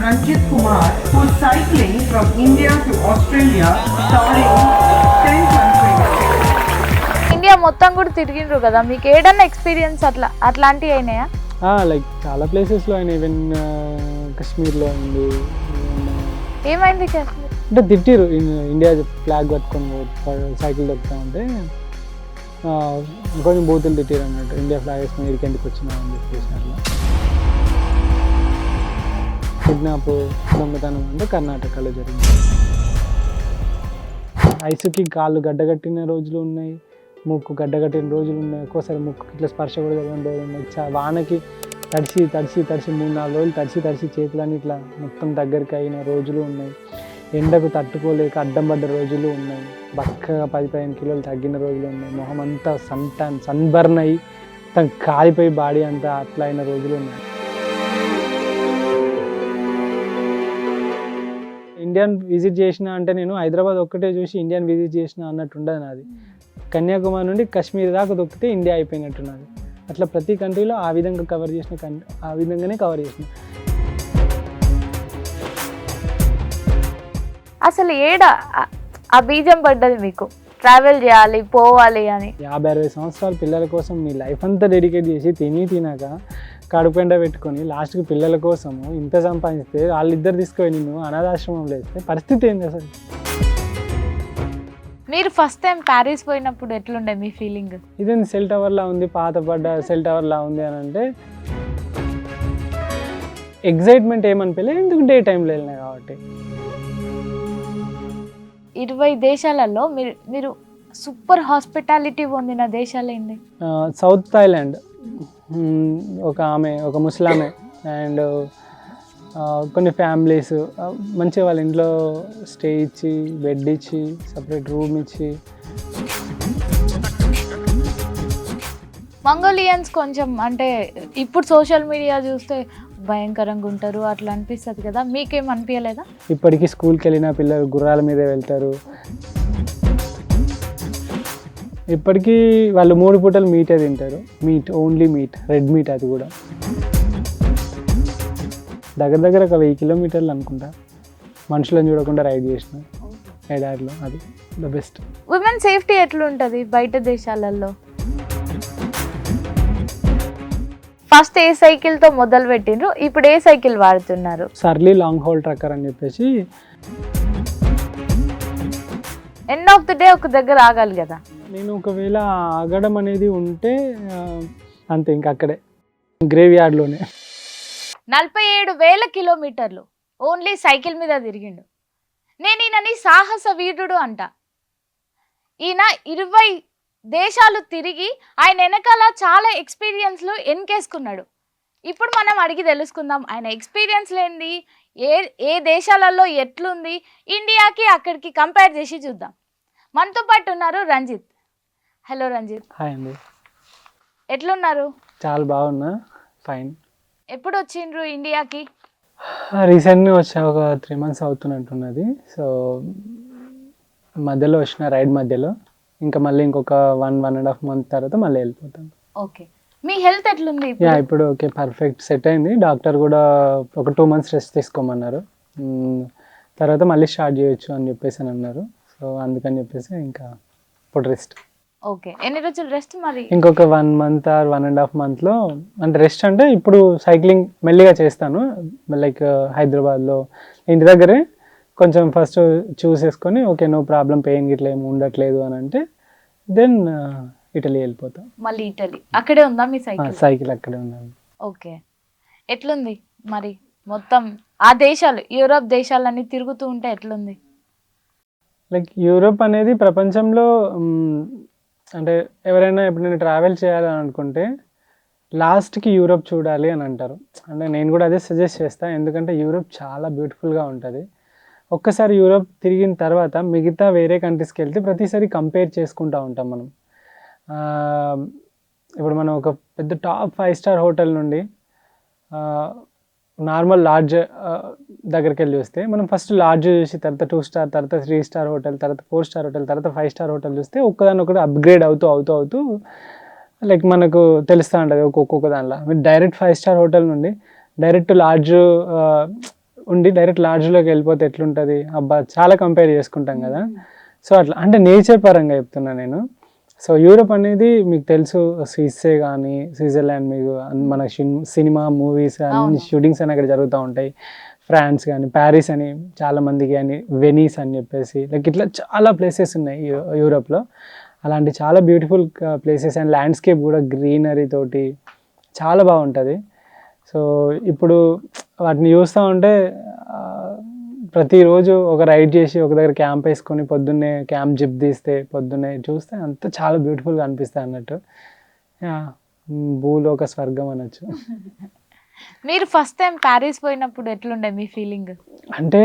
Ranjit Kumar, who is cycling from India to Australia, touring 10 countries. India మొత్తం కూడా తిరిగిండ్రు కదా, మీకు ఏదన్నా ఎక్స్పీరియన్స్ అట్లాంటివి అయినాయా? లైక్ చాలా ప్లేసెస్లో అయినా, ఈవెన్ కాశ్మీర్లో అయింది. ఏమైంది కాశ్మీర్? అంటే తిట్టిరు, ఇండియా ఫ్లాగ్ పట్టుకొని సైకిల్ దొక్కుతా ఉంటే కొంచెం బూతులు తిట్టిరు అన్నట్టు, ఇండియా ఫ్లాగ్ వేసుకొని ఇక్కడికి ఎందుకు వచ్చినా అని చెప్పేసి. అట్లా కిడ్నాప్, దొంగతనం అంటే కర్ణాటకలో జరిగింది. ఐసుకి కాళ్ళు గడ్డగట్టిన రోజులు ఉన్నాయి, ముక్కు గడ్డగట్టిన రోజులు ఉన్నాయి, ఒక్కోసారి ముక్కు ఇట్లా స్పర్శ కూడా తెలియని రోజులు ఉన్నాయి. వానకి తడిసి 3-4 రోజులు తడిసి చేతులని ఇట్లా మొత్తం దగ్గరికి అయిన రోజులు ఉన్నాయి. ఎండకు తట్టుకోలేక అడ్డం పడ్డ రోజులు ఉన్నాయి. బక్కగా 10-15 కిలోలు తగ్గిన రోజులు ఉన్నాయి. మొహం అంతా సన్బర్న్ అయ్యి తను కాలిపోయి బాడీ అంతా అట్లా అయిన రోజులు ఉన్నాయి. ఇండియన్ విజిట్ చేసిన అంటే నేను హైదరాబాద్ ఒక్కటే చూసి ఇండియన్ విజిట్ చేసిన అన్నట్టు ఉండదు నాది. కన్యాకుమారి నుండి కాశ్మీర్ దాకా దొక్కితే ఇండియా అయిపోయినట్టు నాది. అట్లా ప్రతి కంట్రీలో ఆ విధంగా కవర్ చేసిన, ఆ విధంగానే కవర్ చేసిన. అసలు ఏడ ఆ బీజం పడ్డది మీకు ట్రావెల్ చేయాలి, పోవాలి అని? 50-60 సంవత్సరాల పిల్లల కోసం నీ లైఫ్ అంతా డెడికేట్ చేసి తినాక కడుపెండ పెట్టుకొని లాస్ట్కి పిల్లల కోసము ఇంత సంపాదిస్తే వాళ్ళిద్దరు తీసుకొని నిన్ను అనాథాశ్రమంలో వేస్తే పరిస్థితి ఏంది అసలు? మీరు ఫస్ట్ టైం ప్యారిస్ పోయినప్పుడు ఎట్లుండే మీ ఫీలింగ్? ఇదేంది సెల్ టవర్లా ఉంది, పాత పడ్డ సెల్ టవర్లా ఉంది అని అంటే ఎగ్జైట్మెంట్ ఏమనిపించలేదు, ఎందుకు డే టైంలో వెళ్ళినా కాబట్టి. 20 దేశాలలో మీరు సూపర్ హాస్పిటాలిటీ పొందిన దేశాలు ఏంటి? సౌత్ థాయిలాండ్, ఒక ముస్లామే అండ్ కొన్ని ఫ్యామిలీస్ మంచిగా వాళ్ళ ఇంట్లో స్టే ఇచ్చి, బెడ్ ఇచ్చి, సపరేట్ రూమ్ ఇచ్చి. మంగోలియన్స్ కొంచెం అంటే ఇప్పుడు సోషల్ మీడియా చూస్తే భయంకరంగా ఉంటారు అట్లా అనిపిస్తుంది కదా, మీకేం అనిపించలేదా? ఇప్పటికీ స్కూల్కి వెళ్ళిన పిల్లలు గుర్రాల మీదే వెళ్తారు. ఇప్పటికీ వాళ్ళు 3 పూటలు మీటే తింటారు. Only meet, red meat. అది కూడా దగ్గర ఒక 1000 కిలోమీటర్లు అనుకుంటా మనుషులను చూడకుండా రైడ్ చేసిన ఎడారిలో. అది ద బెస్ట్. ఉమెన్ సేఫ్టీ ఎట్లుంటుంది బయట దేశాలలో? ఫస్ట్ ఏ సైకిల్తో మొదలు పెట్టిండ్రు, ఇప్పుడు ఏ సైకిల్ వాడుతున్నారు? సర్లీ లాంగ్ హోల్ ట్రక్కర్ అని చెప్పేసి. ఎండ్ ఆఫ్ ది డే ఒక దగ్గర ఆగాలి కదా. నేను ఒకవేళ ఆగడం అనేది ఉంటే అంతే, ఇంక అక్కడే గ్రేవ్ యార్డ్లోనే. 47,000 కిలోమీటర్లు ఓన్లీ సైకిల్ మీద తిరిగిండు. నేను ఈయనని సాహస వీరుడు అంట. ఈయన 20 దేశాలు తిరిగి ఆయన వెనకాల చాలా ఎక్స్పీరియన్స్లు ఎన్కేసుకున్నాడు. ఇప్పుడు మనం అడిగి తెలుసుకుందాం ఆయన ఎక్స్పీరియన్స్ లేనిది, ఏ దేశాలలో ఎట్లుంది, ఇండియాకి అక్కడికి కంపేర్ చేసి చూద్దాం. మనతో పాటు ఉన్నారు రంజిత్. హలో రంజిత్. హాయ్ అండి. ఎట్లున్నారు? చాలా బాగున్నా, ఫైన్. ఎప్పుడు వచ్చిండ్రు ఇండియాకి? రీసెంట్గా వచ్చా, ఒక 3 months అవుతున్నట్టున్నది. సో మధ్యలో వచ్చిన, రైడ్ మధ్యలో. ఇంకా మళ్ళీ ఇంకొక 1.5 month తర్వాత మళ్ళీ వెళ్ళిపోతాను. ఓకే. మీ హెల్త్ ఎట్లుంది? ఇప్పుడు ఓకే, పర్ఫెక్ట్ సెట్ అయింది. డాక్టర్ కూడా ఒక 2 months రెస్ట్ తీసుకోమన్నారు. తర్వాత మళ్ళీ స్టార్ట్ చేయొచ్చు అని చెప్పేసి అని అన్నారు. సో అందుకని చెప్పేసి ఇంకా ఇప్పుడు రెస్ట్. ఓకే. ఎన్ని రోజులు రెస్ట్ మరి? ఇంకొక 1 month or 1.5 monthలో, అంటే రెస్ట్ అంటే ఇప్పుడు సైక్లింగ్ మెల్లిగా చేస్తాను. లైక్ హైదరాబాద్లో ఇంటి దగ్గరే కొంచెం ఫస్ట్ చూసేసుకొని ఓకే నో ప్రాబ్లం, పెయిన్ గిట్లా ఏమి ఉండట్లేదు అని అంటే దెన్ ఇటలీ వెళ్ళిపోతాం. మళ్ళీ ఇటలీ అక్కడే ఉందా మీ సైకిల్? సైకిల్ అక్కడే ఉన్నాను. ఓకే. ఎట్లుంది మరి మొత్తం ఆ దేశాలు, యూరోప్ దేశాలన్నీ తిరుగుతూ ఉంటే ఎట్లుంది? లైక్ యూరోప్ అనేది ప్రపంచంలో అంటే ఎవరైనా ఎప్పుడైనా ట్రావెల్ చేయాలని అనుకుంటే లాస్ట్కి యూరోప్ చూడాలి అని అంటారు. అంటే నేను కూడా అదే సజెస్ట్ చేస్తాను, ఎందుకంటే యూరోప్ చాలా బ్యూటిఫుల్గా ఉంటుంది. ఒక్కసారి యూరోప్ తిరిగిన తర్వాత మిగతా వేరే కంట్రీస్కి వెళ్తే ప్రతిసారి కంపేర్ చేసుకుంటూ ఉంటాం మనం. ఇప్పుడు మనం ఒక పెద్ద టాప్ 5 star హోటల్ నుండి నార్మల్ లాడ్జ్ దగ్గరికి వెళ్ళి చూస్తే మనం ఫస్ట్ లాడ్జ్ చూసి తర్వాత 2 star, తర్వాత 3 star హోటల్, తర్వాత 4 star హోటల్, తర్వాత 5 star హోటల్ చూస్తే ఒక్కదానొకటి అప్గ్రేడ్ అవుతూ లైక్ మనకు తెలుస్తూ ఉంటుంది ఒక్కొక్క దానిలో. మీరు డైరెక్ట్ 5 star హోటల్ నుండి డైరెక్ట్ లాడ్జ్ ఉండి డైరెక్ట్ లాడ్జ్లోకి వెళ్ళిపోతే ఎట్లుంటుంది అబ్బా చాలా కంపేర్ చేసుకుంటాం కదా. సో అట్లా అంటే నేచర్ పరంగా చెప్తున్నా నేను. సో యూరోప్ అనేది మీకు తెలుసు, స్విస్సే కానీ స్విట్జర్లాండ్, మీకు మన సినిమా మూవీస్ అన్ని షూటింగ్స్ అని అక్కడ జరుగుతూ ఉంటాయి. ఫ్రాన్స్ కానీ, ప్యారిస్ అని చాలా మందికి అని, వెనీస్ అని చెప్పేసి లైక్ ఇట్లా చాలా ప్లేసెస్ ఉన్నాయి యూరోప్లో. అలాంటి చాలా బ్యూటిఫుల్ ప్లేసెస్ అండ్ ల్యాండ్స్కేప్ కూడా గ్రీనరీ తోటి చాలా బాగుంటుంది. సో ఇప్పుడు వాటిని చూస్తూ ఉంటే ప్రతిరోజు ఒక రైడ్ చేసి ఒక దగ్గర క్యాంప్ వేసుకొని పొద్దున్నే క్యాంప్ జిప్ తీస్తే పొద్దున్నే చూస్తే అంతా చాలా బ్యూటిఫుల్గా అనిపిస్తాయి అన్నట్టు. భూలోక స్వర్గం అనొచ్చు. మీరు ఫస్ట్ టైం ప్యారిస్ పోయినప్పుడు ఎట్లుండే మీ ఫీలింగ్? అంటే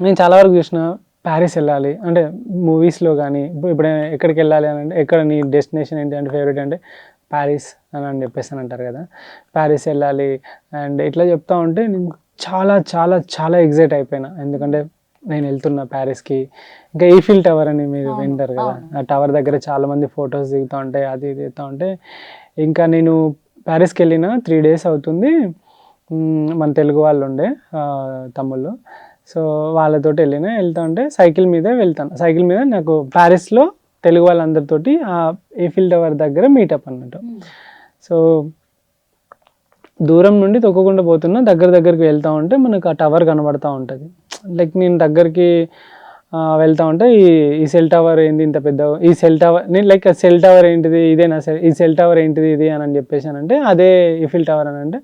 నేను చాలా వరకు చూసిన ప్యారిస్ వెళ్ళాలి అంటే మూవీస్లో కానీ, ఇప్పుడు ఎక్కడికి వెళ్ళాలి అని అంటే ఎక్కడ నీ డెస్టినేషన్ ఏంటి అంటే ఫేవరెట్ అంటే ప్యారిస్ అని చెప్పేసి అని అంటారు కదా. ప్యారిస్ వెళ్ళాలి అండ్ ఇట్లా చెప్తా ఉంటే నేను చాలా చాలా చాలా ఎగ్జైట్ అయిపోయినా. ఎందుకంటే నేను వెళ్తున్నా ప్యారిస్కి. ఇంకా ఈఫిల్ టవర్ అని మీరు వింటారు కదా, ఆ టవర్ దగ్గర చాలామంది ఫొటోస్ దిగుతూ ఉంటాయి, అది దిగుతూ ఉంటే. ఇంకా నేను ప్యారిస్కి వెళ్ళిన 3 days అవుతుంది. మన తెలుగు వాళ్ళు ఉండే తమ్ముళ్ళు, సో వాళ్ళతోటి వెళ్తా ఉంటే సైకిల్ మీదే వెళ్తాను. సైకిల్ మీద నాకు ప్యారిస్లో తెలుగు వాళ్ళందరితోటి ఆ ఈఫిల్ టవర్ దగ్గర మీటప్ అన్నట్టు. సో దూరం నుండి తొక్కకుండా పోతున్నా, దగ్గరికి వెళ్తూ ఉంటే మనకు ఆ టవర్ కనబడుతూ ఉంటుంది. లైక్ నేను దగ్గరికి వెళ్తూ ఉంటే ఈ సెల్ టవర్ ఏంది ఇంత పెద్ద, ఈ సెల్ టవర్ నేను లైక్ సెల్ టవర్ ఏంటిది ఇదేనా, ఈ సెల్ టవర్ ఏంటిది ఇది అని చెప్పేసానంటే అదే ఈఫిల్ టవర్ అని అంటే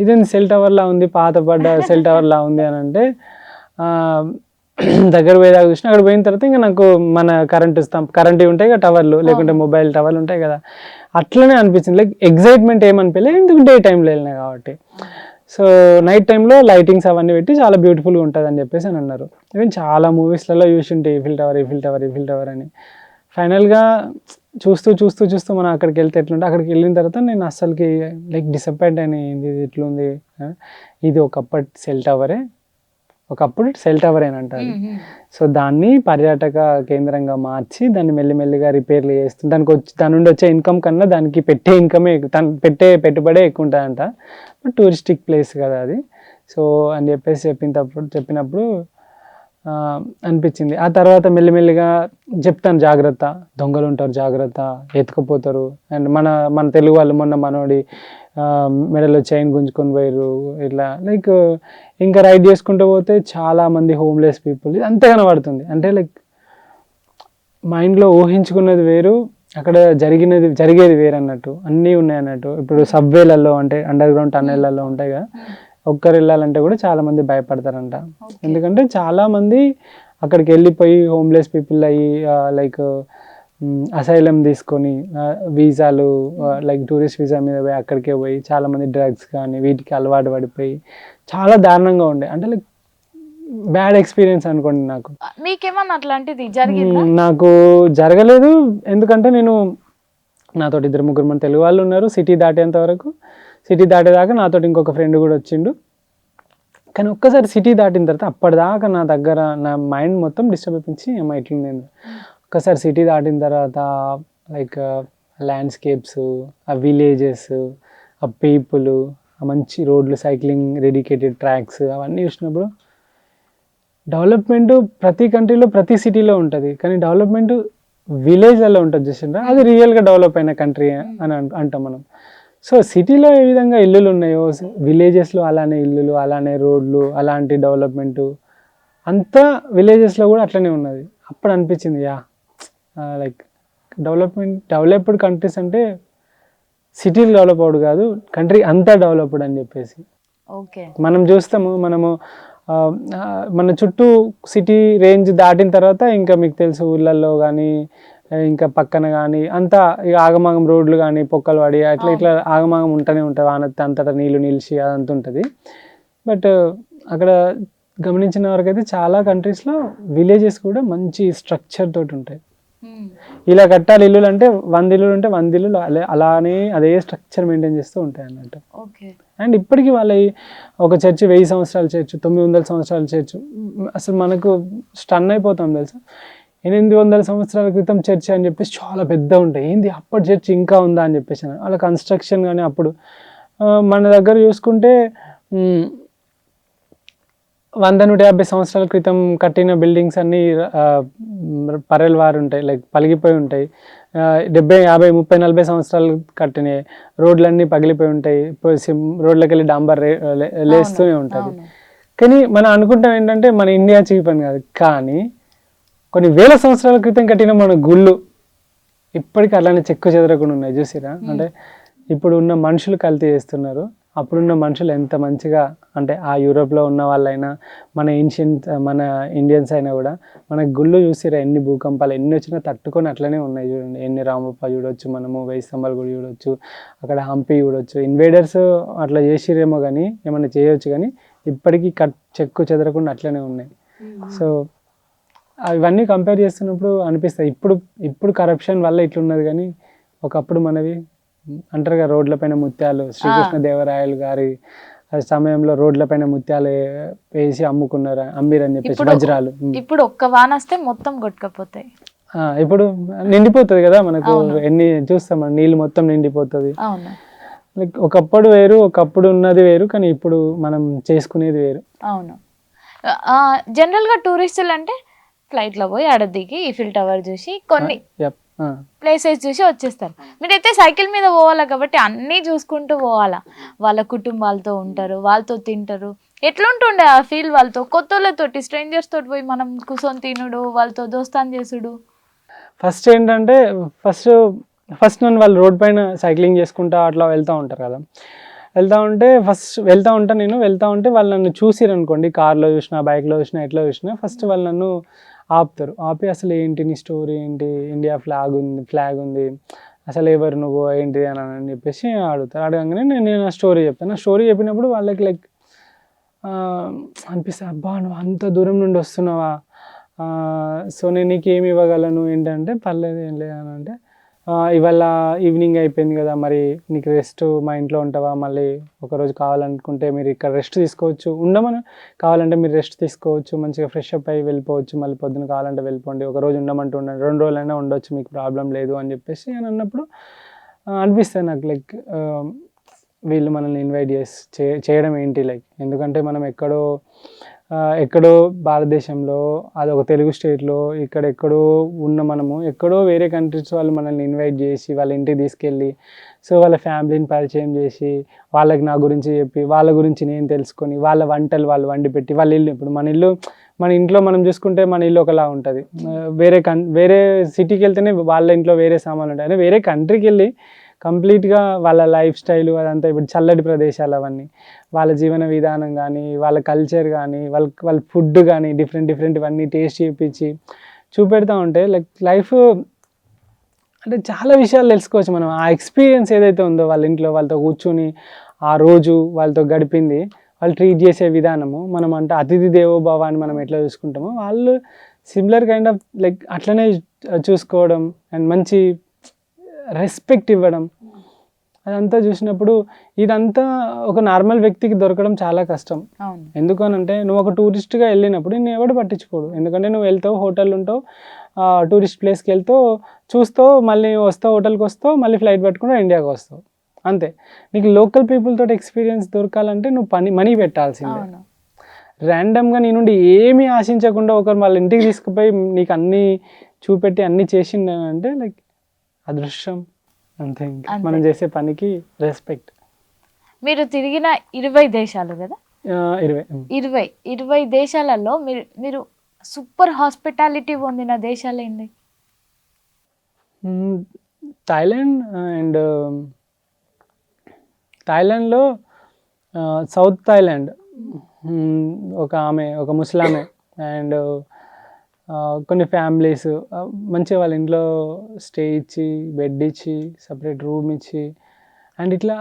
ఇదేంది సెల్ టవర్లా ఉంది, పాతపడ్డ సెల్ టవర్లా ఉంది అని అంటే దగ్గర పోయేదాకా చూసిన. అక్కడ పోయిన తర్వాత ఇంకా నాకు మన కరెంట్ ఉంటాయి కదా టవర్లు, లేకుంటే మొబైల్ టవర్లు ఉంటాయి కదా, అట్లనే అనిపించింది. లైక్ ఎగ్జైట్మెంట్ ఏమనిపించలేదు, ఎందుకు డే టైంలో వెళ్ళినాయి కాబట్టి. సో నైట్ టైంలో లైటింగ్స్ అవన్నీ పెట్టి చాలా బ్యూటిఫుల్గా ఉంటుంది అని చెప్పేసి అని అన్నారు. ఈవెన్ చాలా మూవీస్లలో చూసింటే ఈఫిల్ టవర్ అని. ఫైనల్గా చూస్తూ మనం అక్కడికి వెళ్తే ఎట్లుంటే అక్కడికి వెళ్ళిన తర్వాత నేను అస్సలకి లైక్ డిసప్పాయింట్ అయినా, ఏంది ఇది ఇట్లుంది, ఇది ఒకప్పుడు సెల్ టవర్ అని అంటారు. సో దాన్ని పర్యాటక కేంద్రంగా మార్చి దాన్ని మెల్లిమెల్లిగా రిపేర్లు చేస్తుంది. దాని నుండి వచ్చే ఇన్కమ్ కన్నా దానికి పెట్టే పెట్టుబడే ఎక్కువ ఉంటుందంట. బట్ టూరిస్టిక్ ప్లేస్ కదా అది. సో అని చెప్పేసి చెప్పినప్పుడు అనిపించింది. ఆ తర్వాత మెల్లిమెల్లిగా చెప్తాను, జాగ్రత్త, దొంగలు ఉంటారు, జాగ్రత్త, ఎత్తుకుపోతారు. అండ్ మన తెలుగు వాళ్ళు మొన్న మనోడి మెడలో చైన్ గుంజుకొని పోయారు ఇట్లా. లైక్ ఇంకా రైడ్ చేసుకుంటూ పోతే చాలా మంది హోమ్లెస్ పీపుల్, ఇది అంతే కనబడుతుంది. అంటే లైక్ మైండ్లో ఊహించుకున్నది వేరు, అక్కడ జరిగేది వేరు అన్నట్టు, అన్నీ ఉన్నాయి అన్నట్టు. ఇప్పుడు సబ్వేలలో అంటే అండర్ గ్రౌండ్ టన్నెళ్లలో ఉంటాయి కదా, ఒక్కరు వెళ్ళాలంటే కూడా చాలా మంది భయపడతారంట. ఎందుకంటే చాలా మంది అక్కడికి వెళ్ళిపోయి హోమ్లెస్ పీపుల్ అయ్యి లైక్ అసైలం తీసుకొని వీసాలు లైక్ టూరిస్ట్ వీసా మీద పోయి అక్కడికే పోయి చాలా మంది డ్రగ్స్ కానీ వీటికి అలవాటు పడిపోయి చాలా దారుణంగా ఉండే. అంటే లైక్ బ్యాడ్ ఎక్స్పీరియన్స్ అనుకోండి. నాకు మీకేమన్నా అట్లాంటిది జరిగిందా? నాకు జరగలేదు, ఎందుకంటే నాతో 2-3 మంది తెలుగు వాళ్ళు ఉన్నారు. సిటీ దాటేదాకా నాతో ఇంకొక ఫ్రెండ్ కూడా వచ్చిండు. కానీ ఒక్కసారి సిటీ దాటిన తర్వాత అప్పటిదాకా నా దగ్గర నా మైండ్ మొత్తం డిస్టర్బ్ అయిపోయించి అమ్మ ఇట్లుంది. ఒక్కసారి సిటీ దాటిన తర్వాత లైక్ ల్యాండ్స్కేప్స్, ఆ విలేజెస్, ఆ పీపుల్, ఆ మంచి రోడ్లు, సైక్లింగ్ డెడికేటెడ్ ట్రాక్స్ అవన్నీ చూసినప్పుడు డెవలప్మెంట్ ప్రతి కంట్రీలో ప్రతి సిటీలో ఉంటుంది, కానీ డెవలప్మెంట్ విలేజ్లలో ఉంటుంది చూసిండ్రా, అది రియల్గా డెవలప్ అయిన కంట్రీ అని అంటాం మనం. సో సిటీలో ఏ విధంగా ఇల్లులు ఉన్నాయో విలేజెస్లో అలానే ఇల్లులు, అలానే రోడ్లు, అలాంటి డెవలప్మెంటు అంతా విలేజెస్లో కూడా అట్లనే ఉన్నది. అప్పుడు అనిపించింది లైక్ డెవలప్డ్ కంట్రీస్ అంటే సిటీలు డెవలప్ అవ్వడు కాదు, కంట్రీ అంతా డెవలప్డ్ అని చెప్పేసి. మనం చూస్తాము, మన చుట్టూ సిటీ రేంజ్ దాటిన తర్వాత ఇంకా మీకు తెలుసు ఊళ్ళల్లో కానీ ఇంకా పక్కన కానీ అంతా ఇక ఆగమాగం రోడ్లు కానీ పొక్కలు పడి ఇట్లా ఆగమాగం ఉంటూనే ఉంటుంది, అంతటా నీళ్ళు నిలిచి అదంతా ఉంటుంది. బట్ అక్కడ గమనించిన వరకు అయితే చాలా కంట్రీస్లో విలేజెస్ కూడా మంచి స్ట్రక్చర్ తోటి ఉంటాయి. ఇలా కట్టాలి ఇల్లులు అంటే 100 ఇల్లులు ఉంటే 100 ఇల్లులు అలానే అదే స్ట్రక్చర్ మెయింటైన్ చేస్తూ ఉంటాయి అన్నట్టు. అండ్ ఇప్పటికీ వాళ్ళ ఒక చర్చి 1000 సంవత్సరాల చర్చ్, 900 సంవత్సరాల చర్చ్, అసలు మనకు స్టన్ అయిపోతాం తెలుసా. 800 సంవత్సరాల క్రితం చర్చ్ అని చెప్పేసి చాలా పెద్ద ఉంటాయి, ఏంది అప్పటి చర్చ్ ఇంకా ఉందా అని చెప్పేసి. వాళ్ళ కన్స్ట్రక్షన్ కానీ అప్పుడు మన దగ్గర చూసుకుంటే 100-150 సంవత్సరాల క్రితం కట్టిన బిల్డింగ్స్ అన్నీ పరల్ వారు ఉంటాయి, లైక్ పలిగిపోయి ఉంటాయి. 70, 50, 30, 40 సంవత్సరాలు కట్టినాయి. రోడ్లన్నీ పగిలిపోయి ఉంటాయి. రోడ్లకి వెళ్ళి డాంబర్ లేస్తూనే ఉంటుంది. కానీ మనం అనుకుంటాం ఏంటంటే మన ఇండియా చీప్ అని కాదు, కానీ కొన్ని వేల సంవత్సరాల క్రితం కట్టిన మన గుళ్ళు ఇప్పటికీ అలానే చెక్కు చెదరకుండా ఉన్నాయి. చూసిరా? అంటే ఇప్పుడు ఉన్న మనుషులు కల్తీ చేస్తున్నారు. అప్పుడున్న మనుషులు ఎంత మంచిగా, అంటే ఆ యూరోప్లో ఉన్న వాళ్ళైనా మన మన ఇండియన్స్ అయినా కూడా మన గుళ్ళు చూసిరా, ఎన్ని భూకంపాలు ఎన్ని వచ్చినా తట్టుకొని అట్లనే ఉన్నాయి. చూడండి, ఎన్ని రామప్ప చూడొచ్చు, మనము 1000 స్తంభాల గుడి చూడొచ్చు, అక్కడ హంపి చూడొచ్చు. ఇన్వేడర్స్ అట్లా చేసిరేమో కానీ, ఏమన్నా చేయొచ్చు, కానీ ఇప్పటికీ చెక్కు చెదరకుండా అట్లనే ఉన్నాయి. సో ఇవన్నీ కంపేర్ చేస్తున్నప్పుడు అనిపిస్తాయి, ఇప్పుడు కరప్షన్ వల్ల ఇట్లున్నది, కానీ ఒకప్పుడు మనవి అంటారు కదా, రోడ్లపైన ముత్యాలు, శ్రీకృష్ణదేవరాయలు గారి సమయంలో రోడ్లపైన ముత్యాలు వేసి అమ్మిరని చెప్పేసి వజ్రాలు. ఇప్పుడు ఒక్క వాన వస్తే మొత్తం కొట్టుకపోతాయి. ఇప్పుడు నిండిపోతుంది కదా మనకు, ఎన్ని చూస్తాం మనం, నీళ్ళు మొత్తం నిండిపోతుంది. లైక్ ఒకప్పుడు వేరు, ఒకప్పుడు ఉన్నది వేరు, కానీ ఇప్పుడు మనం చేసుకునేది వేరు. అవును. జనరల్గా టూరిస్టులు అంటే ఫ్లైట్లో పోయి ఆడ దిగి ఈఫిల్ టవర్ చూసి కొన్ని ప్లేసెస్ చూసి వచ్చేస్తారు. మీరైతే సైకిల్ మీద పోవాలా కాబట్టి అన్నీ చూసుకుంటూ పోవాలా. వాళ్ళ కుటుంబాలతో ఉంటారు, వాళ్ళతో తింటారు. ఎట్లుంటుండే ఆ ఫీల్ వాళ్ళతో, కొత్త వాళ్ళతోటి, స్ట్రేంజర్స్ తోటి పోయి మనం కూర్చొని తినుడు, వాళ్ళతో దోస్తాన్ చేసుడు. ఫస్ట్ ఏంటంటే ఫస్ట్ నన్ను వాళ్ళు రోడ్ పైన సైక్లింగ్ చేసుకుంటా అట్లా వెళ్తూ ఉంటారు కదా, వెళ్తూ ఉంటే వాళ్ళు నన్ను చూసిరనుకోండి, కార్లో చూసినా, బైక్లో చూసినా, ఎట్లా చూసినా, ఫస్ట్ వాళ్ళు నన్ను ఆపి అసలు ఏంటి నీ స్టోరీ ఏంటి, ఇండియా ఫ్లాగ్ ఉంది, అసలు ఎవరు నువ్వు ఏంటి అని చెప్పేసి అడగంగానే నేను నా స్టోరీ చెప్తాను. నా స్టోరీ చెప్పినప్పుడు వాళ్ళకి లైక్ అనిపిస్తుంది, అబ్బా నువ్వు అంత దూరం నుండి వస్తున్నావా, సో నేను నీకు ఏమి ఇవ్వగలను ఏంటంటే, పర్లేదు ఏం లేదని అంటే, ఇవాళ ఈవినింగ్ అయిపోయింది కదా, మరి నీకు రెస్ట్ మా ఇంట్లో ఉంటావా, మళ్ళీ ఒకరోజు కావాలనుకుంటే మీరు ఇక్కడ రెస్ట్ తీసుకోవచ్చు, ఉండమని కావాలంటే మీరు రెస్ట్ తీసుకోవచ్చు, మంచిగా ఫ్రెష్ అప్ అయ్యి వెళ్ళిపోవచ్చు, మళ్ళీ పొద్దున కావాలంటే వెళ్ళిపోండి, ఒకరోజు ఉండమంటూ ఉండండి, 2 రోజులైనా ఉండొచ్చు, మీకు ప్రాబ్లం లేదు అని చెప్పేసి అని అన్నప్పుడు అనిపిస్తుంది నాకు, లైక్ వీళ్ళు మనల్ని ఇన్వైట్ చేయడం ఏంటి, లైక్ ఎందుకంటే మనం ఎక్కడో భారతదేశంలో, అదొక తెలుగు స్టేట్లో, ఎక్కడో ఉన్న మనము ఎక్కడో వేరే కంట్రీస్ వాళ్ళు మనల్ని ఇన్వైట్ చేసి వాళ్ళ ఇంటికి తీసుకెళ్ళి, సో వాళ్ళ ఫ్యామిలీని పరిచయం చేసి, వాళ్ళకి నా గురించి చెప్పి, వాళ్ళ గురించి నేను తెలుసుకొని, వాళ్ళ వంటలు వాళ్ళు వండి పెట్టి, వాళ్ళ ఇల్లు, ఇప్పుడు మన ఇంట్లో మనం చూసుకుంటే మన ఇల్లు ఒకలా ఉంటుంది, వేరే సిటీకి వెళ్తేనే వాళ్ళ ఇంట్లో వేరే సామాన్లు ఉంటాయి, వేరే కంట్రీకి వెళ్ళి కంప్లీట్గా వాళ్ళ లైఫ్ స్టైల్ అదంతా, ఇప్పుడు చల్లటి ప్రదేశాలు అవన్నీ, వాళ్ళ జీవన విధానం కానీ, వాళ్ళ కల్చర్ కానీ, వాళ్ళ ఫుడ్ కానీ డిఫరెంట్ ఇవన్నీ టేస్ట్ చేయించి చూపెడతా ఉంటే లైఫ్ అంటే చాలా విషయాలు తెలుసుకోవచ్చు మనం. ఆ ఎక్స్పీరియన్స్ ఏదైతే ఉందో వాళ్ళ ఇంట్లో వాళ్ళతో కూర్చుని ఆ రోజు వాళ్ళతో గడిపింది, వాళ్ళు ట్రీట్ చేసే విధానము, మనం అంటే అతిథి దేవోభవ అని మనం ఎట్లా చూసుకుంటామో, వాళ్ళు సిమిలర్ కైండ్ ఆఫ్ లైక్ అట్లనే చూసుకోవడం అండ్ మంచి రెస్పెక్ట్ ఇవ్వడం, అదంతా చూసినప్పుడు ఇదంతా ఒక నార్మల్ వ్యక్తికి దొరకడం చాలా కష్టం. ఎందుకనంటే నువ్వు ఒక టూరిస్ట్గా వెళ్ళినప్పుడు నేను ఎవడు పట్టించుకోడు, ఎందుకంటే నువ్వు వెళ్తావు, హోటల్ ఉంటావు, టూరిస్ట్ ప్లేస్కి వెళ్తావు, చూస్తావు, మళ్ళీ వస్తావు, హోటల్కి వస్తావు, మళ్ళీ ఫ్లైట్ పట్టుకుంటూ ఇండియాకి వస్తావు, అంతే. నీకు లోకల్ పీపుల్ తోటి ఎక్స్పీరియన్స్ దొరకాలంటే నువ్వు మనీ పెట్టాల్సిందే. ర్యాండమ్గా నీ నుండి ఏమీ ఆశించకుండా ఒకరు వాళ్ళ ఇంటికి తీసుకుపోయి నీకు అన్నీ చూపెట్టి అన్నీ చేసిండే లైక్ అదృష్టం, అంతే. మనం చేసే పనికి రెస్పెక్ట్. మీరు తిరిగిన 20 దేశాలు కదా, 20 దేశాలలో మీరు సూపర్ హాస్పిటాలిటీ పొందిన దేశాలు ఏంటి? థాయిలాండ్లో సౌత్ థాయిలాండ్ ఒక ముస్లామే అండ్ కొన్ని ఫ్యామిలీస్ మంచిగా వాళ్ళ ఇంట్లో స్టే ఇచ్చి, బెడ్ ఇచ్చి, సపరేట్ రూమ్ ఇచ్చి, అండ్ ఇట్లా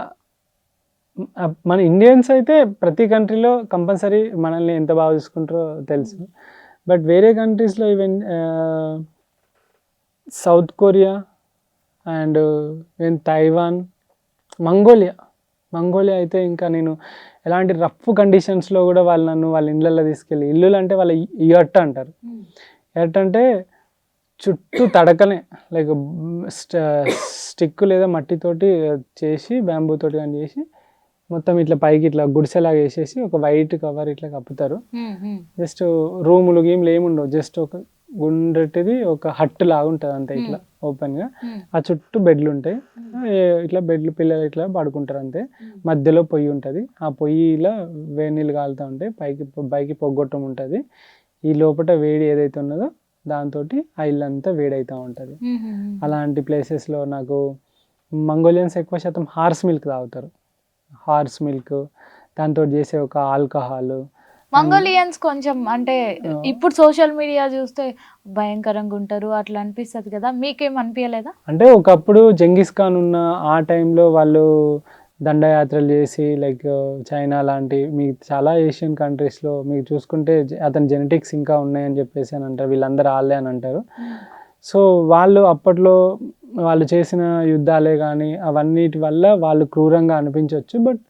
మన ఇండియన్స్ అయితే ప్రతి కంట్రీలో కంపల్సరీ మనల్ని ఎంత బాగా చూసుకుంటారో తెలుసు, బట్ వేరే కంట్రీస్లో even south Korea and even Taiwan, Mongolia అయితే ఇంకా నేను ఎలాంటి రఫ్ కండిషన్స్లో కూడా వాళ్ళ ఇళ్ళల్లో తీసుకెళ్ళి, ఇల్లులు అంటే వాళ్ళ యట్ అంటారు, యట్ అంటే చుట్టూ తడకనే లైక్ స్టిక్ లేదా మట్టితోటి చేసి, బ్యాంబూతోటి కానీ చేసి మొత్తం ఇట్లా పైకి ఇట్లా గుడిసెలాగా వేసేసి ఒక వైట్ కవర్ ఇట్లా కప్పుతారు. ఉమ్, ఉమ్, జస్ట్ రూములు గేమ్లు ఏముండవు, జస్ట్ ఒక గుండ్రటిది ఒక హట్ లాగా ఉంటుంది అంతే ఇట్లా ఓపెన్గా. ఉమ్, ఆ చుట్టూ బెడ్లు ఉంటాయి, ఇట్లా బెడ్లు పిల్లలు ఇట్లా పడుకుంటారు అంతే. మధ్యలో పొయ్యి ఉంటుంది, ఆ పొయ్యిలో వేడి నీళ్ళు కాలుతూ ఉంటాయి, పైకి పొగ్గొట్టం ఉంటుంది. ఈ లోపల వేడి ఏదైతే ఉన్నదో దాంతో ఆ ఇల్లు అంతా వేడవుతూ ఉంటుంది. ఉమ్, ఉమ్. అలాంటి ప్లేసెస్లో నాకు మంగోలియన్స్ ఎక్కువ శాతం హార్స్ మిల్క్ తాగుతారు. హార్స్ మిల్క్, దాంతో చేసే ఒక ఆల్కహాల్. మంగోలియన్స్ కొంచెం అంటే ఇప్పుడు సోషల్ మీడియా చూస్తే భయంకరంగా ఉంటారు అట్లా అనిపిస్తుంది కదా, మీకేం అనిపించలేదా? అంటే ఒకప్పుడు జంగిస్ ఖాన్ ఉన్న ఆ టైంలో వాళ్ళు దండయాత్రలు చేసి లైక్ చైనా లాంటి మీకు చాలా ఏషియన్ కంట్రీస్లో మీకు చూసుకుంటే అతని జెనెటిక్స్ ఇంకా ఉన్నాయని చెప్పేసి అని అంటారు, వీళ్ళందరూ వాళ్ళే అని అంటారు. సో వాళ్ళు అప్పట్లో వాళ్ళు చేసిన యుద్ధాలే కానీ అవన్నిటి వల్ల వాళ్ళు క్రూరంగా అనిపించవచ్చు. బట్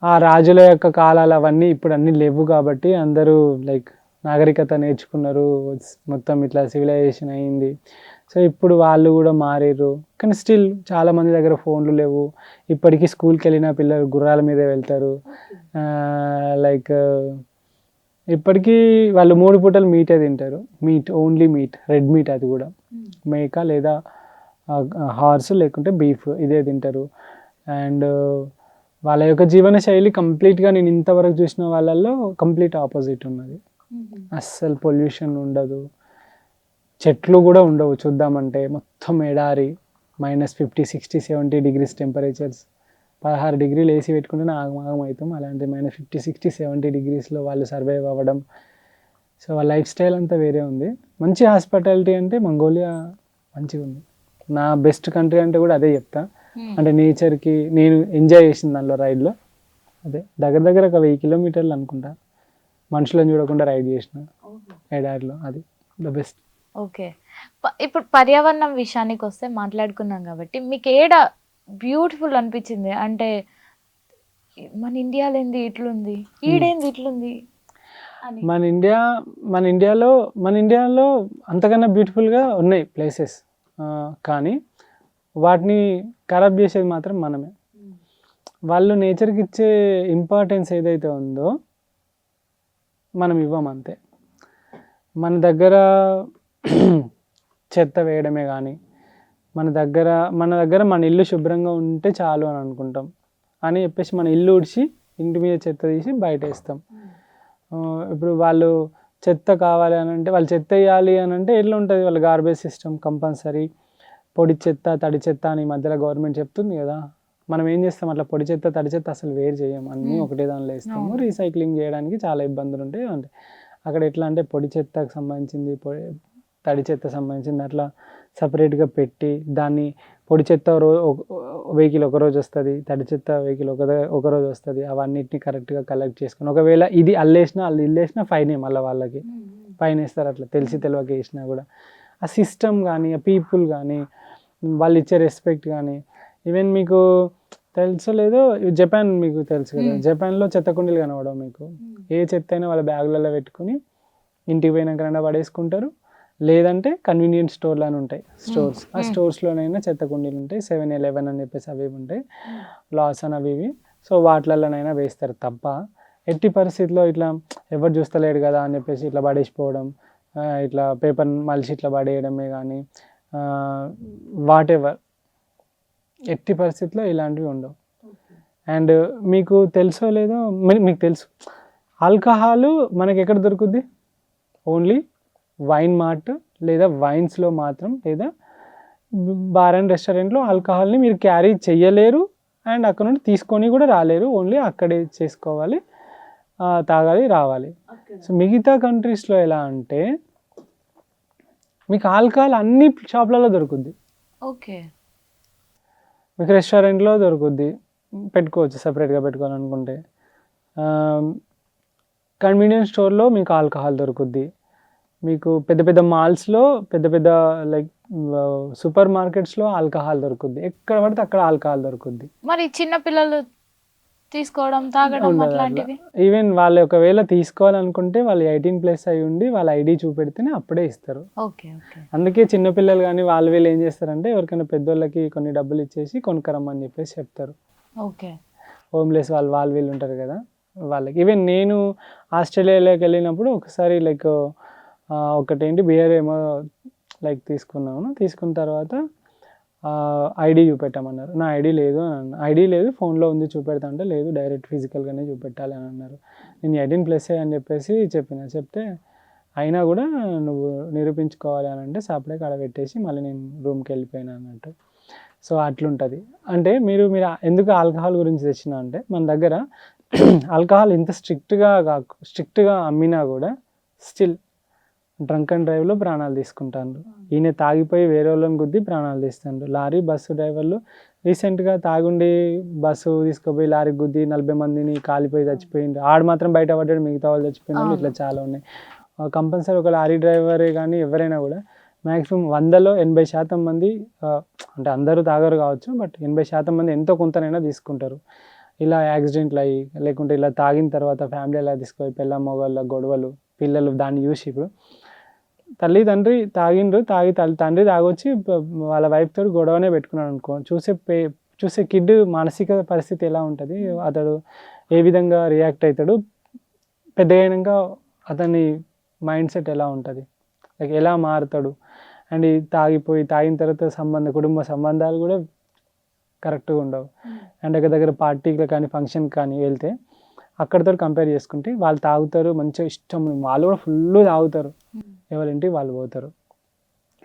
ఆ రాజుల యొక్క కాలాలు అవన్నీ ఇప్పుడు అన్నీ లేవు కాబట్టి అందరూ లైక్ నాగరికత నేర్చుకున్నారు, మొత్తం ఇట్లా సివిలైజేషన్ అయింది. సో ఇప్పుడు వాళ్ళు కూడా మారారు. కానీ స్టిల్ చాలామంది దగ్గర ఫోన్లు లేవు. ఇప్పటికీ స్కూల్కి వెళ్ళిన పిల్లలు గుర్రాల మీదే వెళ్తారు. లైక్ ఇప్పటికీ వాళ్ళు 3 పూటలు మీటే తింటారు. Meet, only meet, red meat, అది కూడా మేక లేదా హార్స్ లేకుంటే బీఫ్, ఇదే తింటారు. అండ్ వాళ్ళ యొక్క జీవన శైలి కంప్లీట్గా నేను ఇంతవరకు చూసిన వాళ్ళల్లో కంప్లీట్ ఆపోజిట్ ఉన్నది. అస్సలు పొల్యూషన్ ఉండదు, చెట్లు కూడా ఉండవు చూద్దామంటే, మొత్తం ఎడారి, -50, -60, -70 డిగ్రీస్ టెంపరేచర్స్. 16 డిగ్రీలు ఏసీ పెట్టుకుంటే ఆగమాగం అవుతాం. అలాంటి -50, -60, -70 డిగ్రీస్లో వాళ్ళు సర్వైవ్ అవ్వడం. సో వాళ్ళ లైఫ్ స్టైల్ అంతా వేరే ఉంది. మంచి హాస్పిటాలిటీ అంటే మంగోలియా మంచిగా ఉంది. నా బెస్ట్ కంట్రీ అంటే కూడా అదే చెప్తా. అంటే నేచర్కి నేను ఎంజాయ్ చేసిన దానిలో రైడ్లో అదే దగ్గర ఒక 1000 కిలోమీటర్లు అనుకుంటా మనుషులను చూడకుండా రైడ్ చేసిన ఎడారిలో, అది ద బెస్ట్. ఓకే, ఇప్పుడు పర్యావరణం విషయానికి వస్తే మాట్లాడుకున్నాం కాబట్టి మీకు ఏడ బ్యూటిఫుల్ అనిపించింది? అంటే మన ఇండియాలో ఏంది ఇట్లుంది, ఈడేంది ఇట్లుంది అని. మన ఇండియాలో అంతకన్నా బ్యూటిఫుల్గా ఉన్నాయి ప్లేసెస్, కానీ వాటిని ఖరాబ్ చేసేది మాత్రం మనమే. వాళ్ళు నేచర్కి ఇచ్చే ఇంపార్టెన్స్ ఏదైతే ఉందో మనం ఇవ్వం అంతే. మన దగ్గర చెత్త వేయడమే కానీ, మన దగ్గర మన ఇల్లు శుభ్రంగా ఉంటే చాలు అని అనుకుంటాం. అని చెప్పేసి మన ఇల్లు ఉడిచి ఇంటి మీద చెత్త తీసి బయట వేస్తాం. ఇప్పుడు వాళ్ళు చెత్త కావాలి అని అంటే, వాళ్ళు చెత్త వేయాలి అని అంటే ఎట్లా ఉంటుంది, వాళ్ళ గార్బేజ్ సిస్టమ్ కంపల్సరీ పొడి చెత్త తడి చెత్త అని మధ్యలో గవర్నమెంట్ చెప్తుంది కదా. మనం ఏం చేస్తాం, అట్లా పొడి చెత్త తడి చెత్త అసలు వేరు చేయం, అన్నీ ఒకటే దానిలో వేస్తాము. రీసైక్లింగ్ చేయడానికి చాలా ఇబ్బందులు ఉంటాయి. అంటే అక్కడ ఎట్లా అంటే పొడి చెత్తకు సంబంధించింది, తడి చెత్త సంబంధించింది అట్లా సపరేట్గా పెట్టి, దాన్ని పొడి చెత్త వెహికల్ ఒకరోజు వస్తుంది, తడి చెత్త వెహికల్ ఒకరోజు వస్తుంది. అవన్నిటిని కరెక్ట్గా కలెక్ట్ చేసుకుని, ఒకవేళ ఇది ఇల్లేసినా ఫైనే, మళ్ళీ వాళ్ళకి ఫైన్ వేస్తారు. అట్లా తెలియక వేసినా కూడా ఆ సిస్టమ్ కానీ, ఆ పీపుల్ కానీ, వాళ్ళు ఇచ్చే రెస్పెక్ట్ కానీ. ఈవెన్ మీకు తెలుసో లేదో, జపాన్ మీకు తెలుసు కదా, జపాన్లో చెత్త కుండీలు కనబడవు మీకు. ఏ చెత్త అయినా వాళ్ళ బ్యాగులలో పెట్టుకుని ఇంటికి పోయినాకైనా పడేసుకుంటారు, లేదంటే కన్వీనియంట్ స్టోర్లు అని ఉంటాయి, స్టోర్స్. ఆ స్టోర్స్లోనైనా చెత్త కుండీలు ఉంటాయి, 7-Eleven అని చెప్పేసి అవి ఉంటాయి, లాస్ అని అవి ఇవి. సో వాటిలలోనైనా వేస్తారు తప్ప, ఎట్టి పరిస్థితిలో ఇట్లా ఎవరు చూస్తలేడు కదా అని చెప్పేసి ఇట్లా పడేసిపోవడం, ఇట్లా పేపర్ మలిసి ఇట్లా పడేయడమే కానీ వాట్ ఎవర్, ఎట్టి పరిస్థితిలో ఇలాంటివి ఉండవు. అండ్ మీకు తెలుసో లేదో, మీకు తెలుసు ఆల్కహాల్ మనకి ఎక్కడ దొరుకుద్ది, ఓన్లీ వైన్ మార్ట్ లేదా వైన్స్లో మాత్రం, లేదా బార్ అండ్ రెస్టారెంట్లో ఆల్కహాల్ని మీరు క్యారీ చేయలేరు. అండ్ అక్కడ నుండి తీసుకొని కూడా రాలేరు, ఓన్లీ అక్కడే చేసుకోవాలి, తాగాలి, రావాలి. సో మిగతా కంట్రీస్లో ఎలా అంటే మీకు ఆల్కహాల్ అన్ని షాప్లలో దొరుకుద్ది. ఓకే, మీకు రెస్టారెంట్లో దొరుకుద్ది, పెట్టుకోవచ్చు సపరేట్గా పెట్టుకోవాలనుకుంటే. కన్వీనియన్స్ స్టోర్లో మీకు ఆల్కహాల్ దొరుకుద్ది. మీకు పెద్ద పెద్ద మాల్స్లో, పెద్ద లైక్ సూపర్ మార్కెట్స్లో ఆల్కహాల్ దొరుకుద్ది. ఎక్కడ పడితే అక్కడ ఆల్కహాల్ దొరుకుద్ది. మరి చిన్న పిల్లలు తీసుకోవడం, తాగడం అట్లాంటివి? ఈవెన్ వాళ్ళు ఒకవేళ తీసుకోవాలనుకుంటే వాళ్ళు 18+ అయి ఉండి వాళ్ళ ఐడి చూపెడితేనే అప్పుడే ఇస్తారు. Okay okay. అందుకే చిన్నపిల్లలు కానీ వీళ్ళు ఏం చేస్తారంటే ఎవరికైనా పెద్దోళ్ళకి కొన్ని డబ్బులు ఇచ్చేసి కొనుక్కరమ్మని చెప్పేసి చెప్తారు. ఓకే. హోమ్లెస్ వాళ్ళు వీళ్ళు ఉంటారు కదా వాళ్ళకి. ఈవెన్ నేను ఆస్ట్రేలియాలోకి వెళ్ళినప్పుడు ఒకసారి లైక్ ఒకటేంటి బియర్ ఏమో లైక్ తీసుకున్న తర్వాత ఐడి చూపెట్టమన్నారు. నా ఐడి లేదు అని అన్న. ఐడి లేదు, ఫోన్లో ఉంది చూపెడతా అంటే లేదు డైరెక్ట్ ఫిజికల్గానే చూపెట్టాలి అని అన్నారు. నేను 18+ అని చెప్పేసి చెప్తే అయినా కూడా నువ్వు నిరూపించుకోవాలి అని అంటే సపరేట్ అక్కడ పెట్టేసి మళ్ళీ నేను రూమ్కి వెళ్ళిపోయినా అన్నట్టు. సో అట్లుంటుంది. అంటే మీరు ఎందుకు ఆల్కహాల్ గురించి తెచ్చినా అంటే మన దగ్గర ఆల్కహాల్ ఇంత స్ట్రిక్ట్గా అమ్మినా కూడా స్టిల్ డ్రంక్ అండ్ డ్రైవ్లో ప్రాణాలు తీసుకుంటారు. ఈయన తాగిపోయి వేరే వాళ్ళని గుద్ది ప్రాణాలు తీస్తారు. లారీ బస్సు డ్రైవర్లు రీసెంట్గా తాగుండి బస్సు తీసుకుపోయి లారీ గుద్ది 40 మందిని కాలిపోయి చచ్చిపోయింది. ఆడు మాత్రం బయట పడ్డాడు, మిగతా వాళ్ళు చచ్చిపోయిన ఇట్లా చాలా ఉన్నాయి. కంపల్సరీ ఒక లారీ డ్రైవరే కానీ ఎవరైనా కూడా మ్యాక్సిమం 100లో 80% మంది అంటే అందరూ తాగరు కావచ్చు, బట్ 80% మంది ఎంతో కొంతనైనా తీసుకుంటారు. ఇలా యాక్సిడెంట్లు అయ్యి లేకుంటే ఇలా తాగిన తర్వాత ఫ్యామిలీ ఎలా తీసుకుపోయి పిల్ల మొగళ్ళ గొడవలు, పిల్లలు దాన్ని చూసి ఇప్పుడు తండ్రి తండ్రి తాగొచ్చి వాళ్ళ వైఫ్ తోటి గొడవనే పెట్టుకున్నాడు అనుకో, చూసే కిడ్ మానసిక పరిస్థితి ఎలా ఉంటుంది, అతడు ఏ విధంగా రియాక్ట్ అవుతాడు, పెద్దగా అయినాక అతని మైండ్ సెట్ ఎలా ఉంటుంది, లైక్ ఎలా మారుతాడు. అండ్ తాగిన తర్వాత కుటుంబ సంబంధాలు కూడా కరెక్ట్గా ఉండవు. అండ్ దగ్గర పార్టీకి కానీ ఫంక్షన్కి కానీ వెళ్తే అక్కడితో కంపేర్ చేసుకుంటే వాళ్ళు తాగుతారు, మంచిగా ఇష్టం, వాళ్ళు కూడా ఫుల్ తాగుతారు, ఎవరింటికి వాళ్ళు పోతారు.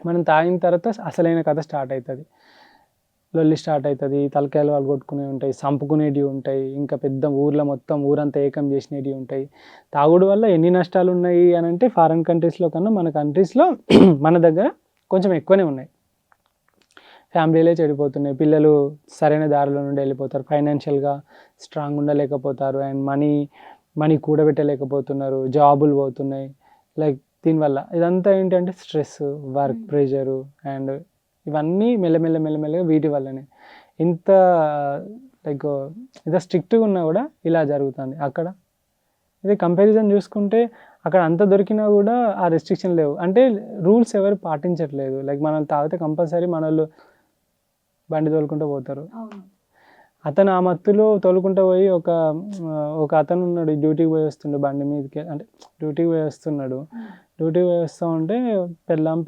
మనం తాగిన తర్వాత అసలైన కథ స్టార్ట్ అవుతుంది, లొల్లి స్టార్ట్ అవుతుంది, తలకాయలు వాళ్ళు కొట్టుకునేవి ఉంటాయి, చంపుకునేటివి ఉంటాయి, ఇంకా పెద్ద మొత్తం ఊరంతా ఏకం చేసినవి ఉంటాయి. తాగుడు వల్ల ఎన్ని నష్టాలు ఉన్నాయి అని అంటే ఫారిన్ కంట్రీస్లో కన్నా మన కంట్రీస్లో మన దగ్గర కొంచెం ఎక్కువనే ఉన్నాయి. ఫ్యామిలీలే చెడిపోతున్నాయి, పిల్లలు సరైన దారిలో నుండి వెళ్ళిపోతారు, ఫైనాన్షియల్గా స్ట్రాంగ్ ఉండలేకపోతారు, అండ్ మనీ కూడబెట్టలేకపోతున్నారు, జాబులు పోతున్నాయి. లైక్ దీనివల్ల ఇదంతా ఏంటంటే స్ట్రెస్, వర్క్ ప్రెషరు, అండ్ ఇవన్నీ మెల్లమెల్లగా వీటి వల్లనే. ఇంత లైక్ ఇంత స్ట్రిక్ట్గా ఉన్నా కూడా ఇలా జరుగుతుంది. అక్కడ ఇది కంపారిజన్ చూసుకుంటే అక్కడ అంత దొరికినా కూడా ఆ రెస్ట్రిక్షన్ లేవు, అంటే రూల్స్ ఎవరు పాటించట్లేదు. లైక్ మనం తాగితే కంపల్సరీ మన వాళ్ళు బండి తోలుకుంటూ పోతారు. అతను ఆ మత్తులో తోలుకుంటూ పోయి ఒక అతను ఉన్నాడు, డ్యూటీకి పోయి వస్తుండే బండి మీదకి, అంటే డ్యూటీకి పోయి వస్తూ ఉంటే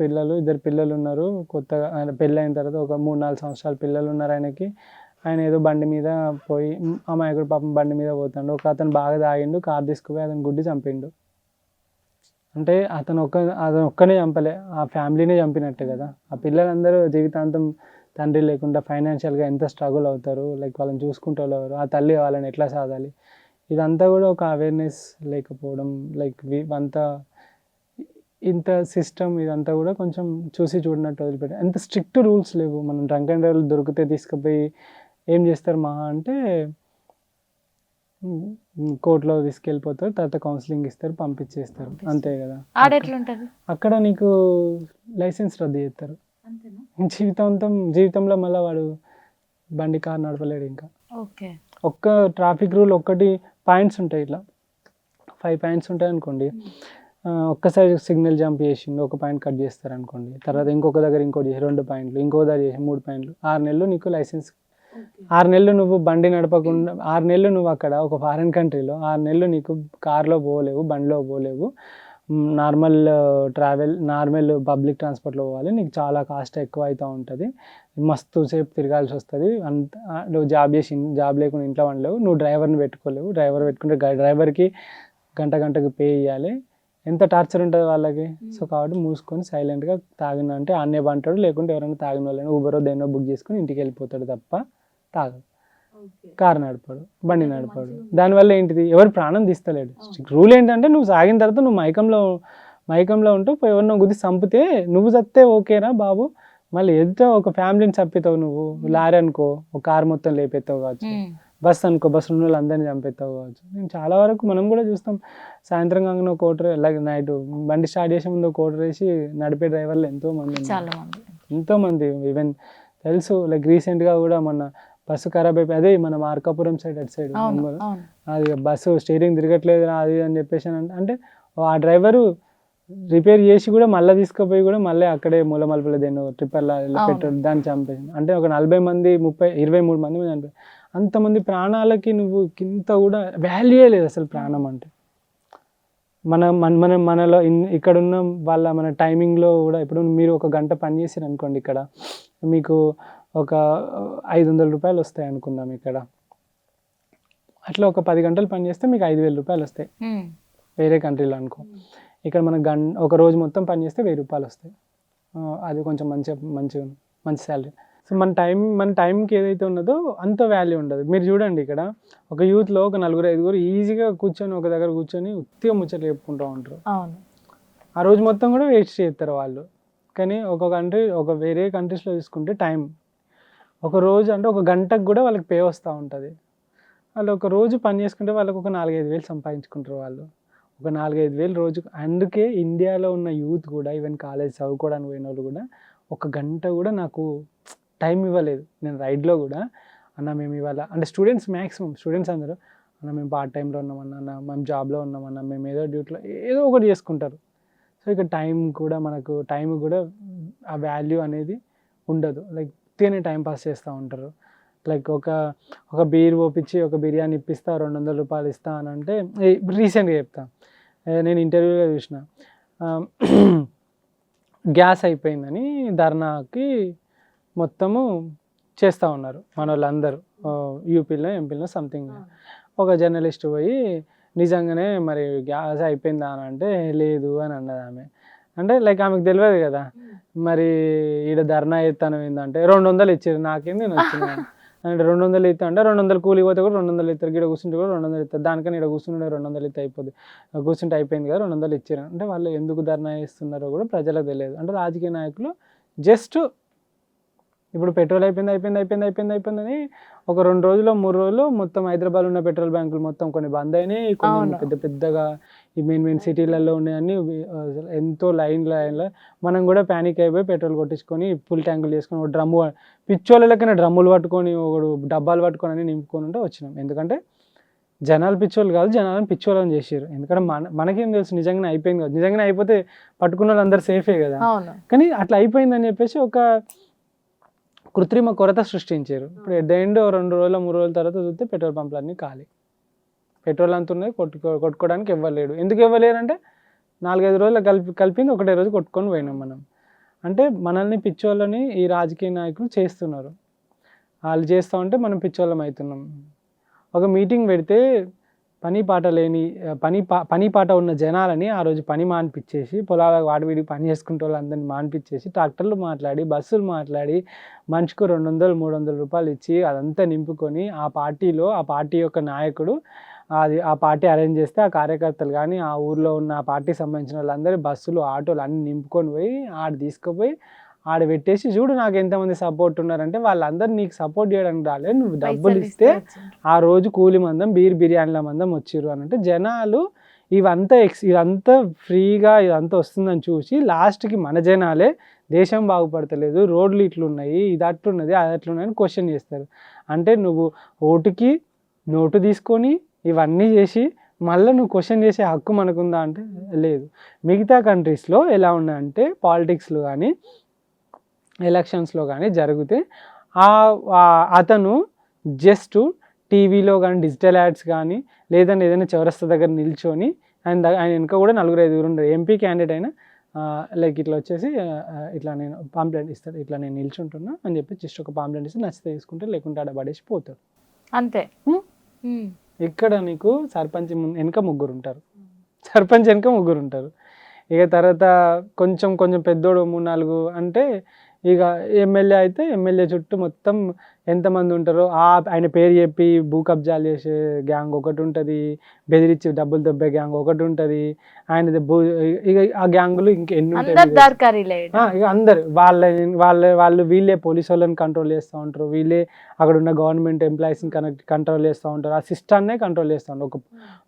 పిల్లలు 2 పిల్లలు ఉన్నారు, కొత్తగా ఆయన పెళ్ళి అయిన తర్వాత ఒక 3-4 సంవత్సరాల పిల్లలు ఉన్నారు ఆయనకి. ఆయన ఏదో బండి మీద పోయి అమాయకుడు పాపం బండి మీద పోతాడు. ఒక అతను బాగా తాగిండు, కారు తీసుకుపోయి అతను గుడ్డి చంపిండు. అంటే అతను ఒక్కనే చంపలే, ఆ ఫ్యామిలీనే చంపినట్టే కదా. ఆ పిల్లలందరూ జీవితాంతం తండ్రి లేకుండా ఫైనాన్షియల్గా ఎంత స్ట్రగుల్ అవుతారు, లైక్ వాళ్ళని చూసుకుంటూ ఎవరు, ఆ తల్లి వాళ్ళని ఎట్లా సాధాలి, ఇదంతా కూడా ఒక అవేర్నెస్ లేకపోవడం. లైక్ అంతా ఇంత సిస్టమ్ ఇదంతా కూడా కొంచెం చూసి చూడనట్టు వదిలిపెట్టారు. అంత స్ట్రిక్ట్ రూల్స్ లేవు. మనం డ్రంక్ అండ్ డ్రైవ్లు దొరికితే తీసుకుపోయి ఏం చేస్తారు మహా అంటే కోర్టులో తీసుకెళ్ళిపోతారు, తర్వాత కౌన్సిలింగ్ ఇస్తారు, పంపించేస్తారు, అంతే కదా. అక్కడ నీకు లైసెన్స్ రద్దు చేస్తారు, జీవితంలో మళ్ళీ వాడు బండి కారు నడపలేడు. ఇంకా ఒక్క ట్రాఫిక్ రూల్ పాయింట్స్ ఉంటాయి, ఇట్లా 5 పాయింట్స్ ఉంటాయి అనుకోండి. ఒక్కసారి సిగ్నల్ జంప్ చేసిండు, 1 పాయింట్ కట్ చేస్తారు అనుకోండి, తర్వాత ఇంకొక దగ్గర ఇంకోటి చేసి 2 పాయింట్లు, ఇంకో దగ్గర చేసి 3 పాయింట్లు, 6 నెలలు నీకు లైసెన్స్. 6 నెలలు నువ్వు బండి నడపకుండా, 6 నెలలు నువ్వు అక్కడ ఒక ఫారిన్ కంట్రీలో 6 నెలలు నీకు కార్లో పోలేవు, బండిలో పోలేవు, నార్మల్ పబ్లిక్ ట్రాన్స్పోర్ట్లో పోవాలి. నీకు చాలా కాస్ట్ ఎక్కువ అవుతూ ఉంటుంది, మస్తు సేపు తిరగాల్సి వస్తుంది. నువ్వు జాబ్ లేకుండా ఇంట్లో ఉండలేవు, నువ్వు డ్రైవర్ని పెట్టుకోలేవు, డ్రైవర్ పెట్టుకుంటే డ్రైవర్కి గంటకు పే ఇవ్వాలి, ఎంత టార్చర్ ఉంటుంది వాళ్ళకి. సో కాబట్టి మూసుకొని సైలెంట్గా తాగిన అంటే అన్నే బంటాడు, లేకుంటే ఎవరైనా తాగిన వాళ్ళని ఊబరో దేన్నో బుక్ చేసుకొని ఇంటికి వెళ్ళిపోతాడు తప్ప తాగదు, కారు నడపాడు, బండి నడపాడు. దానివల్ల ఏంటిది, ఎవరు ప్రాణం తీస్తలేడు. రూల్ ఏంటంటే నువ్వు సాగిన తర్వాత నువ్వు మైకంలో ఉంటూ ఎవరినో గుద్ది చంపితే నువ్వు చస్తే ఓకేరా బాబు, మళ్ళీ ఎదుట ఒక ఫ్యామిలీని చంపుతావు, నువ్వు లారీ అనుకో ఒక కారు మొత్తం లేపెత్తావు కావచ్చు, బస్ అనుకో బస్సు ఉన్న వాళ్ళు అందరినీ చంపేస్తావు కావచ్చు. నేను చాలా వరకు మనం కూడా చూస్తాం, సాయంత్రం కాగానే ఒక కోటర్ అలాగే నైట్ బండి స్టార్ట్ చేసే ముందు ఒక కోటర్ వేసి నడిపే డ్రైవర్లు ఎంతోమంది ఈవెన్ తెలుసు. లైక్ రీసెంట్గా కూడా మొన్న బస్సు ఖరాబ్ అయిపోయి, అదే మన మార్కాపురం సైడ్ అటు సైడ్ అది బస్సు స్టీరింగ్ తిరగట్లేదు అది అని చెప్పేసి అంటే ఆ డ్రైవరు రిపేర్ చేసి కూడా మళ్ళీ తీసుకుపోయి కూడా మళ్ళీ అక్కడే మూలమలుపులో దేన్నో ట్రిప్పర్లా పెట్రోల్ దాన్ని చంపేసింది. అంటే ఒక 40 మంది 23 మంది చనిపోయి అంతమంది ప్రాణాలకి నువ్వు ఇంత కూడా వాల్యూయే లేదు అసలు ప్రాణం అంటే. మనలో ఇక్కడున్న వాళ్ళ మన టైమింగ్లో కూడా ఇప్పుడు మీరు ఒక గంట పని చేసారు అనుకోండి, ఇక్కడ మీకు ఒక 500 రూపాయలు వస్తాయి అనుకుందాం ఇక్కడ. అట్లా ఒక 10 గంటలు పని చేస్తే మీకు 5,000 రూపాయలు వస్తాయి వేరే కంట్రీలో అనుకో. ఇక్కడ మన ఒక రోజు మొత్తం పని చేస్తే 1000 రూపాయలు వస్తాయి. అది కొంచెం మంచి శాలరీ. సో మన టైంకి ఏదైతే ఉన్నదో అంత వాల్యూ ఉండదు. మీరు చూడండి ఇక్కడ ఒక యూత్లో ఒక 4-5 ఈజీగా కూర్చొని ఒక దగ్గర కూర్చొని ఉత్తిగా ముచ్చట్లు చెప్పుకుంటూ ఉంటారు. ఆ రోజు మొత్తం కూడా వేస్ట్ చేస్తారు వాళ్ళు. కానీ వేరే కంట్రీస్లో తీసుకుంటే టైం ఒక రోజు అంటే ఒక గంటకు కూడా వాళ్ళకి పే వస్తూ ఉంటుంది. వాళ్ళు ఒక రోజు పని చేసుకుంటే వాళ్ళకి ఒక 4-5 వేలు సంపాదించుకుంటారు వాళ్ళు. ఒక 4-5 వేలు రోజుకు. అందుకే ఇండియాలో ఉన్న యూత్ కూడా ఈవెన్ కాలేజ్ చదువుకోవడానికి పోయిన వాళ్ళు కూడా ఒక గంట కూడా నాకు టైం ఇవ్వలేదు. నేను రైడ్లో కూడా అన్న మేము ఇవాళ అంటే మ్యాక్సిమం స్టూడెంట్స్ అందరూ అన్న మేము పార్ట్ టైంలో ఉన్నామన్నా, మేము జాబ్లో ఉన్నామన్నా, మేము ఏదో డ్యూటీలో ఏదో ఒకటి చేసుకుంటారు. సో ఇక టైం కూడా ఆ వాల్యూ అనేది ఉండదు. లైక్ తినే టైం పాస్ చేస్తూ ఉంటారు. లైక్ ఒక బీర్ పోపించి ఒక బిర్యానీ ఇప్పిస్తా 200 రూపాయలు ఇస్తా అని అంటే రీసెంట్గా చెప్తా, నేను ఇంటర్వ్యూలో చూసిన గ్యాస్ అయిపోయిందని ధర్నాకి మొత్తము చేస్తూ ఉన్నారు మన వాళ్ళందరూ యూపీలో ఎంపీలో సంథింగ్. ఒక జర్నలిస్ట్ పోయి నిజంగానే మరి గ్యాస్ అయిపోయిందా అని అంటే లేదు అని అన్నది ఆమె. అంటే లైక్ ఆమెకు తెలియదు కదా మరి ఈడ ధర్నా ఎత్తాను ఏంటంటే 200 ఇచ్చారు, నాకేంది నేను వచ్చిన అంటే 200 ఇస్తా అంటే 200 కూలి పోతే కూడా 200 ఇస్తారు, ఇక్కడ కూర్చుంటే కూడా 200 ఇస్తారు, దానికని ఇక్కడ కూర్చుంటే 200 ఇస్తే అయిపోద్ది, కూర్చుంటే అయిపోయింది కదా 200 ఇచ్చారు. అంటే వాళ్ళు ఎందుకు ధర్నా చేస్తున్నారో కూడా ప్రజలకు తెలియదు. అంటే రాజకీయ నాయకులు జస్ట్ ఇప్పుడు పెట్రోల్ అయిపోయిందని ఒక 2 రోజులు 3 రోజులు మొత్తం హైదరాబాద్ ఉన్న పెట్రోల్ బ్యాంకులు మొత్తం కొన్ని బంద్ అయినాయి. కొన్ని పెద్దగా ఈ మెయిన్ సిటీలలో ఉన్నాయన్నీ ఎంతో లైన్లో మనం కూడా ప్యానిక్ అయిపోయి పెట్రోల్ కొట్టించుకొని ఫుల్ ట్యాంకులు చేసుకొని ఒక డ్రమ్ము పిచ్చోళ్ళకైనా డ్రమ్ములు పట్టుకొని ఒకడు డబ్బాలు పట్టుకొని అని నింపుకొని ఉంటే వచ్చినాం. ఎందుకంటే జనాలు పిచ్చోళ్ళు కాదు, జనాలను పిచ్చోళ్ళని చేసారు. ఎందుకంటే మనకేం తెలుసు నిజంగానే అయిపోయింది కాదు, నిజంగానే అయిపోతే పట్టుకున్న వాళ్ళు అందరు సేఫే కదా. కానీ అట్లా అయిపోయిందని చెప్పేసి ఒక కృత్రిమ కొరత సృష్టించారు. ఇప్పుడు ఎట్ ద ఎండ్ 2 రోజులు 3 రోజుల తర్వాత చూస్తే పెట్రోల్ పంపులన్నీ ఖాళీ. పెట్రోల్ అంత ఉన్నది కొట్టుకోవడానికి ఇవ్వలేడు. ఎందుకు ఇవ్వలేరు అంటే 4-5 రోజులు కలిపింది ఒకటే రోజు కొట్టుకొని పోయినాం మనం. అంటే మనల్ని పిచ్చోళ్ళని ఈ రాజకీయ నాయకులు చేస్తున్నారు. వాళ్ళు చేస్తూ ఉంటే మనం పిచ్చోళ్ళం అవుతున్నాం. ఒక మీటింగ్ పెడితే పని పాట ఉన్న జనాలని ఆ రోజు పని మాన్పించేసి పొలాలకు వాడివిడికి పని చేసుకుంటే వాళ్ళందరినీ మాన్పించేసి ట్రాక్టర్లు మాట్లాడి బస్సులు మాట్లాడి మనిషికి 200-300 రూపాయలు ఇచ్చి అదంతా నింపుకొని ఆ పార్టీ యొక్క నాయకుడు ఆ పార్టీ అరేంజ్ చేస్తే ఆ కార్యకర్తలు కానీ ఆ ఊర్లో ఉన్న ఆ పార్టీకి సంబంధించిన వాళ్ళందరూ బస్సులు ఆటోలు అన్నీ నింపుకొని పోయి తీసుకుపోయి ఆడ పెట్టేసి చూడు నాకు ఎంతమంది సపోర్ట్ ఉన్నారంటే వాళ్ళందరూ నీకు సపోర్ట్ చేయడానికి రాలేదు, నువ్వు డబ్బులు ఇస్తే ఆ రోజు కూలి మందం బిర్యానీల మందం వచ్చిర్రు అని అంటే జనాలు ఇదంతా ఫ్రీగా ఇదంతా వస్తుందని చూసి లాస్ట్కి మన జనాలే దేశం బాగుపడతలేదు, రోడ్లు ఇట్లున్నాయి, ఇది అట్లున్నది అది అట్లున్నాయి అని క్వశ్చన్ చేస్తారు. అంటే నువ్వు ఓటుకి నోటు తీసుకొని ఇవన్నీ చేసి మళ్ళీ నువ్వు క్వశ్చన్ చేసే హక్కు మనకుందా అంటే లేదు. మిగతా కంట్రీస్లో ఎలా ఉన్నాయంటే పాలిటిక్స్లో కానీ ఎలక్షన్స్లో కానీ జరిగితే అతను జస్ట్ టీవీలో కానీ డిజిటల్ యాడ్స్ కానీ లేదంటే ఏదైనా చౌరస్తా దగ్గర నిల్చొని ఆయన వెనుక కూడా 4-5 ఉండరు. ఎంపీ క్యాండిడేట్ అయినా లైక్ ఇట్లా వచ్చేసి ఇట్లా నేను పాంప్లెట్ ఇస్తాడు, ఇట్లా నేను నిల్చుంటున్నా అని చెప్పి జస్ట్ ఒక పాంప్లెట్ ఇస్తే నచ్చితే తీసుకుంటే లేకుంటే ఆడ పడేసి పోతాడు అంతే. ఇక్కడ నీకు సర్పంచ్ వెనుక 3 ఉంటారు, సర్పంచ్ వెనుక 3 ఉంటారు. ఇక తర్వాత కొంచెం పెద్దోడు 3-4 అంటే ఇక ఎమ్మెల్యే అయితే ఎమ్మెల్యే చుట్టూ మొత్తం ఎంతమంది ఉంటారో ఆయన పేరు చెప్పి భూ కబ్జాలు చేసే గ్యాంగ్ ఒకటి ఉంటుంది, బెదిరించి డబ్బులు దొబ్బే గ్యాంగ్ ఒకటి ఉంటుంది, ఆయన ఇక ఆ గ్యాంగులు ఇంకెన్ని ఉంటాయి. ఇక అందరు వాళ్ళు వీళ్ళే పోలీసు వాళ్ళని కంట్రోల్ చేస్తూ ఉంటారు, వీళ్ళే అక్కడ ఉన్న గవర్నమెంట్ ఎంప్లాయీస్ని కంట్రోల్ చేస్తూ ఉంటారు, ఆ సిస్టాన్నే కంట్రోల్ చేస్తూ ఉంటారు.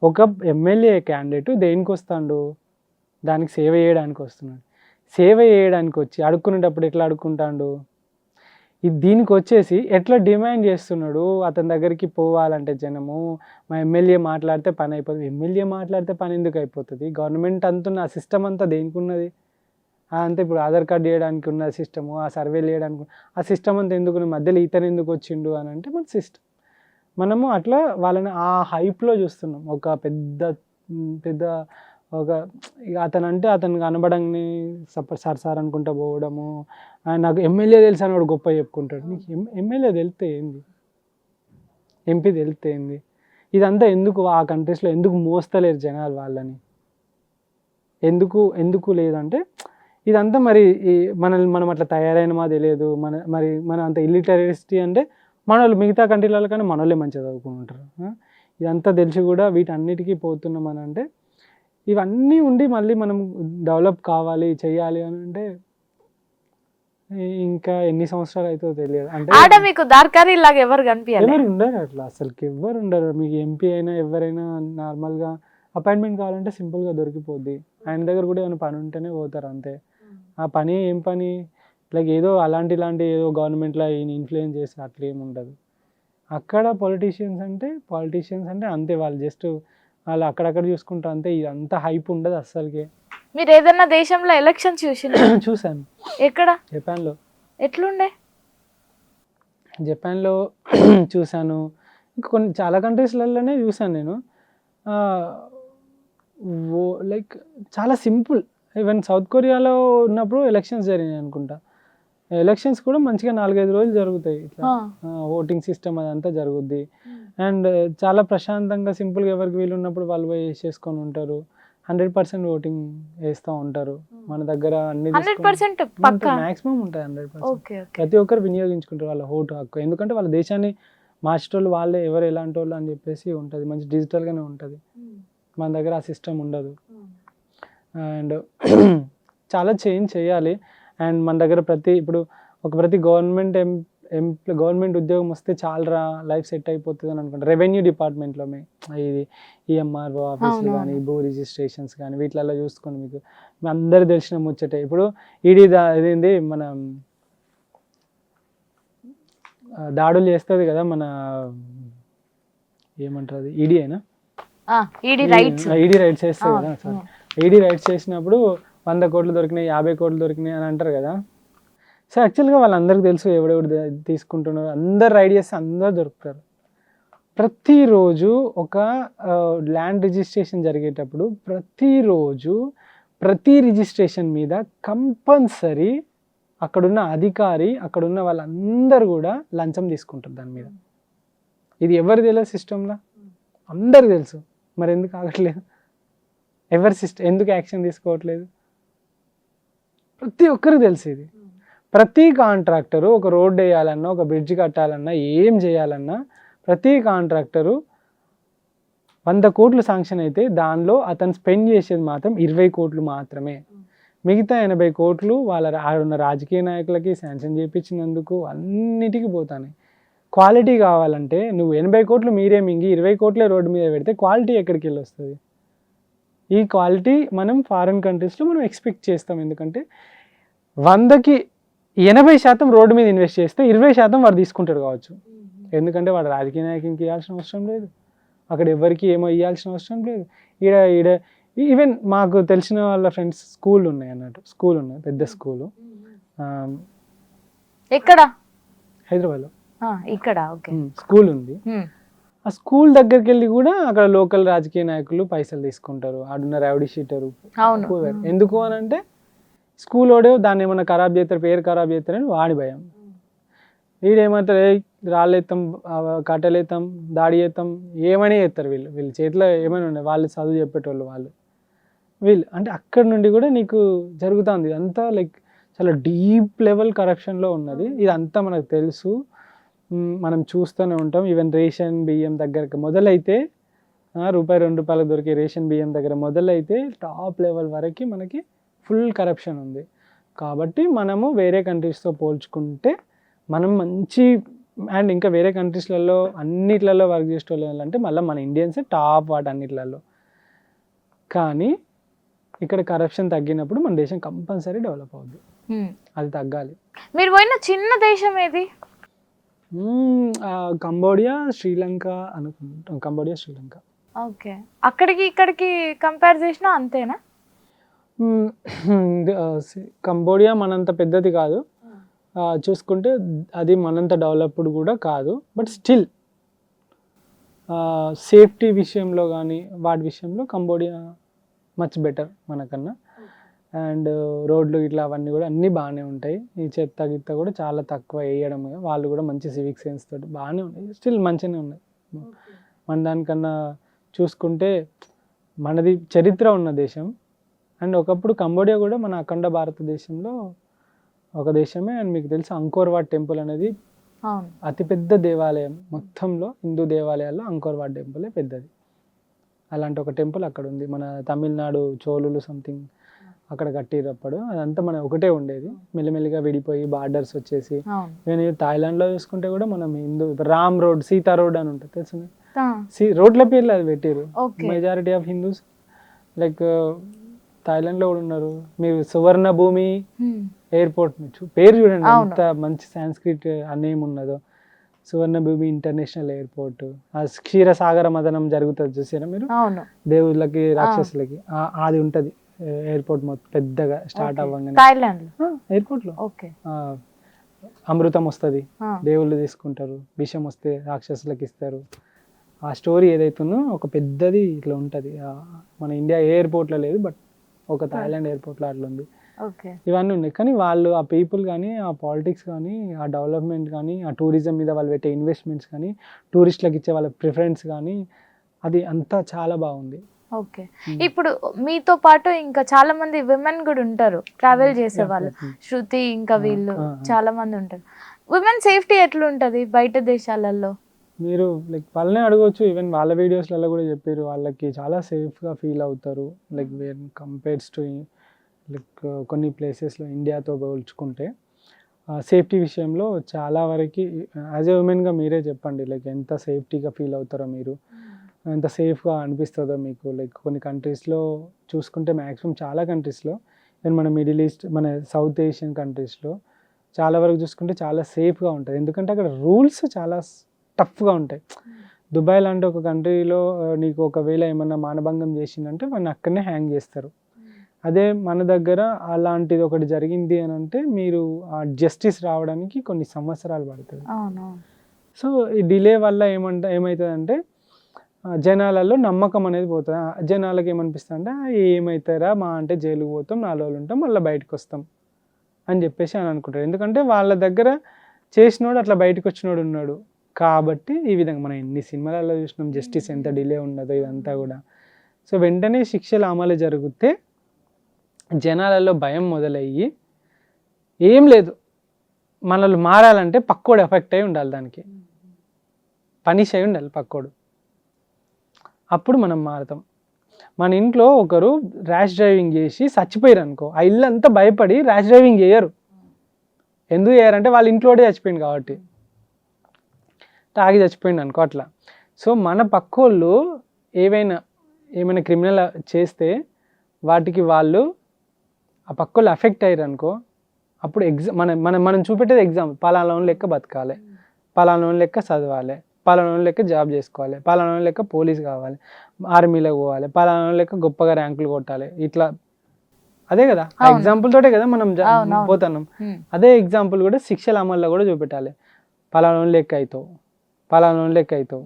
ఒక ఎమ్మెల్యే క్యాండిడేట్ దేనికి వస్తాడు, దానికి సేవ చేయడానికి వస్తున్నాడు. సేవ చేయడానికి వచ్చి అడుక్కునేటప్పుడు ఎట్లా అడుక్కుంటాడు, దీనికి వచ్చేసి ఎట్లా డిమాండ్ చేస్తున్నాడు. అతని దగ్గరికి పోవాలంటే జనము మా ఎమ్మెల్యే మాట్లాడితే పని అయిపోతుంది. ఎమ్మెల్యే మాట్లాడితే పని ఎందుకు అయిపోతుంది? గవర్నమెంట్ అంటున్న ఆ సిస్టమ్ అంతా దేనికి ఉన్నది? అంతే ఇప్పుడు ఆధార్ కార్డు చేయడానికి ఉన్న సిస్టము, ఆ సర్వేలు చేయడానికి ఆ సిస్టమ్ అంతా ఎందుకు, మధ్యలో ఇతను ఎందుకు వచ్చిండు అని అంటే మన సిస్టమ్. మనము అట్లా వాళ్ళని ఆ హైప్లో చూస్తున్నాం. ఒక పెద్ద ఒక అతనంటే అతను కనబడంగానే సార్ అనుకుంటా పోవడము, నాకు ఎమ్మెల్యే తెలుసు అని వాడు గొప్ప చెప్పుకుంటాడు. నీకు ఎమ్మెల్యే తెలితే ఏంది, ఎంపీ తెలితే ఏంది? ఇదంతా ఎందుకు ఆ కంట్రీస్లో ఎందుకు మోస్తలేరు జనాలు వాళ్ళని? ఎందుకు లేదంటే ఇదంతా మరి మనం అట్లా తయారైనమా తెలియదు. మన అంత ఇల్లిటరసీ అంటే మన వాళ్ళు మిగతా కంట్రీలలో కానీ మన వాళ్ళే మంచిగా చదువుకుంటారు. ఇదంతా తెలిసి కూడా వీటన్నిటికీ పోతున్నాం అని అంటే, ఇవన్నీ ఉండి మళ్ళీ మనం డెవలప్ కావాలి చేయాలి అని అంటే ఇంకా ఎన్ని సంవత్సరాలు అవుతుందో తెలియదు. అంటే మీకు దార్కారి లాగా ఎవరు కనిపించాలి? ఎవరు ఉండరు అట్లా, అసలుకి ఎవరు ఉండరు. మీకు ఎంపీ అయినా ఎవరైనా నార్మల్గా అపాయింట్మెంట్ కావాలంటే సింపుల్గా దొరికిపోద్ది. ఆయన దగ్గర కూడా ఏమైనా పని ఉంటేనే పోతారు అంతే. ఆ పని ఏం పని లైక్ ఏదో అలాంటి ఏదో గవర్నమెంట్లో ఈయన ఇన్ఫ్లుయెన్స్ చేసి అట్లా ఏమి ఉండదు. అక్కడ పొలిటీషియన్స్ అంటే అంతే, వాళ్ళు జస్ట్ వాళ్ళు అక్కడక్కడ చూసుకుంటారు అంతే. ఇదంతా హైప్ ఉండదు అస్సలకే. మీరు ఏదైనా దేశంలో ఎలక్షన్స్ చూసాను. ఎక్కడ? జపాన్లో. ఎట్లుండే? జపాన్లో చూశాను. ఇంకా కొన్ని చాలా కంట్రీస్లలోనే చూశాను నేను. లైక్ చాలా సింపుల్. ఈవెన్ సౌత్ కొరియాలో ఉన్నప్పుడు ఎలక్షన్స్ జరిగినాయి అనుకుంటా. ఎలక్షన్స్ కూడా మంచిగా 4-5 రోజులు జరుగుతాయి. ఇట్లా ఓటింగ్ సిస్టమ్ అదంతా జరుగుద్ది. అండ్ చాలా ప్రశాంతంగా సింపుల్గా ఎవరికి వీలు ఉన్నప్పుడు వాళ్ళు పోయి వేసేసుకొని ఉంటారు. 100% ఓటింగ్ వేస్తూ ఉంటారు. మన దగ్గర అన్ని మ్యాక్సిమం ఉంటుంది 100%. ప్రతి ఒక్కరు వినియోగించుకుంటారు వాళ్ళ ఓటు హక్కు. ఎందుకంటే వాళ్ళ దేశాన్ని మార్చేటోళ్ళు వాళ్ళే, ఎవరు ఎలాంటి వాళ్ళు అని చెప్పేసి ఉంటుంది. మంచి డిజిటల్గానే ఉంటుంది. మన దగ్గర ఆ సిస్టమ్ ఉండదు. అండ్ చాలా చేంజ్ చేయాలి. అండ్ మన దగ్గర ప్రతి గవర్నమెంట్ ఉద్యోగం వస్తే చాలరా లైఫ్ సెట్ అయిపోతుంది అని అనుకుంటా. రెవెన్యూ డిపార్ట్మెంట్లో ఇది ఈఎంఆర్ఓ ఆఫీసులు కానీ, భూ రిజిస్ట్రేషన్స్ కానీ వీటిలలో చూసుకొని మీకు అందరు తెలిసిన ముచ్చటే. ఇప్పుడు ఇదేంది మన దాడులు చేస్తుంది కదా, మన ఏమంటారు అది, ఈడీ అయినా ఈడీ రైట్స్ చేస్తుంది కదా. సారీ, ఈడీ రైట్స్ చేసినప్పుడు 100 కోట్లు దొరికినాయి, 50 కోట్లు దొరికినాయి అని అంటారు కదా. సో యాక్చువల్గా వాళ్ళందరికీ తెలుసు ఎవడెవడు తీసుకుంటున్నారు. అందరు రైడ్ చేస్తే అందరు దొరుకుతారు. ప్రతిరోజు ఒక ల్యాండ్ రిజిస్ట్రేషన్ జరిగేటప్పుడు ప్రతి రిజిస్ట్రేషన్ మీద కంపల్సరీ అక్కడున్న అధికారి, అక్కడున్న వాళ్ళందరూ కూడా లంచం తీసుకుంటారు దాని మీద. ఇది ఎవరు తెలియదు సిస్టంలో, అందరు తెలుసు. మరి ఎందుకు ఆగట్లేదు? ఎందుకు యాక్షన్ తీసుకోవట్లేదు? ప్రతి ఒక్కరికి తెలుసు ఇది. ప్రతి కాంట్రాక్టరు ఒక రోడ్డు వేయాలన్నా, ఒక బ్రిడ్జ్ కట్టాలన్నా, ఏం చేయాలన్నా ప్రతి కాంట్రాక్టరు 100 కోట్లు శాంక్షన్ అయితే దానిలో అతను స్పెండ్ చేసేది మాత్రం 20 కోట్లు మాత్రమే. మిగతా 80 కోట్లు ఆడున్న రాజకీయ నాయకులకి శాంక్షన్ చేయించినందుకు అన్నిటికీ పోతాయి. క్వాలిటీ కావాలంటే నువ్వు 80 కోట్లు మీరే మింగి 20 కోట్లే రోడ్డు మీద పెడితే క్వాలిటీ ఎక్కడికి వెళ్ళి వస్తుంది? ఈ క్వాలిటీ మనం ఫారిన్ కంట్రీస్లో మనం ఎక్స్పెక్ట్ చేస్తాం. ఎందుకంటే 100కి 80% రోడ్డు మీద ఇన్వెస్ట్ చేస్తే 20% వాడు తీసుకుంటాడు కావచ్చు. ఎందుకంటే వాడు రాజకీయ నాయకునికి ఇవ్వాల్సిన అవసరం లేదు, అక్కడ ఎవరికి ఏమో ఇవ్వాల్సిన అవసరం లేదు. ఈడ ఈవెన్ మాకు తెలిసిన వాళ్ళ ఫ్రెండ్స్ స్కూల్ ఉన్నాయి, పెద్ద స్కూలు. ఎక్కడ? హైదరాబాద్లో ఇక్కడ స్కూల్ ఉంది. ఆ స్కూల్ దగ్గరికి వెళ్ళి కూడా అక్కడ లోకల్ రాజకీయ నాయకులు పైసలు తీసుకుంటారు. ఆడున్న రౌడీ షీటరు. ఎందుకు అని అంటే స్కూల్ వాడు దాన్ని ఏమన్నా ఖరాబ్ చేస్తారు, పేరు ఖరాబ్ చేస్తారని వాడి భయం. వీడేమంటారు, రాళ్ళేస్తాం, కట్టెలేస్తాం, దాడి చేస్తాం, ఏమని చేస్తారు. వీళ్ళ చేతిలో ఏమైనా ఉన్నాయి, వాళ్ళు చదువు చెప్పేటోళ్ళు వీళ్ళు అంటే అక్కడ నుండి కూడా నీకు జరుగుతుంది. ఇదంతా లైక్ చాలా డీప్ లెవెల్ కరప్షన్లో ఉన్నది. ఇదంతా మనకు తెలుసు, మనం చూస్తూనే ఉంటాం. ఈవెన్ రేషన్ బియ్యం దగ్గరకు మొదలైతే ₹2 దొరికే రేషన్ బియ్యం దగ్గర మొదలైతే టాప్ లెవెల్ వరకు మనకి ఫుల్ కరప్షన్ ఉంది. కాబట్టి మనము వేరే కంట్రీస్తో పోల్చుకుంటే మనం మంచి అండ్ ఇంకా వేరే కంట్రీస్లలో అన్నిట్లలో వర్క్ చేసేవాళ్ళు అంటే మళ్ళీ మన ఇండియన్సే టాప్ వాటన్నిట్లలో. కానీ ఇక్కడ కరప్షన్ తగ్గినప్పుడు మన దేశం కంపల్సరీ డెవలప్ అవుద్ది. అది తగ్గాలి. మీరు పోయిన చిన్న దేశం ఏది? కంబోడియా, శ్రీలంక అనుకుంటాం. కంబోడియా, శ్రీలంక. ఓకే. అక్కడికి ఇక్కడికి కంపేర్ చేసినా అంతేనా? కంబోడియా మనంత పెద్దది కాదు, చూసుకుంటే అది మనంత డెవలప్డ్ కూడా కాదు. బట్ స్టిల్ సేఫ్టీ విషయంలో కానీ వాటి విషయంలో కంబోడియా మచ్ బెటర్ మనకన్నా. అండ్ రోడ్లు ఇట్లా అవన్నీ కూడా అన్నీ బాగానే ఉంటాయి. ఈ చెత్త గిత్త కూడా చాలా తక్కువ వేయడం, వాళ్ళు కూడా మంచి సివిక్ సెన్స్ తోటి బాగానే ఉన్నాయి, స్టిల్ మంచిగానే ఉన్నాయి. మన దానికన్నా చూసుకుంటే మనది చరిత్ర ఉన్న దేశం. అండ్ ఒకప్పుడు కంబోడియా కూడా మన అఖండ భారతదేశంలో ఒక దేశమే. అండ్ మీకు తెలుసు అంకోర్ వాట్ టెంపుల్ అనేది అతిపెద్ద దేవాలయం మొత్తంలో, హిందూ దేవాలయాల్లో అంకోర్ వాట్ టెంపులే పెద్దది. అలాంటి ఒక టెంపుల్ అక్కడ ఉంది. మన తమిళనాడు చోళులు సంథింగ్ అక్కడ కట్టిరు అప్పుడు, అదంతా మన ఒకటే ఉండేది. మెల్లిమెల్లిగా విడిపోయి బార్డర్స్ వచ్చేసి, నేను థాయిలాండ్లో చూసుకుంటే కూడా మనం హిందూ రామ్ రోడ్, సీతా రోడ్ అని ఉంటుంది తెలుసు, రోడ్ల పేర్లు అది పెట్టిరు. Majority of Hindus like Thailand లో కూడా ఉన్నారు. మీరు సువర్ణ భూమి ఎయిర్పోర్ట్ పేరు చూడండి, అంత మంచి సాంస్క్రిట్ నేమ్ ఉన్నదో. సువర్ణ భూమి ఇంటర్నేషనల్ ఎయిర్పోర్ట్. ఆ క్షీరసాగర మదనం జరుగుతుంది చూసారా మీరు, దేవుళ్ళకి రాక్షసులకి, అది ఉంటది ఎయిర్పోర్ట్ మొత్తం పెద్దగా స్టార్ట్ అవ్వగానే ఎయిర్పోర్ట్ లో అమృతం వస్తుంది, దేవుళ్ళు తీసుకుంటారు, విషం వస్తే రాక్షసులకు ఇస్తారు. ఆ స్టోరీ ఏదైతుందో ఒక పెద్దది ఇట్లా ఉంటుంది. మన ఇండియా ఎయిర్పోర్ట్లో లేదు, బట్ ఒక థాయిలాండ్ ఎయిర్పోర్ట్లో అట్లా ఉంది. ఇవన్నీ ఉన్నాయి. కానీ వాళ్ళు ఆ పీపుల్ కానీ, ఆ పాలిటిక్స్ కానీ, ఆ డెవలప్మెంట్ కానీ, ఆ టూరిజం మీద వాళ్ళు పెట్టే ఇన్వెస్ట్మెంట్స్ కానీ, టూరిస్టులకు ఇచ్చే వాళ్ళ ప్రిఫరెన్స్ కానీ, అది అంతా చాలా బాగుంది. ఓకే, ఇప్పుడు మీతో పాటు ఇంకా చాలా మంది విమెన్ కూడా ఉంటారు ట్రావెల్ చేసే వాళ్ళు, శృతి ఇంకా వీళ్ళు చాలా మంది ఉంటారు. విమెన్ సేఫ్టీ ఎట్లా ఉంటుంది బయట దేశాలలో? మీరు లైక్ వాళ్ళనే అడగవచ్చు. ఈవెన్ వాళ్ళ వీడియోస్లలో కూడా చెప్పారు, వాళ్ళకి చాలా సేఫ్గా ఫీల్ అవుతారు. Like where compares to like కొన్ని ప్లేసెస్లో ఇండియాతో పోల్చుకుంటే సేఫ్టీ విషయంలో చాలా వరకు యాజ్ ఎ ఉమెన్గా మీరే చెప్పండి, లైక్ ఎంత సేఫ్టీగా ఫీల్ అవుతారో మీరు, ఎంత సేఫ్గా అనిపిస్తుందో మీకు. లైక్ కొన్ని కంట్రీస్లో చూసుకుంటే మ్యాక్సిమం చాలా కంట్రీస్లో, ఈవెన్ మన మిడిల్ ఈస్ట్, మన సౌత్ ఏషియన్ కంట్రీస్లో చాలా వరకు చూసుకుంటే చాలా సేఫ్గా ఉంటుంది. ఎందుకంటే అక్కడ రూల్స్ చాలా టఫ్గా ఉంటాయి. దుబాయ్ లాంటి ఒక కంట్రీలో నీకు ఒకవేళ ఏమన్నా మానభంగం చేసిందంటే వాడిని అక్కడనే హ్యాంగ్ చేస్తారు. అదే మన దగ్గర అలాంటిది ఒకటి జరిగింది అని అంటే మీరు ఆ జస్టిస్ రావడానికి కొన్ని సంవత్సరాలు పడుతుంది. సో ఈ డిలే వల్ల ఏమవుతుందంటే జనాలలో నమ్మకం అనేది పోతుంది. జనాలకు ఏమనిపిస్తుంది అంటే ఏమవుతారా మా అంటే జైలుకి పోతాం, 4 రోజులు ఉంటాం, మళ్ళీ బయటకు వస్తాం అని చెప్పేసి అని అనుకుంటారు. ఎందుకంటే వాళ్ళ దగ్గర చేసినోడు అట్లా బయటకు వచ్చినోడు ఉన్నాడు కాబట్టి. ఈ విధంగా మనం ఎన్ని సినిమాలలో చూసినాం జస్టిస్ ఎంత డిలే ఉన్నదో ఇదంతా కూడా. సో వెంటనే శిక్షలు అమలు జరిగితే జనాలలో భయం మొదలయ్యి ఏం లేదు, మనల్ని మారాలంటే పక్కోడు ఎఫెక్ట్ అయి ఉండాలి, దానికి పనిష్ అయి ఉండాలి పక్కోడు, అప్పుడు మనం మారుతాం. మన ఇంట్లో ఒకరు ర్యాష్ డ్రైవింగ్ చేసి చచ్చిపోయారు అనుకో, ఆ ఇల్లు అంతా భయపడి ర్యాష్ డ్రైవింగ్ చేయరు. ఎందుకు చేయరంటే వాళ్ళ ఇంట్లోనే చచ్చిపోయింది కాబట్టి, తాగి చచ్చిపోయింది అనుకో అట్లా. సో మన పక్కోళ్ళు ఏమైనా క్రిమినల్ చేస్తే వాటికి వాళ్ళు ఆ పక్కోళ్ళు అఫెక్ట్ అయ్యారు అనుకో, అప్పుడు మనం చూపెట్టేది ఎగ్జాంపుల్, పలానా లెక్క బతకాలి, పలానా లెక్క చదవాలి, పలానా లెక్క జాబ్ చేసుకోవాలి, పలానా లెక్క పోలీస్ కావాలి, ఆర్మీలోకి పోవాలి, పలానా లెక్క గొప్పగా ర్యాంకులు కొట్టాలి, ఇట్లా. అదే కదా ఆ ఎగ్జాంపుల్ తోటే కదా మనం పోతున్నాం. అదే ఎగ్జాంపుల్ కూడా శిక్షల అమల్లో కూడా చూపెట్టాలి. పలానా లెక్క అవుతావు, పలానా లెక్క అవుతావు,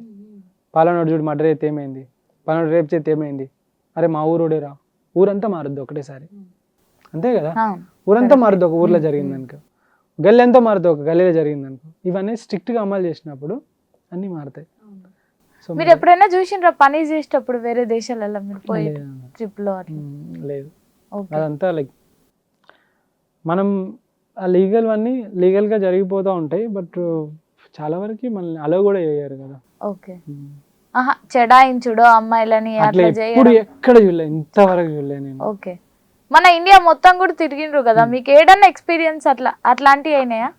పలానాడు చూడు మర్డర్ అయితే ఏమైంది, పలానాడు రేపు చేస్తే ఏమైంది, అరే మా ఊరోడేరా, ఊరంతా మారుద్ది ఒకటేసారి. అంతే కదా, ఊరంతా మారుద్ది ఒక ఊర్లో జరిగిందనుకో, గల్లీ ఎంతో మారుద్ది ఒక గల్లీలో జరిగిందనుకో. ఇవన్నీ స్ట్రిక్ట్గా అమలు చేసినప్పుడు అన్నీ మారుతాయి. సో మీరు ఎప్పుడైనా చూసిండ్రా పని చేసేటప్పుడు వేరే దేశాలలో మీరు పోయి ట్రిప్లో? లేదు, అదంతా లైక్ మనం ఆ లీగల్గా జరిగిపోతూ ఉంటాయి, బట్ చాలా వరకు మనల్ని అలో కూడా చేయరు కదా. ఓకే, చెడాయించుడు అమ్మాయిలని అట్లా ఎప్పుడు ఎక్కడ చూడలే, ఇంతవరకు చూడలేదు నేను. ఓకే, మన ఇండియా మొత్తం కూడా తిరిగిండ్రు కదా, మీకు ఏదన్నా ఎక్స్పీరియన్స్ అట్లాంటివి అయినాయా?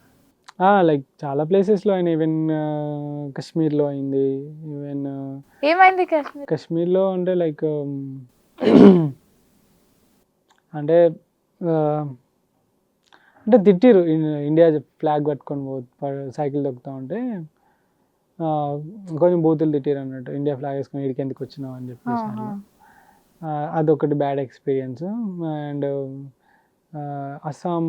లైక్ చాలా ప్లేసెస్లో అయినాయి. ఈవెన్ కాశ్మీర్లో అయింది. ఈవెన్ ఏమైంది కాశ్మీర్లో అంటే లైక్ అంటే తిట్టిరు, ఇండియా ఫ్లాగ్ పట్టుకొని సైకిల్ తొక్కుతూ ఉంటే కొంచెం బూతులు తిట్టిరు అన్నట్టు, ఇండియా ఫ్లాగ్ వేసుకొని ఇక్కడికి ఎందుకు వచ్చినావు అని చెప్పేసి. అదొకటి బ్యాడ్ ఎక్స్పీరియన్స్. అండ్ అస్సాం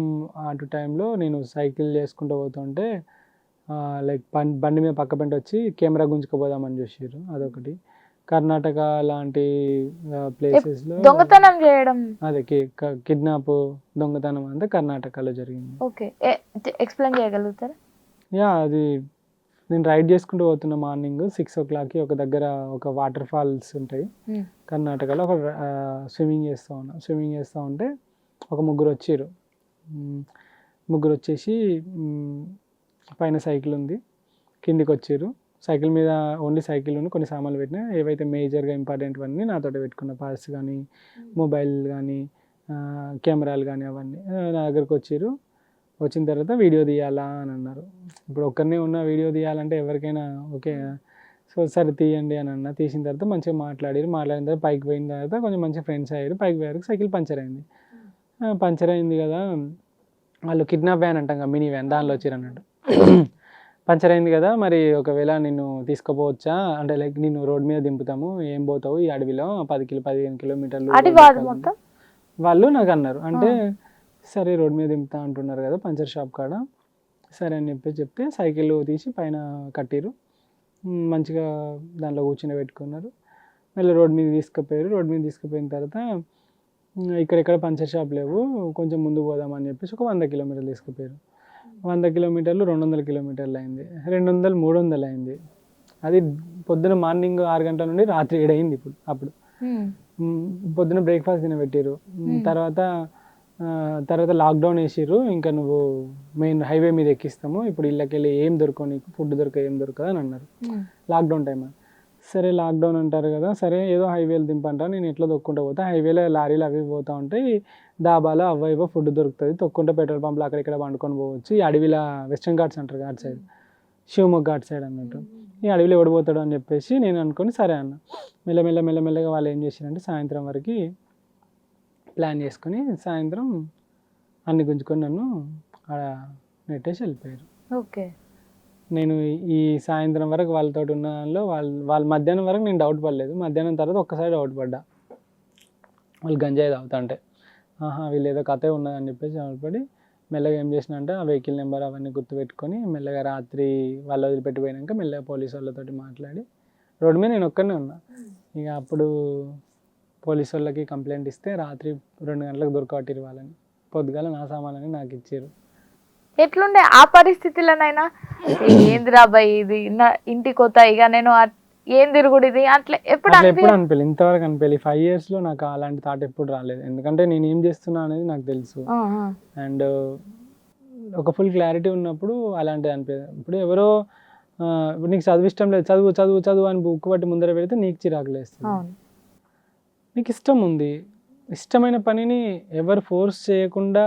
అటు టైంలో నేను సైకిల్ చేసుకుంటూ పోతుంటే లైక్ బండి మీద పక్క పంట వచ్చి కెమెరా గుంజుకుపోదామని చూసారు. అదొకటి. కర్ణాటక లాంటి ప్లేసెస్లో దొంగతనం చేయడం, అదే కిడ్నాప్ దొంగతనం అంతా కర్ణాటకలో జరిగింది. ఓకే, ఎక్స్ప్లెయిన్ చేయగలుగుతారా? అది నేను రైడ్ చేసుకుంటూ పోతున్న మార్నింగ్ 6 o'clockకి ఒక దగ్గర ఒక వాటర్ ఫాల్స్ ఉంటాయి కర్ణాటకలో. ఒక స్విమ్మింగ్ చేస్తూ ఉంటే ఒక ముగ్గురు వచ్చారు. ముగ్గురు వచ్చేసి పైన సైకిల్ ఉంది, కిందికి వచ్చారు. సైకిల్ మీద ఓన్లీ సైకిల్ కొన్ని సామాన్లు పెట్టినా, ఏవైతే మేజర్గా ఇంపార్టెంట్వన్నీ నాతో పెట్టుకున్న, పర్స్ కానీ మొబైల్ కానీ కెమెరాలు కానీ అవన్నీ నా దగ్గరకు వచ్చారు. వచ్చిన తర్వాత వీడియో తీయాలా అని అన్నారు. ఇప్పుడు ఒక్కరినే ఉన్న వీడియో తీయాలంటే ఎవరికైనా ఓకే, సో సరే తీయండి అని అన్న. తీసిన తర్వాత మంచిగా మాట్లాడిన తర్వాత పైకి పోయిన తర్వాత కొంచెం మంచిగా ఫ్రెండ్స్ అయ్యారు. పైకి పోయారు, సైకిల్ పంచర్ అయింది. పంచర్ అయింది కదా, వాళ్ళు కిడ్నాప్ వ్యాన్ అంటాం కదా, మినీ వ్యాన్, దానిలో వచ్చారు అన్నట్టు. పంచర్ అయింది కదా, మరి ఒకవేళ నిన్ను తీసుకుపోవచ్చా అంటే, లైక్ నిన్ను రోడ్ మీద దింపుతాము, ఏం పోతావు ఈ అడవిలో 15 కిలోమీటర్లు వాళ్ళు నాకు అన్నారు. అంటే సరే రోడ్ మీద దింపుతా అంటున్నారు కదా పంచర్ షాప్ కాడ, సరే అని చెప్తే సైకిల్ తీసి పైన కట్టిరు. మంచిగా దాంట్లో కూర్చుని పెట్టుకున్నారు. మళ్ళీ రోడ్ మీద తీసుకుపోయారు. రోడ్ మీద తీసుకుపోయిన తర్వాత ఇక్కడెక్కడ పంచర్ షాప్ లేవు, కొంచెం ముందు పోదామని చెప్పేసి ఒక 100 కిలోమీటర్లు తీసుకుపోయారు. 100 కిలోమీటర్లు 200 కిలోమీటర్లు అయింది, 200, 300 అయింది. అది పొద్దున మార్నింగ్ 6 గంటల నుండి రాత్రి 7 అయింది. అప్పుడు పొద్దున బ్రేక్ఫాస్ట్ తినబెట్టారు. తర్వాత లాక్డౌన్ వేసిర్రు. ఇంకా నువ్వు మెయిన్ హైవే మీద ఎక్కిస్తాము, ఇప్పుడు ఇళ్ళకెళ్ళి ఏం దొరకవు, నీకు ఫుడ్ ఏం దొరకదు అని అన్నారు. Lockdown time. సరే లాక్డౌన్ అంటారు కదా, సరే ఏదో హైవేలు దింపంటారు, నేను ఎట్లా తొక్కుంటూ పోతా, హైవేలో లారీలు అవి పోతూ ఉంటాయి, డాబాలో ఇవో ఫుడ్ దొరుకుతుంది, తొక్కుంటే పెట్రోల్ పంపులు అక్కడిక్కడ పండుకొని పోవచ్చు. ఈ అడవిలో వెస్టర్న్ ఘాట్స్ అంటారు, ఘాట్ సైడ్, శివమొగ్గ ఘాట్ సైడ్ అన్నట్టు, ఈ అడవిలో ఓడిపోతాడు అని చెప్పేసి నేను అనుకొని సరే అన్న. మెల్లమెల్లగా వాళ్ళు ఏం చేశారంటే సాయంత్రం వరకు ప్లాన్ చేసుకొని సాయంత్రం అన్ని గుంజుకొని నన్ను ఆడ నెట్టేసి వెళ్ళిపోయారు. ఓకే. నేను ఈ సాయంత్రం వరకు వాళ్ళతో ఉన్న దానిలో వాళ్ళు మధ్యాహ్నం వరకు నేను డౌట్ పడలేదు. మధ్యాహ్నం తర్వాత ఒక్కసారి డౌట్ పడ్డా, వాళ్ళు గంజాయి తాగుతా అంటే వీళ్ళు ఏదో కథే ఉన్నదని చెప్పేసి డౌట్ పడి మెల్లగా ఏం చేసిన అంటే ఆ వెహికల్ నెంబర్ అవన్నీ గుర్తుపెట్టుకొని మెల్లగా రాత్రి వాళ్ళు వదిలిపెట్టిపోయాక మెల్లగా పోలీసు వాళ్ళతో మాట్లాడి రోడ్డు మీద నేను ఒక్కనే ఉన్నా. ఇక అప్పుడు పోలీసు వాళ్ళకి కంప్లైంట్ ఇస్తే రాత్రి 2 గంటలకు దొరకబట్టిరు వాళ్ళని. పొద్దుగాల నా సామాన్లని నాకు ఇచ్చారు. ఎట్లుండే ఆ పరిస్థితులనైనా, ఏందిరా బాయ్ ఇది ఇంటికి పోతా ఇక నేను ఏం తిరుగుడు ఇది అట్లా ఎప్పుడు అనిపించలేదు, ఇంతవరకు అనిపించలేదు. 5 yearsలో నాకు అలాంటి థాట్ ఎప్పుడు రాలేదు, ఎందుకంటే నేను ఏం చేస్తున్నా అనేది నాకు తెలుసు. అండ్ ఒక ఫుల్ క్లారిటీ ఉన్నప్పుడు అలాంటిది అనిపించదు. ఇప్పుడు ఎవరో ఇప్పుడు నీకు చదువు ఇష్టం లేదు, చదువు అని బుక్ పట్టి ముందర పెడితే నీకు చిరాకు లేస్తుంది. నీకు ఇష్టం ఉంది, ఇష్టమైన పనిని ఎవరు ఫోర్స్ చేయకుండా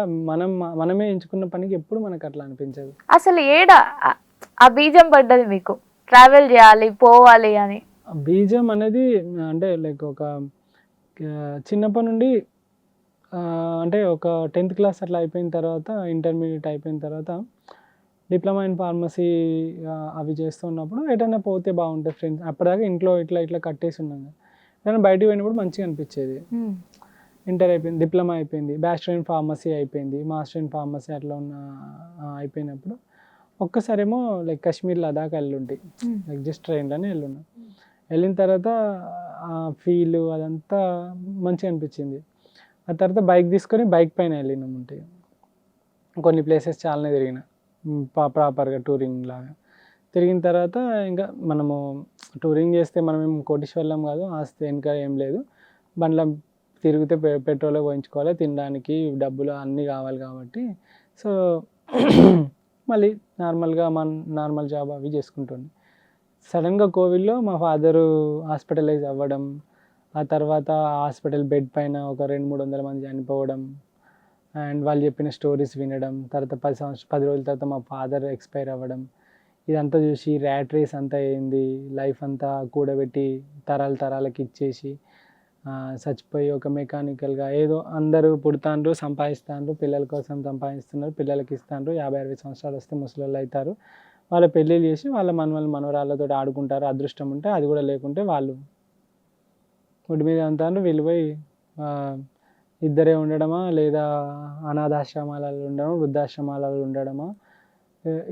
మనమే ఎంచుకున్న పనికి ఎప్పుడు మనకు అట్లా అనిపించదు. అసలు ఏడ ఆ బీజం పడ్డది మీకు ట్రావెల్ చేయాలి పోవాలి అని? బీజం అనేది అంటే లైక్ ఒక చిన్నప్పటి నుండి అంటే ఒక 10th class అట్లా అయిపోయిన తర్వాత, ఇంటర్మీడియట్ అయిపోయిన తర్వాత డిప్లొమా ఇన్ ఫార్మసీ అవి చేస్తున్నప్పుడు ఎటైనా పోతే బాగుంటుంది ఫ్రెండ్స్. అప్పటిదాకా ఇంట్లో ఇట్లా కట్టేసి ఉన్నాను. నేను బయటకు పోయినప్పుడు మంచిగా అనిపించేది. ఇంటర్ అయిపోయింది, డిప్లొమా అయిపోయింది, బ్యాచిలర్ ఇన్ ఫార్మసీ అయిపోయింది, మాస్టర్ ఇన్ ఫార్మసీ అట్లా అయిపోయినప్పుడు ఒక్కసారేమో లైక్ కాశ్మీర్ లదాఖ్ వెళ్ళుంటాయి, లైక్ జస్ట్ ట్రైన్లోనే వెళ్ళున్నా. వెళ్ళిన తర్వాత ఆ ఫీల్ అదంతా మంచిగా అనిపించింది. ఆ తర్వాత బైక్ తీసుకొని బైక్ పైన వెళ్ళినాం. ఉంటాయి కొన్ని ప్లేసెస్ చాలానే తిరిగిన ప్రాపర్గా టూరింగ్ లాగా. తిరిగిన తర్వాత ఇంకా మనము టూరింగ్ చేస్తే మనం ఏం కోటీశ్వర్లం కాదు, ఆస్తి ఇంకా ఏం లేదు, బండ్ల తిరిగితే పెట్రోల్ పోయించుకోవాలి, తినడానికి డబ్బులు అన్నీ కావాలి కాబట్టి సో మళ్ళీ నార్మల్ జాబ్ అవి చేసుకుంటుంది. సడన్గా కోవిడ్లో మా ఫాదరు హాస్పిటలైజ్ అవ్వడం, ఆ తర్వాత హాస్పిటల్ బెడ్ పైన ఒక 200-300 మంది చనిపోవడం, అండ్ వాళ్ళు చెప్పిన స్టోరీస్ వినడం, తర్వాత 10 రోజుల తర్వాత మా ఫాదర్ ఎక్స్పైర్ అవ్వడం, ఇదంతా చూసి ర్యాట్ రేస్ అంతా అయింది, లైఫ్ అంతా కూడబెట్టి తరాలకి ఇచ్చేసి చచ్చిపోయి ఒక మెకానికల్గా ఏదో అందరూ పుడతాండ్రు, సంపాదిస్తాండ్రు, పిల్లల కోసం సంపాదిస్తున్నారు, పిల్లలకి ఇస్తాండ్రు, 50-60 సంవత్సరాలు వస్తే ముసలోళ్ళు అవుతారు, వాళ్ళ పెళ్ళిళ్ళు చేసి వాళ్ళ మనవరాళ్ళతో ఆడుకుంటారు, అదృష్టం ఉంటే, అది కూడా లేకుంటే వాళ్ళు ఒడ్డు మీద అంటారు. వీళ్ళు పోయి ఇద్దరే ఉండడమా లేదా అనాథాశ్రమాలలో ఉండడమా, వృద్ధాశ్రమాలలో ఉండడమా,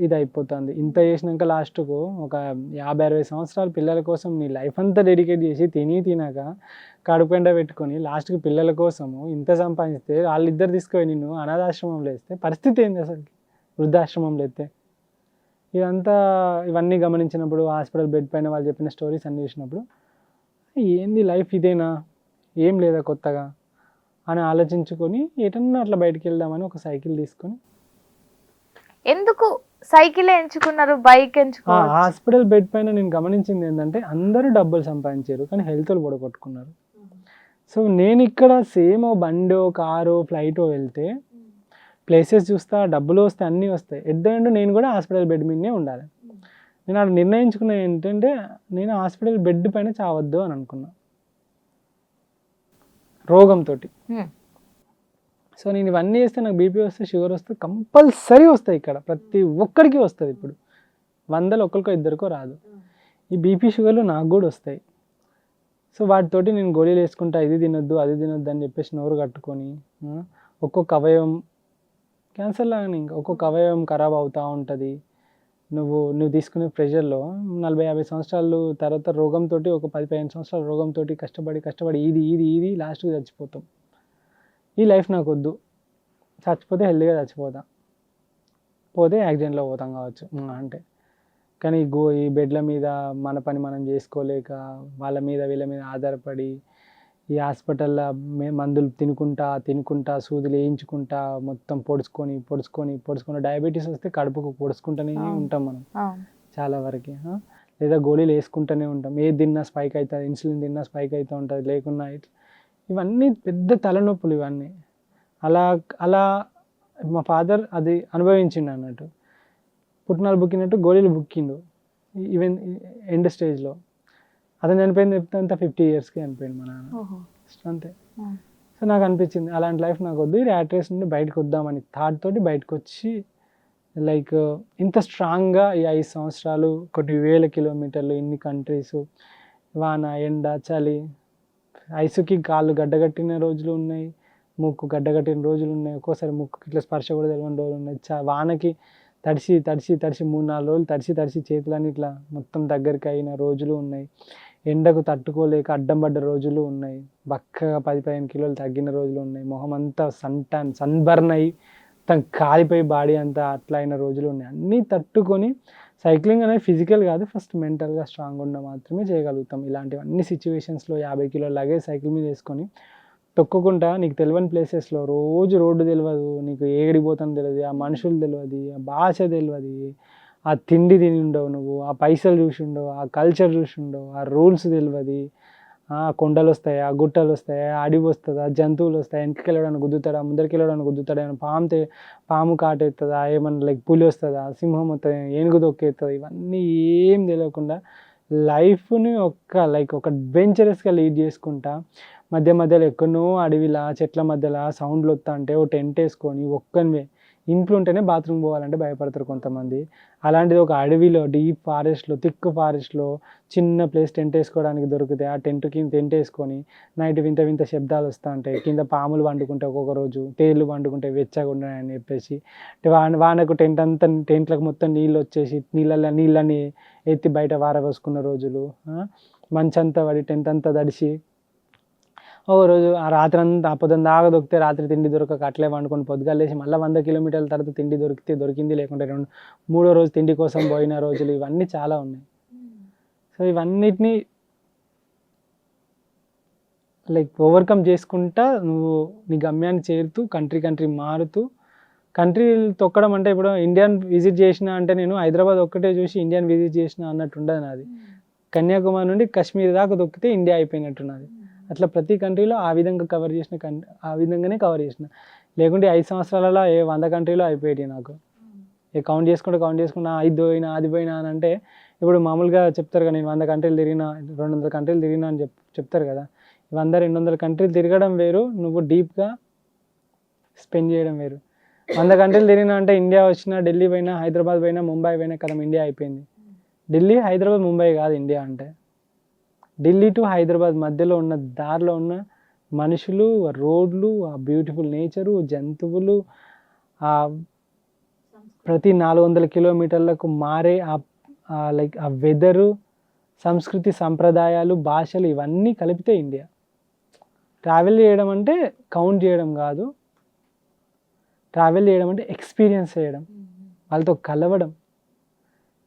ఇది అయిపోతుంది. ఇంత చేసినాక లాస్ట్కు ఒక 50-60 సంవత్సరాలు పిల్లల కోసం నీ లైఫ్ అంతా డెడికేట్ చేసి తినక కడుపుండ పెట్టుకొని లాస్ట్కి పిల్లల కోసము ఇంత సంపాదిస్తే వాళ్ళిద్దరు తీసుకొని నిన్ను అనాథాశ్రమంలో వేస్తే పరిస్థితి ఏంది అసలు? వృద్ధాశ్రమంలో ఎత్తే ఇవన్నీ గమనించినప్పుడు హాస్పిటల్ బెడ్ పైన వాళ్ళు చెప్పిన స్టోరీస్ అన్ని చూసినప్పుడు ఏంది లైఫ్ ఇదేనా, ఏం లేదా కొత్తగా అని ఆలోచించుకొని ఎటన్నా అట్లా బయటికి వెళ్దామని ఒక సైకిల్ తీసుకొని. ఎందుకు సైకిల్ ఎంచుకున్నారు, బైక్ ఎంచుకున్నారు? హాస్పిటల్ బెడ్ పైన నేను గమనించింది ఏంటంటే అందరూ డబ్బులు సంపాదించారు కానీ హెల్త్లు పొడగొట్టుకున్నారు. సో నేను ఇక్కడ సేమ్ బండో కారో ఫ్లైటో వెళ్తే ప్లేసెస్ చూస్తా, డబ్బులు వస్తాయి, అన్నీ వస్తాయి. ఎట్ ద ఎండ్ నేను కూడా హాస్పిటల్ బెడ్ మీదనే ఉండాలి. నేను అక్కడ నిర్ణయించుకున్నా ఏంటంటే నేను హాస్పిటల్ బెడ్ పైన చావద్దు అని అనుకున్నా రోగంతో. సో నేను ఇవన్నీ చేస్తే నాకు బీపీ వస్తే, షుగర్ వస్తే కంపల్సరీ వస్తాయి. ఇక్కడ ప్రతి ఒక్కరికి వస్తుంది. ఇప్పుడు 100లో ఒకరికో ఇద్దరికో రాదు. ఈ బీపీ షుగర్లు నాకు కూడా వస్తాయి. సో వాటితోటి నేను గోళీలు వేసుకుంటా, ఇది తినొద్దు అది తినొద్దు అని చెప్పేసి నోరు కట్టుకొని ఒక్కొక్క అవయవం క్యాన్సర్ లాగానే ఇంకా ఒక్కొక్క అవయవం ఖరాబ్ అవుతూ ఉంటుంది. నువ్వు తీసుకునే ప్రెషర్లో 40-50 సంవత్సరాలు తర్వాత రోగంతో, ఒక 10-15 సంవత్సరాల రోగంతో కష్టపడి ఇది లాస్ట్కి చచ్చిపోతాం. ఈ లైఫ్ నాకు వద్దు, చచ్చిపోతే హెల్తీగా చచ్చిపోతా, పోతే యాక్సిడెంట్లో పోతాం కావచ్చు అంటే. కానీ ఈ బెడ్ల మీద మన పని మనం చేసుకోలేక వాళ్ళ మీద వీళ్ళ మీద ఆధారపడి ఈ హాస్పిటల్లో మందులు తినుకుంటా సూదులు వేయించుకుంటా మొత్తం పొడుచుకొని డయాబెటీస్ వస్తే కడుపుకు పొడుచుకుంటూనే ఉంటాం మనం చాలా వరకు. లేదా గోళీలు వేసుకుంటూనే ఉంటాం. ఏది తిన్నా స్పైక్ అవుతుంది, ఇన్సులిన్ తిన్నా స్పైక్ అవుతూ ఉంటుంది, లేకున్నా ఇవన్నీ పెద్ద తలనొప్పులు ఇవన్నీ. అలా మా ఫాదర్ అది అనుభవించిండు అన్నట్టు. పుట్టినాలు బుక్కినట్టు గోళీలు బుక్కిండు ఈవెన్ ఎండ్ స్టేజ్లో. అతను చనిపోయింది చెప్తే 50 ఇయర్స్కి చనిపోయింది మా నాన్న అంతే. సో నాకు అనిపించింది అలాంటి లైఫ్ నాకు వద్దు, ఈ ర్యాట్ రేస్ నుండి బయటకు వద్దామని థాట్ తోటి బయటకు వచ్చి లైక్ ఇంత స్ట్రాంగ్గా ఈ 5 సంవత్సరాలు కొన్ని వేల కిలోమీటర్లు, ఇన్ని కంట్రీస్, వాన ఎండ చలి, ఐసుకి కాళ్ళు గడ్డగట్టిన రోజులు ఉన్నాయి, ముక్కు గడ్డగట్టిన రోజులు ఉన్నాయి, ఒక్కోసారి ముక్కుకి ఇట్లా స్పర్శ కూడా తెలియని రోజులు ఉన్నాయి. వానకి తడిసి 3-4 రోజులు తడిసి చేతులన్నీ ఇట్లా మొత్తం దగ్గరికి అయిన రోజులు ఉన్నాయి. ఎండకు తట్టుకోలేక అడ్డం పడ్డ రోజులు ఉన్నాయి. బక్కగా 10-15 కిలోలు తగ్గిన రోజులు ఉన్నాయి. మొహం అంతా సన్బర్న్ అయ్యి తను కాలిపోయి బాడీ అంతా అట్లా అయిన రోజులు ఉన్నాయి. అన్నీ తట్టుకొని సైక్లింగ్ అనేది ఫిజికల్ కాదు, ఫస్ట్ మెంటల్గా స్ట్రాంగ్ ఉండ మాత్రమే చేయగలుగుతాం. ఇలాంటివన్నీ సిచ్యువేషన్స్లో 50 కిలోల లగేజ్ సైకిల్ మీద వేసుకొని తొక్కుకుంటా, నీకు తెలియని ప్లేసెస్లో రోజు రోడ్డు తెలియదు, నీకు ఏడిపోతాను తెలియదు, ఆ మనుషులు తెలియదు, ఆ భాష తెలియదు, ఆ తిండి తిని ఉండవు, నువ్వు ఆ పైసలు చూసి ఉండవు, ఆ కల్చర్ చూసి ఉండవు, ఆ రూల్స్ తెలియదు, ఆ కొండలు వస్తాయి, ఆ గుట్టలు వస్తాయి, అడవి వస్తుంది, ఆ జంతువులు వస్తాయి, వెనక్కి వెళ్ళడానికి గుద్దుతాడా, ముందరికి వెళ్ళడానికి గుద్దుతాడా, ఏమైనా పాము కాటెత్తుందా, ఏమన్నా లైక్ పులి వస్తుందా, సింహం వస్తుంది, ఏనుగు దొక్కేస్తుంది, ఇవన్నీ ఏం తెలియకుండా లైఫ్ని ఒక అడ్వెంచరస్గా లీడ్ చేసుకుంటా మధ్యలో ఎక్కడనో అడవిలా చెట్ల మధ్యలో సౌండ్లు వస్తా అంటే ఓ టెంట్ వేసుకొని ఒక్కనివే. ఇంట్లో ఉంటేనే బాత్రూమ్ పోవాలంటే భయపడతారు కొంతమంది. అలాంటిది ఒక అడవిలో డీప్ ఫారెస్ట్లో థిక్ ఫారెస్ట్లో చిన్న ప్లేస్ టెంట్ వేసుకోవడానికి దొరికితే ఆ టెంట్కి టెంట్ వేసుకొని నైట్ వింత శబ్దాలు వస్తూ ఉంటాయి. కింద పాములు వండుకుంటే ఒక్కొక్క రోజు, తేళ్ళు వండుకుంటే వెచ్చగా ఉండని చెప్పేసి వానకు టెంట్లకు మొత్తం నీళ్ళు వచ్చేసి నీళ్ళని ఎత్తి బయట వారవేసుకున్న రోజులు, మంచంతా పడి టెంట్ అంతా తడిసి ఒక రోజు ఆ రాత్రి అంతా పొద్దున్న దాకా దొరికితే రాత్రి తిండి దొరకక అట్లే వండుకొని పొద్దుగాలేసి మళ్ళీ 100 కిలోమీటర్ల తర్వాత తిండి దొరికింది, లేకుంటే 3వ రోజు తిండి కోసం పోయిన రోజులు ఇవన్నీ చాలా ఉన్నాయి. సో ఇవన్నిటిని లైక్ ఓవర్కమ్ చేసుకుంటా నువ్వు నీ గమ్యాన్ని చేరుతూ కంట్రీ మారుతూ. కంట్రీ తొక్కడం అంటే ఇప్పుడు ఇండియాని విజిట్ చేసిన అంటే నేను హైదరాబాద్ ఒక్కటే చూసి ఇండియాని విజిట్ చేసిన అన్నట్టు ఉండదు నాది. కన్యాకుమారి నుండి కాశ్మీర్ దాకా దొక్కితే ఇండియా అయిపోయినట్టున్నది. అట్లా ప్రతి కంట్రీలో ఆ విధంగా ఆ విధంగానే కవర్ చేసిన. లేకుంటే 5 సంవత్సరాలలో 100 కంట్రీలో అయిపోయాయి నాకు. కౌంట్ చేసుకుంటా అది పోయినా అని అంటే ఇప్పుడు మామూలుగా చెప్తారు కదా, నేను 100 కంట్రీలు తిరిగినా 200 కంట్రీలు తిరిగినా అని చెప్తారు కదా. 100-200 కంట్రీలు తిరగడం వేరు, నువ్వు డీప్గా స్పెండ్ చేయడం వేరు. 100 కంట్రీలు తిరిగినా అంటే ఇండియా వచ్చినా, ఢిల్లీ పోయినా, హైదరాబాద్ పోయినా, ముంబై పోయినా కదా ఇండియా అయిపోయింది. ఢిల్లీ, హైదరాబాద్, ముంబై కాదు ఇండియా అంటే. ఢిల్లీ టు హైదరాబాద్ మధ్యలో ఉన్న దారిలో ఉన్న మనుషులు, ఆ రోడ్లు, ఆ బ్యూటిఫుల్ నేచరు, జంతువులు, ఆ ప్రతి 400 కిలోమీటర్లకు మారే లైక్ ఆ వెదరు, సంస్కృతి, సంప్రదాయాలు, భాషలు ఇవన్నీ కలిపితే ఇండియా. ట్రావెల్ చేయడం అంటే కౌంట్ చేయడం కాదు, ట్రావెల్ చేయడం అంటే ఎక్స్పీరియన్స్ చేయడం, వాళ్ళతో కలవడం.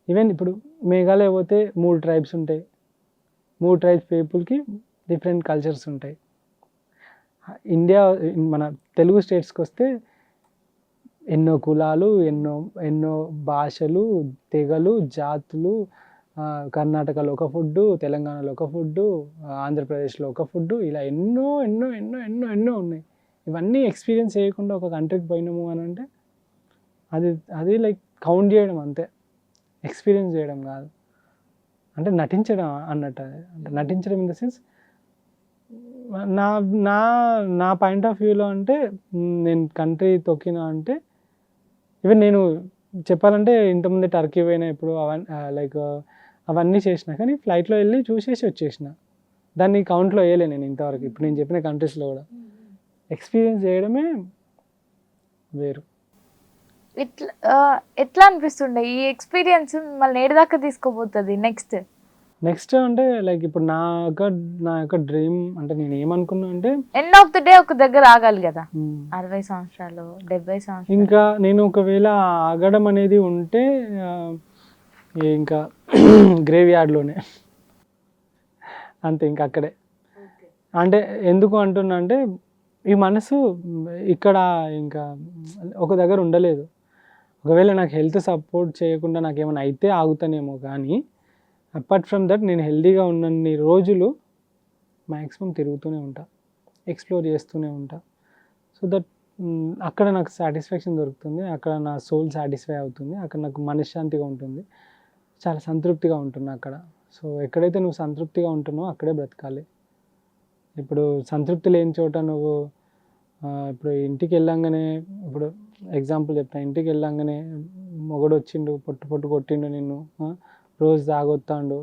ఈవెన్ ఇప్పుడు మేఘాలయ పోతే 3 ట్రైబ్స్ ఉంటాయి, 3 ట్రైబ్స్ పీపుల్కి డిఫరెంట్ కల్చర్స్ ఉంటాయి. ఇండియా మన తెలుగు స్టేట్స్కి వస్తే ఎన్నో కులాలు, ఎన్నో ఎన్నో భాషలు, తెగలు, జాతులు. కర్ణాటకలో ఒక ఫుడ్డు, తెలంగాణలో ఒక ఫుడ్డు, ఆంధ్రప్రదేశ్లో ఒక ఫుడ్డు, ఇలా ఎన్నో ఎన్నో ఎన్నో ఎన్నో ఎన్నో ఉన్నాయి. ఇవన్నీ ఎక్స్పీరియన్స్ చేయకుండా ఒక కంట్రీకి పోయినాము అని అంటే అది లైక్ కౌంట్ చేయడం అంతే, ఎక్స్పీరియన్స్ చేయడం కాదు. అంటే నటించడం అన్నట్టు. అది అంటే నటించడం ఇన్ ద సెన్స్ నా నా నా పాయింట్ ఆఫ్ వ్యూలో అంటే నేను కంట్రీ తొక్కినా అంటే ఈవెన్ నేను చెప్పాలంటే ఇంతకుముందే టర్కీ పోయినా ఇప్పుడు లైక్ అవన్నీ చేసిన, కానీ ఫ్లైట్లో వెళ్ళి చూసేసి వచ్చేసిన. దాన్ని కౌంట్లో వేయలే నేను ఇంతవరకు. ఇప్పుడు నేను చెప్పిన కంట్రీస్లో కూడా ఎక్స్పీరియన్స్ చేయడమే వేరు. ఎట్లా అనిపిస్తుండే ఈ ఎక్స్పీరియన్స్ మిమ్మల్ని ఏడు దాకా తీసుకోబోతుంది నెక్స్ట్ అంటే లైక్ ఇప్పుడు నా యొక్క డ్రీమ్ అంటే నేను ఏమనుకున్నా అంటే ఎండ్ ఆఫ్ ది డే ఒక దగ్గర ఆగాలి కదా, 60 సంవత్సరాలు 70 సంవత్సరాలు. ఇంకా నేను ఒకవేళ ఆగడం అనేది ఉంటే ఇంకా గ్రేవ్ యార్డ్లోనే అంతే, ఇంకా అక్కడే. అంటే ఎందుకు అంటున్నా అంటే ఈ మనసు ఇక్కడ ఇంకా ఒక దగ్గర ఉండలేదు. ఒకవేళ నాకు హెల్త్ సపోర్ట్ చేయకుండా నాకు ఏమైనా అయితే ఆగుతానేమో, కానీ అపార్ట్ ఫ్రమ్ దట్ నేను హెల్తీగా ఉన్నన్ని రోజులు మ్యాక్సిమం తిరుగుతూనే ఉంటా, ఎక్స్ప్లోర్ చేస్తూనే ఉంటా. సో దట్ అక్కడ నాకు సాటిస్ఫాక్షన్ దొరుకుతుంది, అక్కడ నా సోల్ సాటిస్ఫై అవుతుంది, అక్కడ నాకు మనశ్శాంతిగా ఉంటుంది, చాలా సంతృప్తిగా ఉంటున్నా అక్కడ. సో ఎక్కడైతే నువ్వు సంతృప్తిగా ఉంటున్నావో అక్కడే బ్రతకాలి. ఇప్పుడు సంతృప్తి లేని చోట నువ్వు ఇప్పుడు ఇంటికి వెళ్ళంగానే, ఇప్పుడు ఎగ్జాంపుల్ చెప్తాను, ఇంటికి వెళ్ళంగానే మొగడు వచ్చిండు, పొట్టు కొట్టిండు నిన్ను, రోజు తాగొత్తాడు,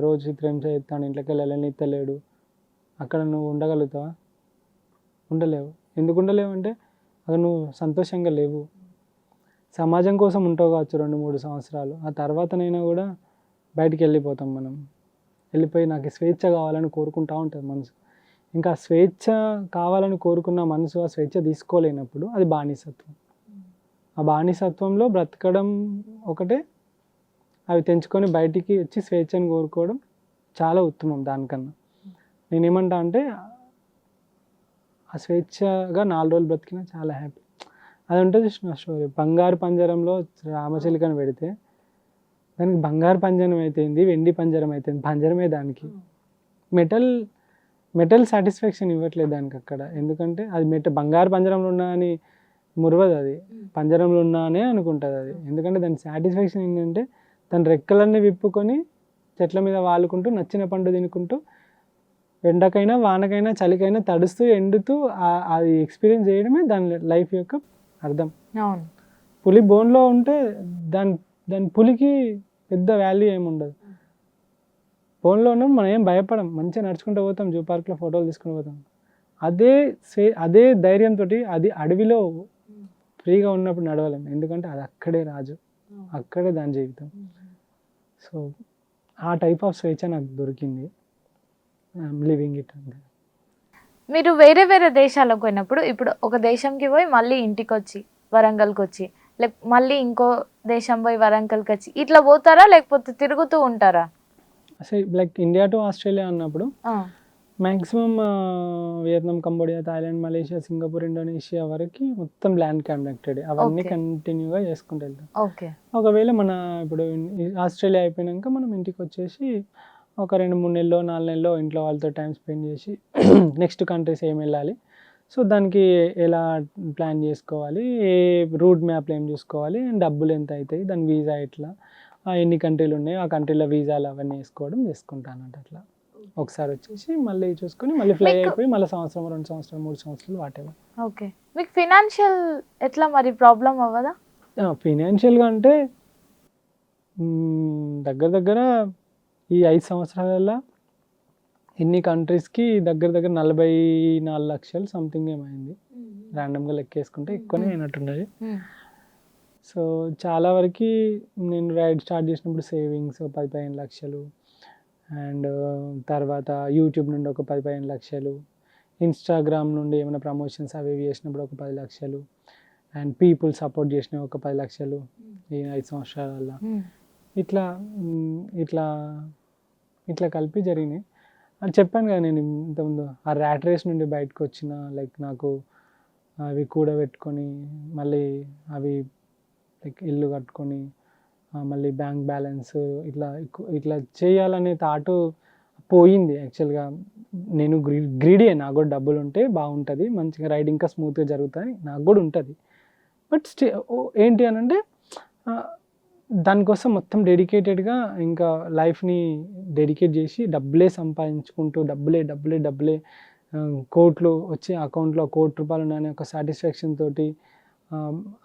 రోజు చిత్రహింస చేస్తాడు, ఇంట్లోకి వెళ్ళనిత్తలేడు, అక్కడ నువ్వు ఉండగలుగుతావా? ఉండలేవు. ఎందుకు ఉండలేవు అంటే అక్కడ నువ్వు సంతోషంగా లేవు. సమాజం కోసం ఉంటావు కావచ్చు 2-3 సంవత్సరాలు, ఆ తర్వాతనైనా కూడా బయటికి వెళ్ళిపోతాం మనం. వెళ్ళిపోయి నాకు స్వేచ్ఛ కావాలని కోరుకుంటూ ఉంటుంది మనసు. ఇంకా స్వేచ్ఛ కావాలని కోరుకున్న మనసు ఆ స్వేచ్ఛ తీసుకోలేనప్పుడు అది బానిసత్వం. ఆ బానిసత్వంలో బ్రతకడం ఒకటే, అవి తెంచుకొని బయటికి వచ్చి స్వేచ్ఛను కోరుకోవడం చాలా ఉత్తమం. దానికన్నా నేనేమంటా అంటే ఆ స్వేచ్ఛగా 4 రోజులు బ్రతికినా చాలా హ్యాపీ. అది ఉంటుంది నా స్టోరీ. బంగారు పంజరంలో రామచిలుకను పెడితే దానికి బంగారు పంజరం అయిపోయింది, వెండి పంజరం అయిపోయింది, పంజరమే దానికి. మెటల్ సాటిస్ఫాక్షన్ ఇవ్వట్లేదు దానికి అక్కడ. ఎందుకంటే అది బంగారు పంజరంలో ఉన్నా అని మురవదు, అది పంజరంలో ఉన్నానే అనుకుంటుంది అది. ఎందుకంటే దాని సాటిస్ఫాక్షన్ ఏంటంటే తన రెక్కలన్నీ విప్పుకొని చెట్ల మీద వాలుకుంటూ నచ్చిన పండు తినుకుంటూ ఎండకైనా వానకైనా చలికైనా తడుస్తూ ఎండుతూ అది ఎక్స్పీరియన్స్ చేయడమే దాని లైఫ్ యొక్క అర్థం. పులి బోన్లో ఉంటే దాని పులికి పెద్ద వాల్యూ ఏముండదు. బోన్లో ఉన్నాం మనం ఏం భయపడం, మంచిగా నడుచుకుంటూ పోతాం, జూ పార్క్లో ఫోటోలు తీసుకుని పోతాం. అదే ధైర్యంతో అది అడవిలో ఫ్రీగా ఉన్నప్పుడు నడవలేం, ఎందుకంటే అది అక్కడే రాజు, అక్కడే దాని జీవితం. సో ఆ టైప్ ఆఫ్ స్వేచ్ఛ నాకు దొరికింది, ఐఎమ్ లివింగ్ ఇట్. మీరు వేరే వేరే దేశాలకు పోయినప్పుడు, ఇప్పుడు ఒక దేశంకి పోయి మళ్ళీ ఇంటికి వచ్చి వరంగల్కి వచ్చి, మళ్ళీ ఇంకో దేశం పోయి వరంగల్కి వచ్చి ఇట్లా పోతారా, లేకపోతే తిరుగుతూ ఉంటారా? అసలు లైక్ ఇండియా టు ఆస్ట్రేలియా అన్నప్పుడు maximum Vietnam, Cambodia, Thailand, Malaysia, Singapore, Indonesia వరకు మొత్తం ల్యాండ్ కాంటాక్టెడ్, అవన్నీ కంటిన్యూగా చేసుకుంటూ వెళ్తాం. ఒకవేళ మన ఇప్పుడు ఆస్ట్రేలియా అయిపోయాక మనం ఇంటికి వచ్చేసి ఒక 2-3 నెలలో 4 నెలలో ఇంట్లో వాళ్ళతో టైం స్పెండ్ చేసి నెక్స్ట్ కంట్రీస్ ఏం వెళ్ళాలి, సో దానికి ఎలా ప్లాన్ చేసుకోవాలి, ఏ రూట్ మ్యాప్లో ఏం చూసుకోవాలి, డబ్బులు ఎంత అవుతాయి, దాని వీసా ఎట్లా, ఎన్ని కంట్రీలు ఉన్నాయి, ఆ కంట్రీలో వీసాలు అవన్నీ చేసుకుంటాను అట్లా. ఒకసారి వచ్చేసి మళ్ళీ చూసుకొని మళ్ళీ ఫ్లై అయిపోయి మళ్ళీ సంవత్సరం, 2 సంవత్సరాలు, 3 సంవత్సరాలు వాటెవర్. ఓకే. మీకు ఫినాన్షియల్ ఎట్లా మరి ప్రాబ్లం అవ్వదా? ఫినాన్షియల్గా అంటే దగ్గర ఈ 5 సంవత్సరాలలో ఇన్ని కంట్రీస్కి దగ్గర 44 లక్షలు సంథింగ్ ఏమైంది, ర్యాండమ్గా లెక్కేసుకుంటే ఎక్కువనే అయినట్టున్నది. సో చాలా వరకు నేను రైడ్ స్టార్ట్ చేసినప్పుడు సేవింగ్స్ 10-15 లక్షలు, అండ్ తర్వాత యూట్యూబ్ నుండి ఒక 10-15 లక్షలు, ఇన్స్టాగ్రామ్ నుండి ఏమైనా ప్రమోషన్స్ అవి ఇవి చేసినప్పుడు ఒక 10 లక్షలు, అండ్ పీపుల్ సపోర్ట్ చేసిన ఒక 10 లక్షలు ఈ 5 సంవత్సరాల ఇట్లా ఇట్లా ఇట్లా కలిపి జరిగినాయి. అని చెప్పాను కదా నేను ఇంతకుముందు, ఆ ర్యాట్ రేస్ నుండి బయటకు వచ్చిన, లైక్ నాకు అవి కూడబెట్టుకొని మళ్ళీ అవి లైక్ ఇల్లు కట్టుకొని మళ్ళీ బ్యాంక్ బ్యాలెన్స్ ఇట్లా ఇట్లా చేయాలనే థాట్ పోయింది. యాక్చువల్గా నేను గ్రీడీ, నాకు కూడా డబ్బులు ఉంటే బాగుంటుంది, మంచిగా రైడ్ ఇంకా స్మూత్గా జరుగుతుంది నాకు కూడా ఉంటుంది. బట్ ఏంటి అని అంటే దానికోసం మొత్తం డెడికేటెడ్గా ఇంకా లైఫ్ని డెడికేట్ చేసి డబ్బులే సంపాదించుకుంటూ డబ్బులే కోట్లు వచ్చి అకౌంట్లో ₹1,00,00,000 ఉన్నాయని ఒక సాటిస్ఫాక్షన్ తోటి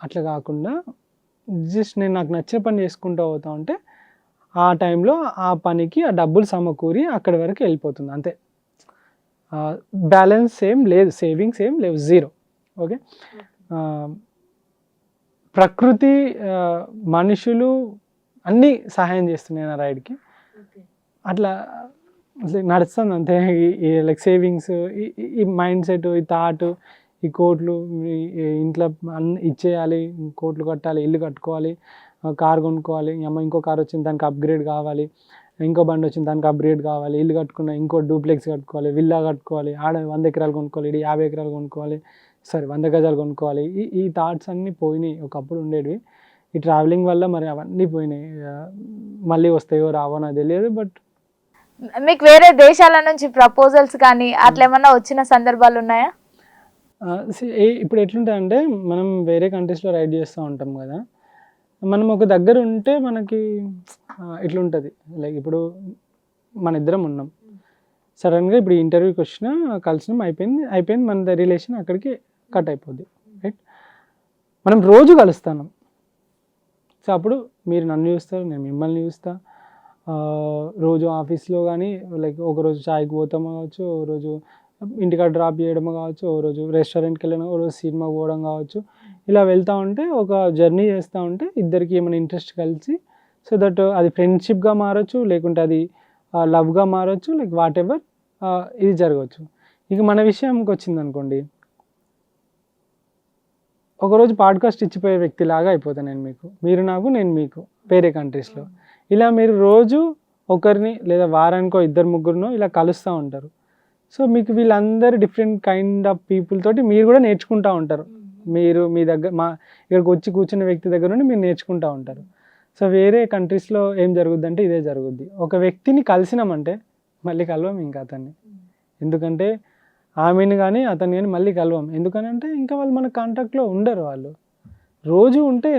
అట్లా కాకుండా జస్ట్ నేను నాకు నచ్చిన పని చేసుకుంటూ పోతా ఉంటే ఆ టైంలో ఆ పనికి ఆ డబ్బులు సమకూరి అక్కడి వరకు వెళ్ళిపోతుంది అంతే. బ్యాలెన్స్ ఏం లేదు, సేవింగ్స్ ఏం లేవు, జీరో. ఓకే, ప్రకృతి మనుషులు అన్నీ సహాయం చేస్తున్నాయి నా రైడ్కి. అట్లా నడుస్తుంది అంతే. లైక్ సేవింగ్స్, ఈ మైండ్ సెట్, ఈ థాట్, ఈ కోట్లు ఇంట్లో అన్ని ఇచ్చేయాలి, కోట్లు కట్టాలి, ఇల్లు కట్టుకోవాలి, కార్ కొనుక్కోవాలి, అమ్మ ఇంకో కార్ వచ్చింది దానికి అప్గ్రేడ్ కావాలి, ఇంకో బండి వచ్చింది దానికి అప్గ్రేడ్ కావాలి, ఇల్లు కట్టుకున్న ఇంకో డూప్లెక్స్ కట్టుకోవాలి, విల్లా కట్టుకోవాలి, ఆడ 100 ఎకరాలు కొనుక్కోవాలి, ఇది 50 ఎకరాలు కొనుక్కోవాలి, 100 గజాలు కొనుక్కోవాలి. ఈ థాట్స్ అన్నీ పోయినాయి. ఒకప్పుడు ఉండేవి. ఈ ట్రావెలింగ్ వల్ల మరి అవన్నీ పోయినాయి. మళ్ళీ వస్తాయో రావో నాకు తెలియదు. బట్ మీకు వేరే దేశాల నుంచి ప్రపోజల్స్ కానీ అట్లా ఏమన్నా వచ్చిన సందర్భాలు ఉన్నాయా? ఇప్పుడు ఎట్లుంటుందంటే మనం వేరే కంట్రీస్లో రైడ్ చేస్తూ ఉంటాం కదా, మనం ఒక దగ్గర ఉంటే మనకి ఇట్లుంటుంది. లైక్ ఇప్పుడు మన ఇద్దరం ఉన్నాం, సడన్గా ఇప్పుడు ఇంటర్వ్యూకి వచ్చినా కలిసినాం, అయిపోయింది మన రిలేషన్ అక్కడికి కట్ అయిపోద్ది, రైట్? మనం రోజు కలుస్తాను. సో అప్పుడు మీరు నన్ను చూస్తారు, నేను మిమ్మల్ని చూస్తా. రోజు ఆఫీస్లో కానీ లైక్ ఒకరోజు చాయ్కి పోతాము కావచ్చు, ఓ రోజు ఇంటికాడ డ్రాప్ చేయడం కావచ్చు, ఓ రోజు రెస్టారెంట్కి వెళ్ళడం, ఓ రోజు సినిమాకి పోవడం కావచ్చు. ఇలా వెళ్తూ ఉంటే ఒక జర్నీ చేస్తూ ఉంటే ఇద్దరికి ఏమైనా ఇంట్రెస్ట్ కలిసి, సో దట్ అది ఫ్రెండ్షిప్గా మారచ్చు, లేకుంటే అది లవ్గా మారచ్చు, లైక్ వాట్ ఎవర్ ఇది జరగవచ్చు. ఇక మన విషయంకి వచ్చింది అనుకోండి, ఒకరోజు పాడ్కాస్ట్ ఇచ్చిపోయే వ్యక్తిలాగా అయిపోతాను నేను మీకు, మీరు నాకు, నేను మీకు వేరే కంట్రీస్లో. ఇలా మీరు రోజు ఒకరిని లేదా వారానికో 2-3 ఇలా కలుస్తూ ఉంటారు. సో మీకు వీళ్ళందరూ డిఫరెంట్ కైండ్ ఆఫ్ పీపుల్ తోటి మీరు కూడా నేర్చుకుంటూ ఉంటారు. మీరు మీ దగ్గర ఇక్కడికి వచ్చి కూర్చున్న వ్యక్తి దగ్గర నుండి మీరు నేర్చుకుంటూ ఉంటారు. సో వేరే కంట్రీస్లో ఏం జరుగుద్ది అంటే ఇదే జరుగుద్ది. ఒక వ్యక్తిని కలిసినామంటే మళ్ళీ కలవం ఇంకా అతన్ని, ఎందుకంటే ఆమెను కానీ అతన్ని కానీ మళ్ళీ కలవం. ఎందుకనంటే ఇంకా వాళ్ళు మన కాంటాక్ట్లో ఉండరు. వాళ్ళు రోజు ఉంటే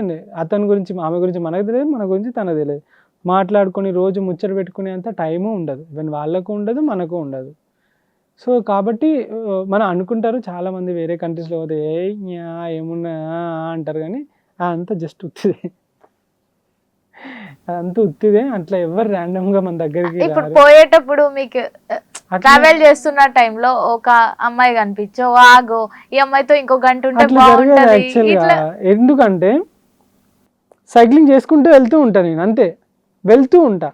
అతని గురించి ఆమె గురించి మనకు తెలియదు, మన గురించి తనకు తెలియదు. మాట్లాడుకొని రోజు ముచ్చట పెట్టుకునే అంత టైము ఉండదు, ఈవెన్ వాళ్ళకు ఉండదు, మనకు ఉండదు. సో కాబట్టి మనం అనుకుంటారు చాలామంది వేరే కంట్రీస్లో పోతే ఏమున్నా అంటారు, కానీ అంతా జస్ట్ ఉత్తిదే, అదంతా ఉత్తిదే. అట్లా ఎవరు ర్యాండమ్గా మన దగ్గరికి ఇప్పుడు పోయేటప్పుడు మీకు ట్రావెల్ చేస్తున్న టైంలో ఒక అమ్మాయి కనిపించో ఆగో ఈ అమ్మాయితో ఇంకో గంట ఉంటే బాగుంటది. యాక్చువల్గా ఎందుకంటే సైక్లింగ్ చేసుకుంటూ వెళ్తూ ఉంటా నేను, అంతే వెళ్తూ ఉంటా,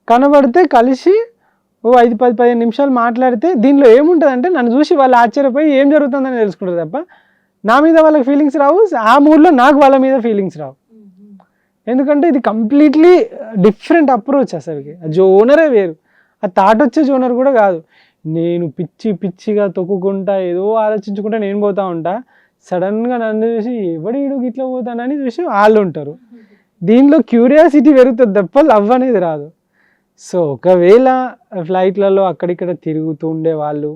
కనబడితే కలిసి ఓ 5-10-15 నిమిషాలు మాట్లాడితే దీనిలో ఏముంటుంది అంటే నన్ను చూసి వాళ్ళు ఆశ్చర్యపోయి ఏం జరుగుతుందని తెలుసుకుంటారు తప్ప నా మీద వాళ్ళకి ఫీలింగ్స్ రావు, ఆ మూడ్లో నాకు వాళ్ళ మీద ఫీలింగ్స్ రావు. ఎందుకంటే ఇది కంప్లీట్లీ డిఫరెంట్ అప్రోచ్. అసలుకి ఆ జోనరే వేరు, ఆ థాట్ వచ్చే జోనర్ కూడా కాదు. నేను పిచ్చిగా తొక్కుకుంటా ఏదో ఆలోచించుకుంటా నేను పోతూ ఉంటా, సడన్గా నన్ను చూసి ఎవడీడు ఇట్లా పోతానని చూసి వాళ్ళు ఉంటారు. దీనిలో క్యూరియాసిటీ పెరుగుతుంది తప్ప లవ్ అనేది రాదు. సో ఒకవేళ ఫ్లైట్లలో అక్కడిక్కడ తిరుగుతూ ఉండేవాళ్ళు,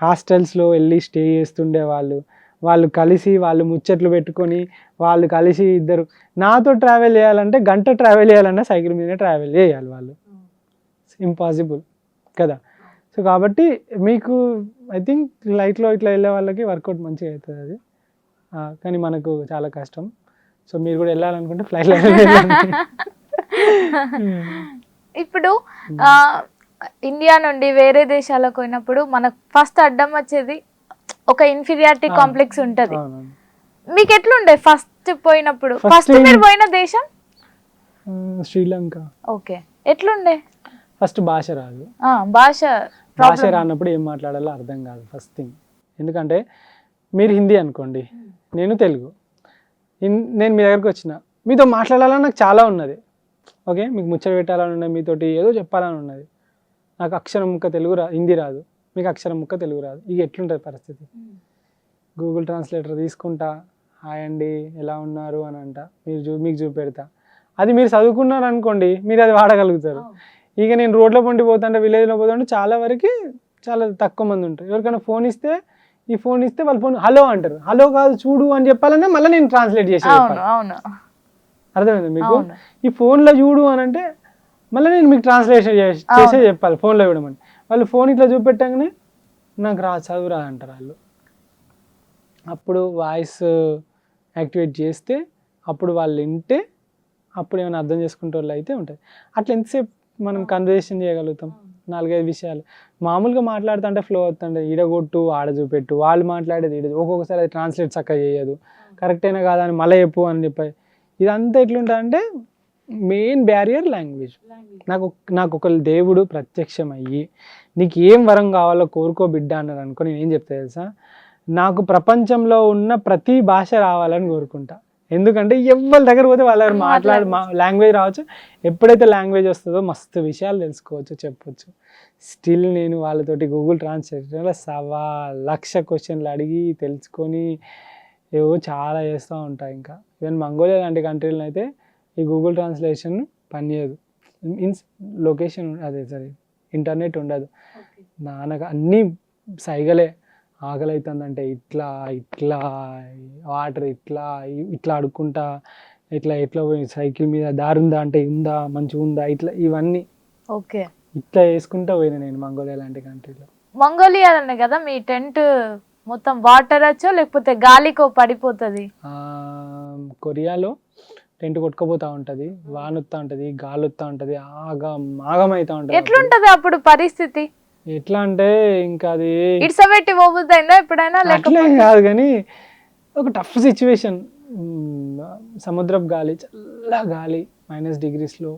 హాస్టల్స్లో వెళ్ళి స్టే చేస్తుండే వాళ్ళు కలిసి వాళ్ళు ముచ్చట్లు పెట్టుకొని వాళ్ళు కలిసి ఇద్దరు నాతో ట్రావెల్ చేయాలంటే గంట ట్రావెల్ చేయాలన్నా సైకిల్ మీదనే ట్రావెల్ చేయాలి వాళ్ళు, ఇంపాసిబుల్ కదా. సో కాబట్టి మీకు ఐ థింక్ ఫ్లైట్లో ఇట్లా వెళ్ళే వాళ్ళకి వర్కౌట్ మంచిగా అవుతుంది అది, కానీ మనకు చాలా కష్టం. సో మీరు కూడా వెళ్ళాలనుకుంటే ఫ్లైట్లో ఇప్పుడు ఇండియా నుండి వేరే దేశాలకు పోయినప్పుడు మనకు ఫస్ట్ అడ్డం వచ్చేది ఒక ఇన్ఫీరియారిటీ కాంప్లెక్స్ ఉంటుంది. మీకు ఎట్లుండే ఫస్ట్ పోయినప్పుడు? First ఫస్ట్ మీరు పోయిన దేశం శ్రీలంక. ఓకే, ఎట్లుండే? ఫస్ట్ భాష రాదు. భాష భాష రానప్పుడు ఏం మాట్లాడాలో అర్థం కాదు ఫస్ట్ థింగ్. ఎందుకంటే మీరు హిందీ అనుకోండి, నేను తెలుగు. నేను మీ దగ్గరకు వచ్చిన, మీతో మాట్లాడాలని నాకు చాలా ఉన్నది. ఓకే, మీకు ముచ్చట పెట్టాలని ఉన్నది, మీతోటి ఏదో చెప్పాలని ఉన్నది. నాకు అక్షరం ముక్క తెలుగు హిందీ రాదు, మీకు అక్షరం ముక్క తెలుగు రాదు. ఇక ఎట్లుంటుంది పరిస్థితి? గూగుల్ ట్రాన్స్లేటర్ తీసుకుంటా, హాయ్ అండి ఎలా ఉన్నారు అని అంట, మీకు చూపెడతా. అది మీరు చదువుకున్నారు అనుకోండి, మీరు అది వాడగలుగుతారు. ఇక నేను రోడ్లో పొండి పోతుంటే, విలేజ్లో పోతుంటే చాలా తక్కువ మంది ఉంటారు. ఎవరికైనా ఫోన్ ఇస్తే వాళ్ళు ఫోన్ హలో అంటారు. హలో కాదు చూడు అని చెప్పాలనే మళ్ళీ నేను ట్రాన్స్లేట్ చేసి అర్థమైంది మీకు? ఈ ఫోన్లో చూడు అని అంటే మళ్ళీ నేను మీకు ట్రాన్స్లేషన్ చేసే చెప్పాలి ఫోన్లో చూడమని. వాళ్ళు ఫోన్ ఇట్లా చూపెట్టగానే నాకు చదువు రాదు అంటారు వాళ్ళు. అప్పుడు వాయిస్ యాక్టివేట్ చేస్తే అప్పుడు వాళ్ళు వింటే అప్పుడు ఏమైనా అర్థం చేసుకుంటే వాళ్ళు అయితే ఉంటుంది. అట్లా ఎంతసేపు మనం కన్వర్సేషన్ చేయగలుగుతాం? 4-5 విషయాలు మామూలుగా మాట్లాడుతుంటే ఫ్లో అవుతుంటే ఈడగొట్టు ఆడ చూపెట్టు, వాళ్ళు మాట్లాడేది ఒక్కొక్కసారి అది ట్రాన్స్లేట్ చక్కగా చేయదు, కరెక్ట్ అయినా కాదా అని మళ్ళీ చెప్పు అని చెప్పాయి. ఇదంతా ఎట్లుంటుంది అంటే మెయిన్ బ్యారియర్ లాంగ్వేజ్. నాకు ఒక దేవుడు ప్రత్యక్షమయ్యి నీకు ఏం వరం కావాలో కోరుకో బిడ్డ అన్నారు అనుకో, నేను ఏం చెప్తా తెలుసా, నాకు ప్రపంచంలో ఉన్న ప్రతి భాష రావాలని కోరుకుంటా. ఎందుకంటే ఎవరి దగ్గర పోతే వాళ్ళ దగ్గర లాంగ్వేజ్ రావచ్చు. ఎప్పుడైతే లాంగ్వేజ్ వస్తుందో మస్తు విషయాలు తెలుసుకోవచ్చు, చెప్పొచ్చు. స్టిల్ నేను వాళ్ళతోటి గూగుల్ ట్రాన్స్లేటర్లో 1,00,000 క్వశ్చన్లు అడిగి తెలుసుకొని ఏవో చాలా చేస్తూ ఉంటాయి. ఇంకా ఈవెన్ మంగోలియా లాంటి కంట్రీలో అయితే ఈ గూగుల్ ట్రాన్స్లేషన్ పనిచేయదు. మీన్స్ లొకేషన్ ఇంటర్నెట్ ఉండదు. నాన్నగా అన్నీ సైగలే. ఆకలి అవుతుందంటే ఇట్లా వాటర్ ఇట్లా అడుక్కుంటా, ఎట్లా పోయి సైకిల్ మీద దారి ఉందా అంటే ఉందా, మంచిగా ఉందా, ఇట్లా ఇవన్నీ ఓకే ఇట్లా వేసుకుంటా పోయినా నేను మంగోలియా లాంటి కంట్రీలో. మంగోలియాలోనే కదా మీ టెంట్ మొత్తం వాటర్ వచ్చో లేకపోతే గాలికో పడిపోతుంది? కొరియాలో టెంట్ కొట్టుకుపోతా ఉంటది, వాన వస్తూ ఉంటది, గాలి వస్తూ ఉంటది, ఆగమైతా ఉంటది. ఎట్లుంటది అప్పుడు పరిస్థితి? ఎట్లా అంటే ఇంకా అది ఇట్సబెట్టి పోబుద్దైందా ఎప్పుడైనా? అట్లేం కాదు కానీ ఒక టఫ్ సిచ్యువేషన్. సముద్రపు గాలి, చల్ల గాలి, -డిగ్రీస్లో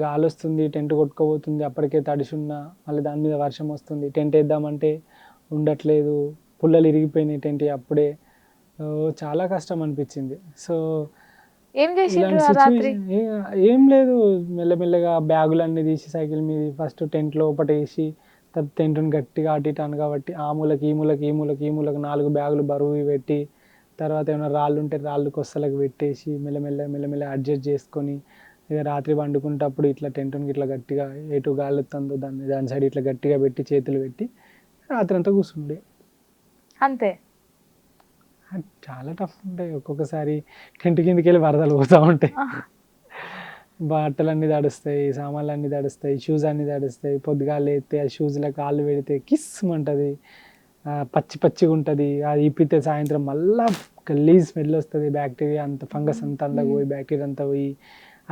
గాలి వస్తుంది, టెంట్ కొట్టుకోబోతుంది, అప్పటికే తడిసున్నా, మళ్ళీ దాని మీద వర్షం వస్తుంది, టెంట్ వేద్దామంటే ఉండట్లేదు, పుల్లలు ఇరిగిపోయినాయి టెంట్ అప్పుడే. చాలా కష్టం అనిపించింది. సో ఏం లేదు, మెల్లమెల్లగా బ్యాగులన్నీ తీసి సైకిల్ మీద ఫస్ట్ టెంట్ లోపల వేసి, తర్వాత టెంట్ని గట్టిగా అటు ఇటు అనగాబట్టి ఆ మూలకి ఈ మూలకి 4 బ్యాగులు బరువు పెట్టి, తర్వాత ఏమైనా రాళ్ళు ఉంటే రాళ్ళు కొస్తలకు పెట్టేసి మెల్లమెల్ల అడ్జస్ట్ చేసుకొని, ఇక రాత్రి పండుకుంటప్పుడు ఇట్లా టెంట్ని ఇట్లా గట్టిగా ఎటు గాలి వస్తుందో దాని సైడ్ ఇట్లా గట్టిగా పెట్టి చేతులు పెట్టి రాత్రి అంతా కూర్చుండే. అంతే. చాలా టఫ్ ఉంటాయి. ఒక్కొక్కసారి టెంట్ కిందకి వెళ్ళి వరదలు పోతూ ఉంటాయి, బట్టలన్నీ తడుస్తాయి, సామాన్లు అన్నీ తడుస్తాయి, షూస్ అన్నీ తడుస్తాయి. పొద్దుగాలు ఎత్తే ఆ షూస్లో కాళ్ళు పెడితే కిస్మంటుంది, పచ్చిగా ఉంటుంది. అది ఇప్పితే సాయంత్రం మళ్ళీ గలీజ్ స్మెల్ వస్తుంది, బ్యాక్టీరియా అంత ఫంగస్ అంతా అందులో పోయి బ్యాక్టీరియా అంతా పోయి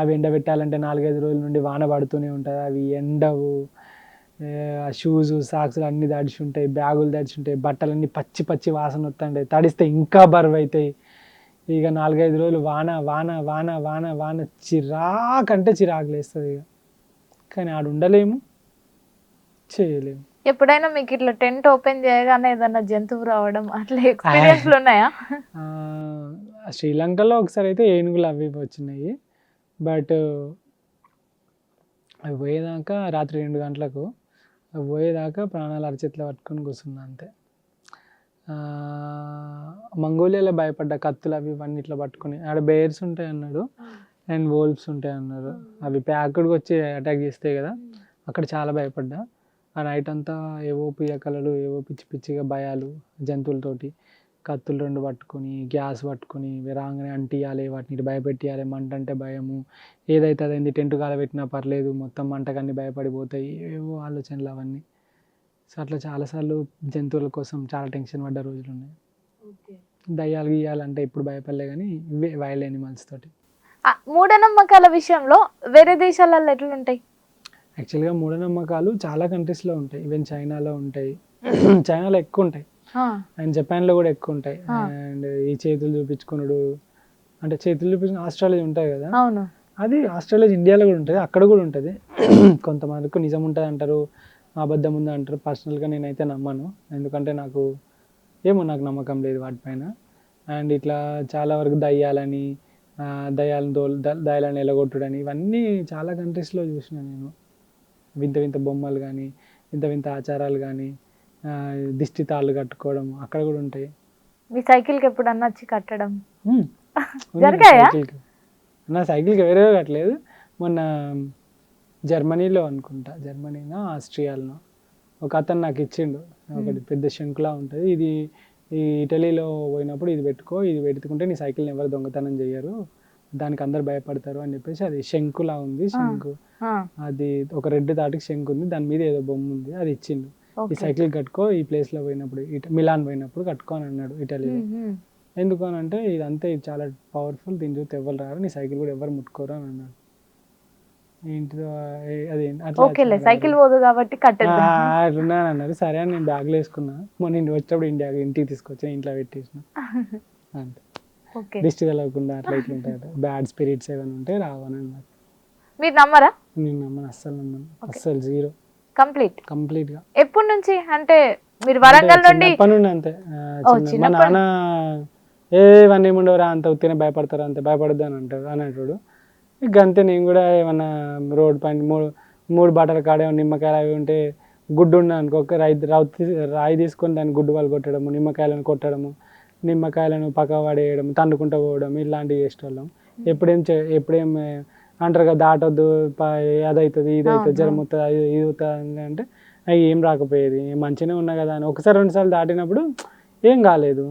అవి ఎండబెట్టాలంటే 4-5 రోజుల నుండి వాన పడుతూనే ఉంటుంది, అవి ఎండవు. ఆ షూస్ సాక్స్లు అన్నీ తడిచి ఉంటాయి, బ్యాగులు తడిచి ఉంటాయి, బట్టలన్నీ పచ్చి వాసన వస్తుంటాయి, తడిస్తే ఇంకా బరువు అవుతాయి. ఇక 4-5 రోజులు వాన చిరాకంటే చిరాకు లేస్తుంది. ఇక కానీ ఆడు ఉండలేము, చేయలేము. ఎప్పుడైనా మీకు ఇట్లా టెంట్ ఓపెన్ చేయగానే ఏదన్నా జంతువు రావడం అట్లా ఎక్స్పీరియన్స్లు ఉన్నాయా? శ్రీలంకలో ఒకసారి అయితే ఏనుగులు అవి వచ్చినాయి. బట్ అవి పోయేదాకా రాత్రి 2 గంటలకు పోయేదాకా ప్రాణాలు అరచేతిలో పట్టుకొని కూర్చున్నా అంతే. మంగోలియాలో భయపడ్డ, కత్తులు అవి ఇవన్నీ ఇట్లా పట్టుకుని. ఆడ బేర్స్ ఉంటాయి అన్నాడు అండ్ వోల్ఫ్స్ ఉంటాయి అన్నారు. అవి ప్యాక్డ్గా వచ్చి అటాక్ చేస్తాయి కదా, అక్కడ చాలా భయపడ్డా. ఆ నైట్ అంతా ఏవో పియ్యకలలు, ఏవో పిచ్చిగా భయాలు, జంతువులతోటి. కత్తులు 2 పట్టుకొని, గ్యాస్ పట్టుకొని, రాగానే అంటియాలి, వాటిని భయపెట్టియాలి, మంట అంటే భయము, ఏదైతే అదైంది, టెంట్ కాలబెట్టినా పర్లేదు, మొత్తం మంటకన్నీ భయపడిపోతాయి, ఏవో ఆలోచనలు అవన్నీ. సో అట్లా చాలాసార్లు జంతువుల కోసం చాలా టెన్షన్ పడ్డ రోజులు ఉన్నాయి. దయ్యాలు గీయాలంటే ఇప్పుడు భయపడలే, కానీ ఇవే వైల్డ్ యానిమల్స్ తోటి. మూఢనమ్మకాల విషయంలో వేరే దేశాలలో ఎట్లుంటాయి? యాక్చువల్గా మూఢనమ్మకాలు చాలా కంట్రీస్లో ఉంటాయి, ఈవెన్ చైనాలో ఉంటాయి. చైనాలో ఎక్కువ ఉంటాయి. ఆ, అండ్ జపాన్లో కూడా ఎక్కువ ఉంటాయి. ఆ. అండ్ ఈ చేతులు చూపించుకున్నాడు, అంటే చేతులు చూపించుకుని ఆస్ట్రాలజీ ఉంటుంది కదా, అవును. అది ఆస్ట్రాలజీ ఇండియాలో కూడా ఉంటుంది, అక్కడ కూడా ఉంటుంది. కొంతమందికి నిజం ఉంటుంది అంటారు, అబద్ధం ఉంది అంటారు. పర్సనల్గా నేనైతే నమ్మను, ఎందుకంటే నాకు నమ్మకం లేదు వాటిపైన. అండ్ ఇట్లా చాలా వరకు దయ్యాలని, దయ్యాలను ఎలగొట్టుడని, ఇవన్నీ చాలా కంట్రీస్లో చూసిన నేను. వింత వింత బొమ్మలు కానీ, వింత వింత ఆచారాలు కానీ, దిష్టి తాళ్ళు కట్టుకోవడం అక్కడ కూడా ఉంటాయి. మీ సైకిల్కి ఎప్పుడన్నా వచ్చి కట్టడం ఉంది జరిగాయా? నా సైకిల్కి వేరే కట్టలేదు. మొన్న జర్మనీలో అనుకుంటా, జర్మనీనో ఆస్ట్రియాలో ఒక అతను నాకు ఇచ్చిండు ఒకటి పెద్ద శంకులా ఉంటుంది. ఇది ఈ ఇటలీలో పోయినప్పుడు ఇది పెట్టుకో, ఇది పెట్టుకుంటే నీ సైకిల్ని ఎవరు దొంగతనం చేయరు, దానికి అందరు భయపడతారు అని చెప్పేసి, అది శంకులా ఉంది. శంకు అది ఒక రెడ్ తాటికి శంకు ఉంది, దాని మీద ఏదో బొమ్మ ఉంది, అది ఇచ్చిండు. ఈ సైకిల్ కట్టుకో, ఈ ప్లేస్లో పోయినప్పుడు మిలాన్ పోయినప్పుడు కట్టుకో అని అన్నాడు ఇటలీలో. ఎందుకు అని అంటే ఇదంతా ఇది చాలా పవర్ఫుల్, దీని చూస్తే ఎవరు రారు, నీ సైకిల్ కూడా ఎవరు ముట్టుకోరు అని అన్నాడు. ఏంటిదో అది ఓకేలే, సైకిల్ పోదు కాబట్టి కట్టేద్దాం అట్లున్నా అన్నారు. సరే అని నేను బ్యాగ్లో వేసుకున్నా. మొన్న నేను వచ్చేటప్పుడు ఇంటికి తీసుకొచ్చి ఇంట్లో పెట్టేసిన అంతే. దిష్టి తగలకుండా అట్లా ఇట్లా ఉంటాయి, బ్యాడ్ స్పిరిట్స్ ఏమైనా ఉంటే రావని అన్నారు. మీరు నమ్మరా? నేను నమ్మను, అస్సలు నమ్మను, అస్సలు జీరో, కంప్లీట్ గా. ఎప్పటి నుంచి అంటే మీరు వరంగల్ నుండి? చిన్నప్పటి నుండి అంతే. మా నాన్న ఏవన్నీ ఏముండవురా, అంత ఉత్తినే భయపడతారు, అంతే భయపడద్దు అని అంటారు అనేటోడు. ఇక అంతే నేను కూడా ఏమన్నా రోడ్ పైన మూడు బట్టల కాడే నిమ్మకాయలు అవి ఉంటే గుడ్డు ఉన్నా అనుకో, రాయి తీసుకొని దాన్ని గుడ్డు వాళ్ళు కొట్టడము, నిమ్మకాయలను కొట్టడము, నిమ్మకాయలను పక్క పడేయడం, తండుకుంటూ పోవడం, ఇలాంటివి చేసేవాళ్ళం. ఎప్పుడేం అంటారు కదా, దాటొద్దు, అదవుతుంది ఇది అవుతుంది, జ్వరం అవుతుంది, ఇది అవుతుంది అంటే అవి ఏం రాకపోయేది, మంచిగానే ఉన్నా కదా అని. ఒకసారి 2 సార్లు దాటినప్పుడు ఏం కాలేదు.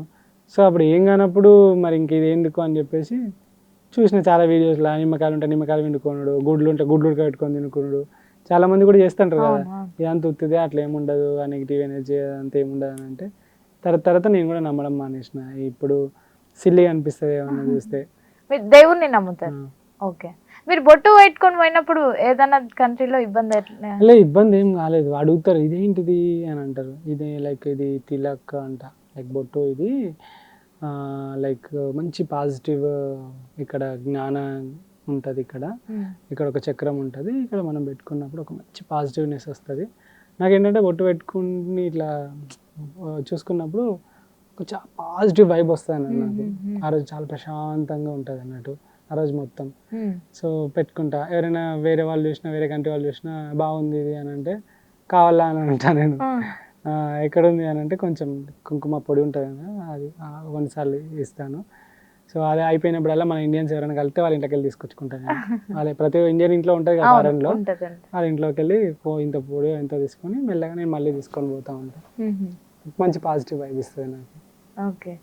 సో అప్పుడు ఏం కానప్పుడు మరి ఇంక ఇది ఎందుకు అని చెప్పేసి చూసిన చాలా వీడియోస్లో, నిమ్మకాయలు ఉంటే నిమ్మకాయలు వండుకున్నాడు, గుడ్లు ఉంటే గుడ్లు ఉడకబెట్టుకొని తినుకున్నాడు. చాలామంది కూడా చేస్తుంటారు కదా, ఇదంతా ఉత్తిదే, అట్లా ఏముండదు, ఆ నెగిటివ్ ఎనర్జీ అంత ఏముండదు అని అంటే తర్వాత నేను కూడా నమ్మడం మానేసిన. ఇప్పుడు సిల్లి అనిపిస్తుంది ఏమన్నా చూస్తే. మీరు దేవుణ్ణి నమ్ముతారు? ఓకే. మీరు బొట్టు పెట్టుకొని పోయినప్పుడు ఏదైనా కంట్రీలో ఇబ్బంది ఇబ్బంది ఏం కాలేదు. అడుగుతారు ఇదేంటిది అని అంటారు. ఇది లైక్ ఇది తిలక్ అంట, లైక్ బొట్టు ఇది లైక్ మంచి పాజిటివ్, ఇక్కడ జ్ఞానం ఉంటుంది, ఇక్కడ ఒక చక్రం ఉంటుంది, ఇక్కడ మనం పెట్టుకున్నప్పుడు ఒక మంచి పాజిటివ్నెస్ వస్తుంది. నాకేంటంటే బొట్టు పెట్టుకుని ఇట్లా చూసుకున్నప్పుడు ఒక చాలా పాజిటివ్ వైబ్ వస్తుంది అన్నట్టు. నాకు ఆ రోజు చాలా ప్రశాంతంగా ఉంటుంది అన్నట్టు ఆ రోజు మొత్తం. సో పెట్టుకుంటా. ఎవరైనా వేరే వాళ్ళు చూసినా, వేరే కంట్రీ వాళ్ళు చూసినా బాగుంది ఇది అని అంటే కావాలా అని అంటా నేను. ఎక్కడ ఉంది అని అంటే కొంచెం కుంకుమ పొడి ఉంటుంది కదా, అది కొన్నిసార్లు ఇస్తాను. సో అది అయిపోయినప్పుడల్లా మన ఇండియన్స్ ఎవరైనా కలిస్తే వాళ్ళ ఇంట్లోకి వెళ్ళి తీసుకొచ్చుకుంటాను. వాళ్ళే ప్రతి ఇండియన్ ఇంట్లో ఉంటుంది కదా ఫారెన్లో, వాళ్ళ ఇంట్లోకి వెళ్ళి ఇంత పొడి ఎంత తీసుకొని మెల్లగా నేను మళ్ళీ తీసుకొని పోతా ఉంటాను. మంచి పాజిటివ్ వైబ్ ఇస్తుంది నాకు. ఓకే.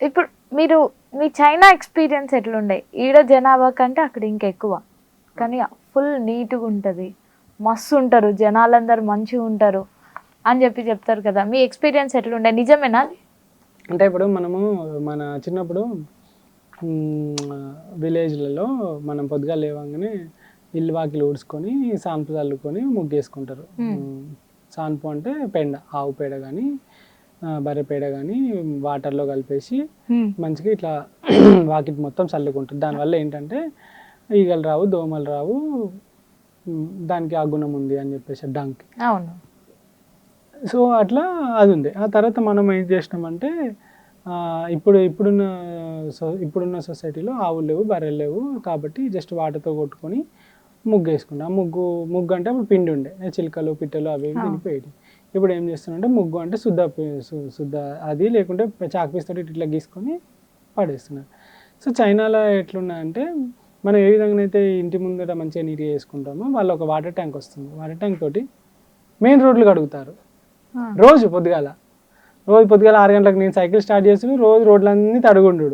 ఇప్పుడు మీరు మీ చైనా ఎక్స్పీరియన్స్ ఎట్లుండే? ఈడ జనాభా కంటే అక్కడ ఇంకా ఎక్కువ, కానీ ఫుల్ నీట్గా ఉంటుంది, మస్తు ఉంటారు, జనాలందరూ మంచిగా ఉంటారు అని చెప్తారు కదా. మీ ఎక్స్పీరియన్స్ ఎట్లుండే? నిజమేనా? అంటే ఇప్పుడు మనము మన చిన్నప్పుడు విలేజ్లలో మనం పొద్దుగా లేవగానే ఇల్లు వాకిలు ఊడ్చుకొని సాన్పు చల్లుకొని ముగ్గేసుకుంటారు. సాన్పు అంటే పెండ, ఆవు పేడ కానీ బర్రె పేడ కానీ వాటర్లో కలిపేసి మంచిగా ఇట్లా వాకిట్ మొత్తం చల్లుకుంటారు. దానివల్ల ఏంటంటే ఈగలు రావు, దోమలు రావు, దానికి ఆ గుణం ఉంది అని చెప్పేసి డంక్. అవును. సో అట్లా అది ఉంది. ఆ తర్వాత మనం ఏం చేసినామంటే ఇప్పుడున్న సొసైటీలో ఆవులు లేవు, బర్రెలు లేవు, కాబట్టి జస్ట్ వాటర్తో కొట్టుకొని ముగ్గు వేసుకుంటాం. ముగ్గు అంటే అప్పుడు పిండి ఉండే, చిలుకలు పిట్టలు అవి తినిపోయేవి. ఇప్పుడు ఏం చేస్తున్నారంటే ముగ్గు అంటే శుద్ధ అది, లేకుంటే చాక్పీస్తో ఇట్లా గీసుకొని పడేస్తున్నారు. సో చైనాలో ఎట్లున్నాయంటే మనం ఏ విధంగా అయితే ఇంటి ముందర మంచిగా నీట్గా చేసుకుంటామో వాళ్ళు ఒక వాటర్ ట్యాంక్ వస్తుంది, వాటర్ ట్యాంక్ తోటి మెయిన్ రోడ్లు కడుగుతారు. రోజు పొద్దుగాల 6 గంటలకు నేను సైకిల్ స్టార్ట్ చేసి రోజు రోడ్లన్నీ తడుగుండు.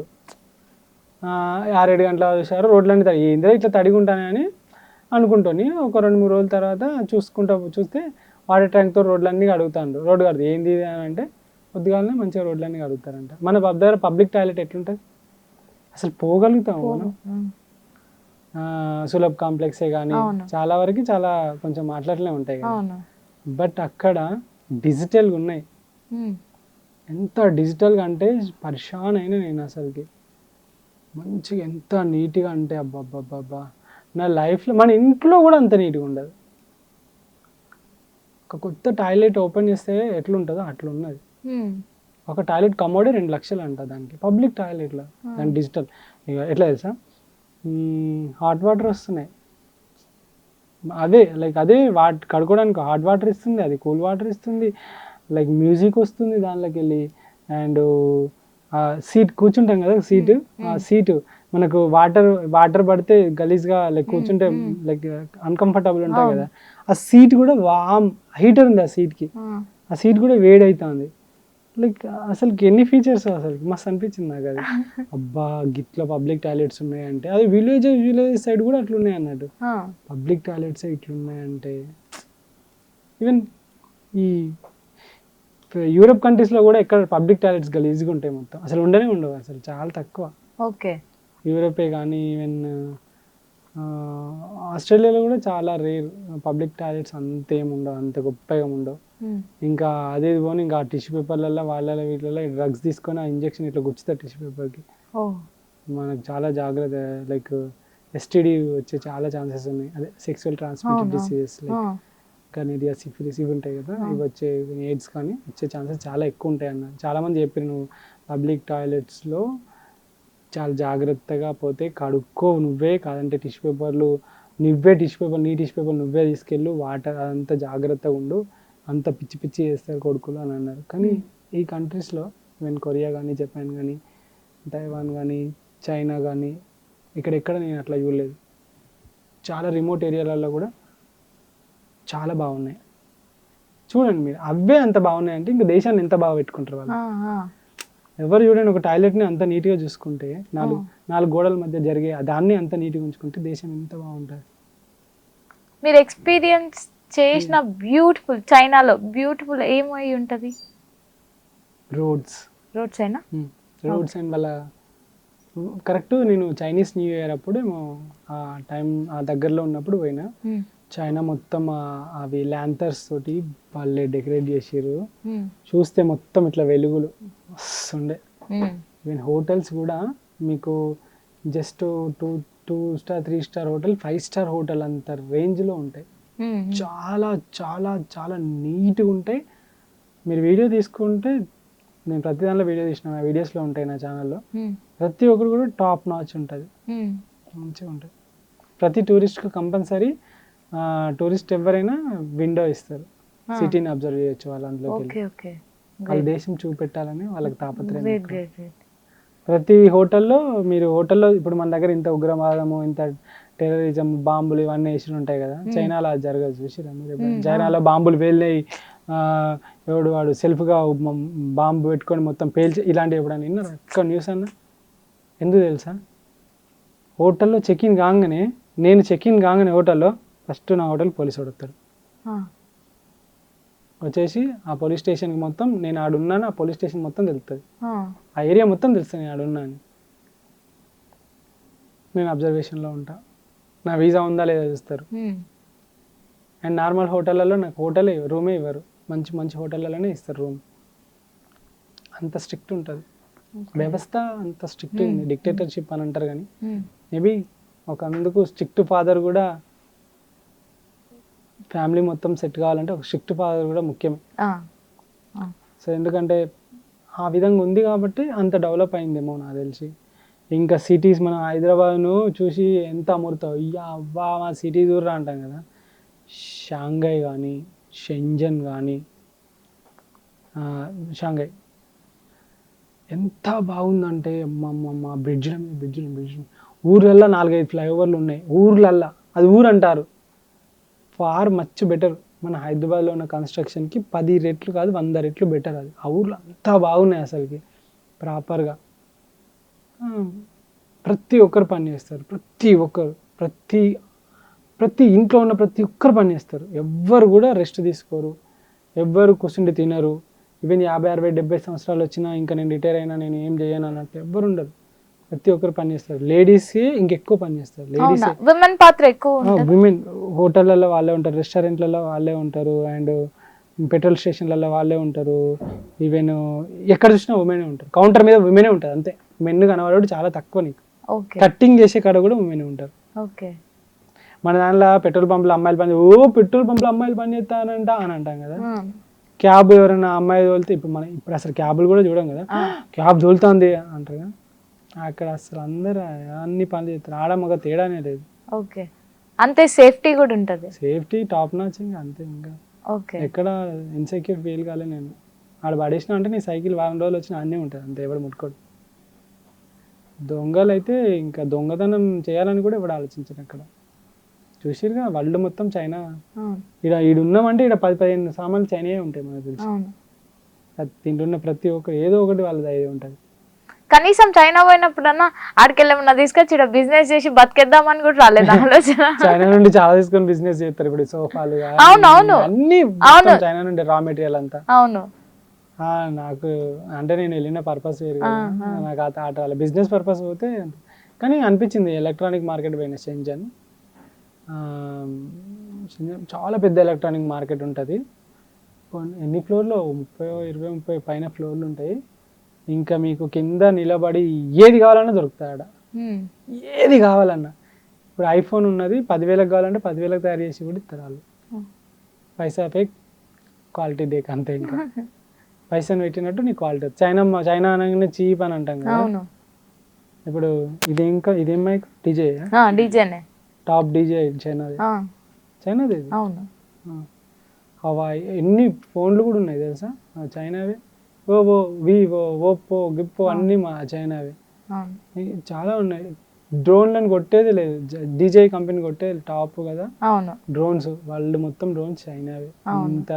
6-7 గంటల చూసారు రోడ్లన్నీ ఏందో ఇట్లా తడిగుంటానని అనుకుంటాను. ఒక 2-3 రోజుల తర్వాత చూస్తే వాటర్ ట్యాంక్తో రోడ్లన్నీ కడుగుతాడు. రోడ్డు కడుతుంది ఏంది అని అంటే పొద్దుగాలనే మంచిగా రోడ్లన్నీ కడుగుతారంట. మన దగ్గర పబ్లిక్ టాయిలెట్ ఎట్లుంటుంది, అసలు పోగలుగుతాము మనం. సులభ్ కాంప్లెక్సే కానీ చాలా వరకు చాలా కొంచెం మాట్లాడలే ఉంటాయి కదా, బట్ అక్కడ డిజిటల్గా ఉన్నాయి. ఎంత డిజిటల్గా అంటే పరిశాన్ అయినా నేను అసలుకి. మంచిగా ఎంత నీట్గా అంటే అబ్బబ్బబ్బబ్బా, నా లైఫ్లో మన ఇంట్లో కూడా అంత నీట్గా ఉండదు. ఒక కొత్త టాయిలెట్ ఓపెన్ చేస్తే ఎట్లుంటుందో అట్లా ఉన్నది. ఒక టాయిలెట్ కమోడే 2 లక్షలు అంట దానికి, పబ్లిక్ టాయిలెట్లో. దాని డిజిటల్ ఇక ఎట్లా తెలుసా, హాట్ వాటర్ వస్తున్నాయి, అదే లైక్ అదే కడుక్కోవడానికి హాట్ వాటర్ ఇస్తుంది, అది కూల్ వాటర్ ఇస్తుంది, లైక్ మ్యూజిక్ వస్తుంది దానిలోకి వెళ్ళి. అండ్ సీట్ కూర్చుంటాం కదా, ఆ సీటు మనకు వాటర్ పడితే గలీజ్గా లైక్ కూర్చుంటే లైక్ అన్కంఫర్టబుల్ ఉంటాయి కదా, ఆ సీట్ కూడా హీటర్ ఉంది ఆ సీట్కి, ఆ సీట్ కూడా వేడి అవుతుంది. లైక్ అసలుకి ఎన్ని ఫీచర్స్ అసలు మస్తు అనిపించింది నాకు అది. అబ్బా గిట్ల పబ్లిక్ టాయిలెట్స్ ఉన్నాయంటే, అది విలేజ్ సైడ్ కూడా అట్లా ఉన్నాయి అన్నట్టు. పబ్లిక్ టాయిలెట్స్ ఇట్లున్నాయంటే, ఈవెన్ ఈ యూరోప్ కంట్రీస్లో కూడా ఎక్కడ పబ్లిక్ టాయిలెట్స్ గలీజ్గా ఉంటాయి, మొత్తం అసలు ఉండవు అసలు, చాలా తక్కువ. ఓకే, యూరోపే కానీ ఈవెన్ ఆస్ట్రేలియాలో కూడా చాలా రేర్ పబ్లిక్ టాయిలెట్స్, అంతేం ఉండవు, అంత గొప్పగా ఉండవు. ఇంకా అదే పోనీ ఇంకా టిష్యూ పేపర్లలో వీళ్ళలో డ్రగ్స్ తీసుకొని ఆ ఇంజెక్షన్ ఇట్లా గుచ్చుతారు టిష్యూ పేపర్కి. మనకు చాలా జాగ్రత్త, లైక్ ఎస్టీడీ వచ్చే చాలా ఛాన్సెస్ ఉన్నాయి, అదే సెక్సువల్ ట్రాన్స్మిటెడ్ డిసీజెస్ లైక్ కనీరియా, సిఫిలిస్ ఇవి ఉంటాయి కదా, ఇవి వచ్చే ఎయిడ్స్ కానీ వచ్చే ఛాన్సెస్ చాలా ఎక్కువ ఉంటాయి అన్న. చాలామంది చెప్పారు, నువ్వు పబ్లిక్ టాయిలెట్స్లో చాలా జాగ్రత్తగా పోతే కడుక్కో నువ్వే, కాదంటే నీ టిష్యూ పేపర్ నువ్వే తీసుకెళ్ళు, వాటర్ అదంతా జాగ్రత్తగా ఉండు, అంత పిచ్చి పిచ్చి చేస్తారు కొడుకులు అని అన్నారు. కానీ ఈ కంట్రీస్లో ఈవెన్ కొరియా కానీ, జపాన్ కానీ, తైవాన్ కానీ, చైనా కానీ, ఇక్కడెక్కడ నేను అట్లా చూడలేదు. చాలా రిమోట్ ఏరియాలలో కూడా చాలా బాగున్నాయి. చూడండి మీరు, అవే అంత బాగున్నాయి అంటే ఇంకా దేశాన్ని ఎంత బాగా పెట్టుకుంటారు వాళ్ళు. ఎవరు చూడండి, ఒక టాయిలెట్ని అంత నీట్గా చూసుకుంటే, నాలుగు గోడల మధ్య జరిగే దాన్ని అంత నీట్గా ఉంచుకుంటే దేశం ఎంత బాగుంటుంది. మీరు ఎక్స్పీరియన్స్ చేసిన బ్యూటిఫుల్, చైనాలో బ్యూటిఫుల్ ఏమై ఉంటుంది? రోడ్స్ అయినా రోడ్స్ అండ్ వాళ్ళ కరెక్ట్. నేను చైనీస్ న్యూ ఇయర్ అప్పుడు ఆ దగ్గరలో ఉన్నప్పుడు పోయినా, చైనా మొత్తం అవి ల్యాంతర్స్ తోటి వాళ్ళే డెకరేట్ చేసారు. చూస్తే మొత్తం ఇట్లా వెలుగులు వస్తుండే. ఈవెన్ హోటల్స్ కూడా మీకు just 2 star 3 star hotel, 5 star hotel అంత రేంజ్లో ఉంటాయి. చాలా చాలా చాలా నీట్గా ఉంటాయి. మీరు వీడియో తీసుకుంటే, నేను ప్రతి దానిలో వీడియో తీసిన, నా వీడియోస్లో ఉంటాయి నా ఛానల్లో, ప్రతి ఒక్కరు కూడా టాప్ నాచ్ ఉంటుంది, మంచిగా ఉంటుంది. ప్రతి టూరిస్ట్కి కంపల్సరీ టూరిస్ట్ ఎవరైనా విండో ఇస్తారు, సిటీని అబ్జర్వ్ చేయొచ్చు వాళ్ళు, అందులోకి వాళ్ళ దేశం చూపెట్టాలని వాళ్ళకి తాపత్రయం. ప్రతి హోటల్లో ఇప్పుడు మన దగ్గర ఇంత ఉగ్రవాదము, ఇంత టెర్రరిజం, బాంబులు ఇవన్నీ వేసి ఉంటాయి కదా, చైనాలో అది జరగదు. చూసిరా మీరు? చైనాలో బాంబులు పేలినాయి, వాడు సెల్ఫ్గా బాంబు పెట్టుకొని మొత్తం పేల్చి, ఇలాంటివి ఎప్పుడైనా విన్నారా? ఒక్క న్యూస్ అన్నా? ఎందుకు తెలుసా? హోటల్లో నేను చెక్ ఇన్ కాగానే హోటల్లో ఫస్ట్ నా హోటల్ పోలీసు వస్తాడు, వచ్చేసి ఆ పోలీస్ స్టేషన్కి మొత్తం నేను ఆడున్నాను, ఆ పోలీస్ స్టేషన్ మొత్తం తెలుస్తుంది, ఆ ఏరియా మొత్తం తెలుస్తుంది నేను ఆడున్నా అని. నేను అబ్జర్వేషన్లో ఉంటా, నా వీసా ఉందా లేదా చూస్తారు. అండ్ నార్మల్ హోటళ్ళలో నాకు రూమే ఇవ్వరు, మంచి మంచి హోటళ్ళలోనే ఇస్తారు రూమ్. అంత స్ట్రిక్ట్ ఉంటుంది వ్యవస్థ, అంత స్ట్రిక్ట్ ఉంది. డిక్టేటర్షిప్ అని అంటారు కానీ మేబీ అందుకు స్ట్రిక్ట్ ఫాదర్ కూడా, ఫ్యామిలీ మొత్తం సెట్ కావాలంటే ఒక స్ట్రిక్ట్ ఫాదర్ కూడా ముఖ్యమే. సో ఎందుకంటే ఆ విధంగా ఉంది కాబట్టి అంత డెవలప్ అయిందేమో నాకు తెలిసి. ఇంకా సిటీస్, మన హైదరాబాద్ను చూసి ఎంత అమరుతావు, అవ్వా మా సిటీ దూరం అంటాం కదా, షాంఘై కానీ, షెంజన్ కానీ, షాంఘై ఎంత బాగుందంటే, మా బ్రిడ్జ్ల ఊర్లల్లో 4-5 ఫ్లైఓవర్లు ఉన్నాయి, అది ఊరు అంటారు. Far much better. మన హైదరాబాద్లో ఉన్న కన్స్ట్రక్షన్కి 10 రెట్లు కాదు 100 రెట్లు బెటర్ అది. ఆ ఊర్లో అంతా బాగున్నాయి అసలుకి ప్రాపర్గా. ప్రతి ఒక్కరు పని చేస్తారు, ప్రతి ఇంట్లో ఉన్న ప్రతి ఒక్కరు పని చేస్తారు. ఎవ్వరు కూడా రెస్ట్ తీసుకోరు, ఎవ్వరు కూర్చుండి తినరు. ఈవెన్ 50, 60, 70 సంవత్సరాలు వచ్చినా ఇంకా నేను రిటైర్ అయినా నేను ఏం చేయను అన్నట్టు ఎవ్వరు ఉండరు. ప్రతి ఒక్కరు పని చేస్తారు. లేడీస్ ఇంకెక్కువ పని చేస్తారు. విమెన్ పాత్ర ఎక్కువ. విమెన్ హోటళ్ళలో వాళ్ళే ఉంటారు, రెస్టారెంట్లలో వాళ్ళే ఉంటారు. అండ్ పెట్రోల్ స్టేషన్లలో వాళ్ళే ఉంటారు, ఈవెన్ ఎక్కడ చూసినా ఉమెనే ఉంటారు, కౌంటర్ మీద ఉమెనే ఉంటుంది అంతే, మెన్ కనబడేవాడు చాలా తక్కువ నీకు. ఓకే కట్టింగ్ చేసే కాడ కూడా ఉమెనే ఉంటారు. ఓకే మన దాంట్లో పెట్రోల్ పంపులు అమ్మాయిలు పని పెట్రోల్ పంపులు అమ్మాయిలు పని చేస్తానంట అని అంటాం కదా. క్యాబ్ ఎవరైనా అమ్మాయి తోలితే ఇప్పుడు అసలు క్యాబులు కూడా చూడం కదా, క్యాబ్ తోలుతుంది అంటారు కదా. అక్కడ అసలు అందరూ అన్ని పనులు చేస్తారు, ఆడ మగ తేడానే లేదు. ఓకే అంతే సేఫ్టీ కూడా ఉంటుంది. సేఫ్టీ టాప్ నాచ్ ఇంకా అంతే, ఇంకా ఓకే ఎక్కడ ఇన్సెక్యూర్ ఫీల్ కాలే నేను. ఆడ పడేసిన అంటే నీ సైకిల్ వారం రోజులు వచ్చిన అన్నీ ఉంటుంది అంతే, ఎవడు ముట్టుకోడు. దొంగలు అయితే ఇంకా దొంగతనం చేయాలని కూడా ఎవడు ఆలోచించారు అక్కడ. చూసిరుగా వరల్డ్ మొత్తం చైనా, ఈడ ఉన్నామంటే ఇక్కడ 10-15 సామాన్లు చైనాయే ఉంటాయి మనకు తెలిసి. దీంట్లో ఉన్న ప్రతి ఒక్కరు ఏదో ఒకటి వాళ్ళది అయ్యే ఉంటుంది. కనీసం చైనా పోయినప్పుడన్నా ఆడికెళ్ళమన్నా తీసుకొచ్చి ఇక్కడ బిజినెస్ చేసి బతికేద్దామని కూడా రాలేదు ఆలోచన. చైనా నుండి చాలా తీసుకొని బిజినెస్ చేస్తారు ఇప్పుడు, సోఫాలు అన్ని చైనా నుండి రా మెటీరియల్ అంతా. అవును నాకు అంటే నేను వెళ్ళిన పర్పస్ వేరు కదా, నాకు ఆట వాళ్ళ బిజినెస్ పర్పస్ పోతే. కానీ అనిపించింది ఎలక్ట్రానిక్ మార్కెట్ పోయిన షెంజన్. చాలా పెద్ద ఎలక్ట్రానిక్ మార్కెట్ ఉంటుంది. ఎన్ని ఫ్లోర్లో 30-20-30 పైన ఫ్లోర్లు ఉంటాయి. ఇంకా మీకు కింద నిలబడి ఏది కావాలన్నా దొరుకుతాయి ఆడ, ఏది కావాలన్నా. ఇప్పుడు ఐఫోన్ ఉన్నది 10,000 కావాలంటే 10,000 తయారు చేసి కూడా ఇస్తారు వాళ్ళు. పైసా పే క్వాలిటీ దేక్ అంతే, ఇంకా పైసను పెట్టినట్టు నీ క్వాలిటీ. చైనా అనగానే చీప్ అని అంటాం కదా. ఇప్పుడు ఇదేం మైక్ డీజేనే, టాప్ డీజే చైనాది. హవాయి ఎన్ని ఫోన్లు కూడా ఉన్నాయి తెలుసా చైనావి. ఓవో, వివో, ఓప్పో, గిప్పో అన్ని మా చైనావి చాలా ఉన్నాయి. డ్రోన్లను కొట్టేది లేదు, డీజే కంపెనీ కొట్టేది టాప్ కదా. డ్రోన్స్ వాళ్ళు మొత్తం డ్రోన్స్ చైనావి. ఇంత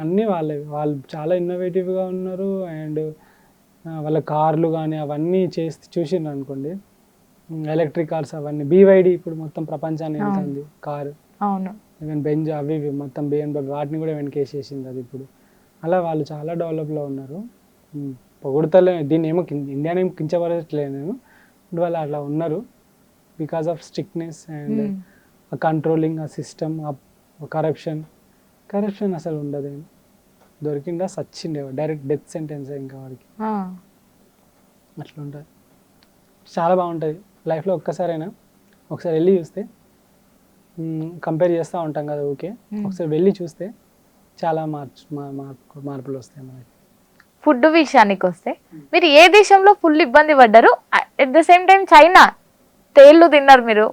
అన్నీ వాళ్ళు చాలా ఇన్నోవేటివ్గా ఉన్నారు. అండ్ వాళ్ళ కార్లు కానీ అవన్నీ చూసిండ్రు అనుకోండి, ఎలక్ట్రిక్ కార్స్ అవన్నీ. BYD ఇప్పుడు మొత్తం ప్రపంచాన్ని వెళ్తుంది కారు. ఈవెన్ బెంజ్ అవి మొత్తం BMW వాటిని కూడా వెనకేసేసింది అది ఇప్పుడు. అలా వాళ్ళు చాలా డెవలప్లో ఉన్నారు. పొగుడుతలే దీన్ని ఏమో ఇండియాని ఏమో కించపరచట్లేదు నేను, వాళ్ళు అట్లా ఉన్నారు because of strictness and controlling ఆ సిస్టమ్. కరప్షన్ అసలు ఉండదు, దొరికిందా సచ్చిండే డైరెక్ట్ డెత్ సెంటెన్స్ ఇంకా వాడికి. అట్లా ఉంటుంది, చాలా బాగుంటుంది లైఫ్లో. ఒక్కసారైనా ఒకసారి వెళ్ళి చూస్తే, కంపేర్ చేస్తూ ఉంటాం కదా ఓకే, ఒకసారి వెళ్ళి చూస్తే చాలా మార్పులు వస్తాయి మనకి. ఫుడ్ విషయానికి వస్తే మీరు ఏ దేశంలో ఫుల్ ఇబ్బంది పడ్డారు? At the same time China తేళ్లు తిన్నారు మీరు,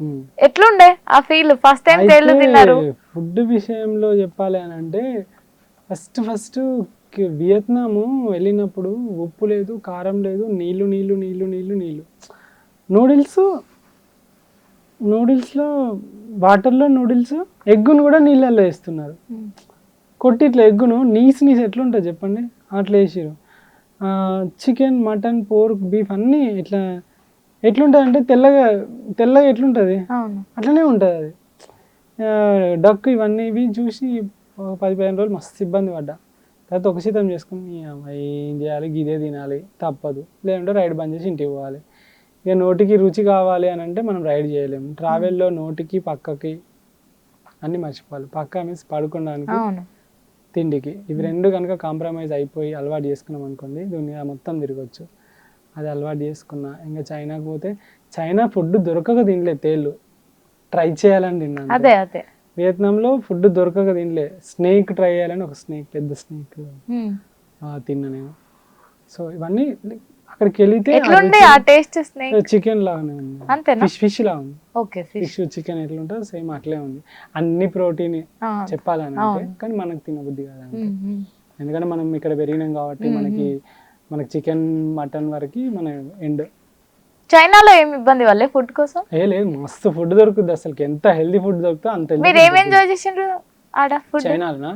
ఎట్లుండే ఆ ఫీల్ ఫస్ట్ టైం తేళ్లు తిన్నారు? ఫుడ్ విషయంలో చెప్పాలి అని అంటే ఫస్ట్ వియత్నాము వెళ్ళినప్పుడు ఉప్పు లేదు, కారం లేదు, నీళ్ళు. నూడిల్స్లో వాటర్లో నూడిల్స్, ఎగ్గును కూడా నీళ్ళల్లో వేస్తున్నారు. కొట్టి ఇట్లా ఎగ్గును నీస్ ఎట్లుంటుంది చెప్పండి, అట్లా వేసారు. చికెన్, మటన్, పోర్క్, బీఫ్ అన్నీ ఎట్లుంటుంది అంటే తెల్లగా ఎట్లుంటుంది అట్లనే ఉంటుంది అది. డక్ ఇవి చూసి 10-15 రోజులు మస్తు ఇబ్బంది పడ్డా. తర్వాత ఒక శీతం చేసుకుని ఏం చేయాలి, గిదే తినాలి తప్పదు, లేదంటే రైడ్ బంద్ చేసి ఇంటికి పోవాలి. ఇక నోటికి రుచి కావాలి అని అంటే మనం రైడ్ చేయలేము. ట్రావెల్లో నోటికి పక్కకి అన్నీ మర్చిపోవాలి. పక్క మీన్స్ పడుకోవడానికి, తిండికి, ఇవి రెండు కనుక కాంప్రమైజ్ అయిపోయి అలవాటు చేసుకున్నాం అనుకోండి దునియా మొత్తం తిరగచ్చు. అది అలవాటు చేసుకున్నా. ఇంకా చైనాకి పోతే చైనా ఫుడ్ దొరకక తినలే, తేళ్ళు ట్రై చేయాలని తిన్నాను. వియత్నాంలో ఫుడ్ దొరకక తినలే, స్నేక్ ట్రై చేయాలని ఒక పెద్ద స్నేక్ తిన్నా నేను. సో ఇవన్నీ అక్కడికి వెళితే చికెన్ లాగానే ఉంది, ఫిష్ లా ఉంది. ఫిష్ చికెన్ ఎట్లా ఉంటుంది సేమ్ అట్లే ఉంది. అన్ని ప్రోటీన్ చెప్పాలని అంటే, కానీ మనకు తినబుద్ధి కాదంటే, ఎందుకంటే మనం ఇక్కడ పెరిగినాం కాబట్టి మనకి చికెన్ మటన్ వరకు మన ఎండ్. చైనాలో ఏమి ఇబ్బంది వాళ్ళే ఫుడ్ కోసం? లేదు, మస్తు ఫుడ్ దొరుకుతుంది అసలు. ఎంత హెల్దీ ఫుడ్ దొరుకుతుందో అంత. మీరు ఏం ఎంజాయ్ చేసిండ్రు ఆడ ఫుడ్? చైనాలోనా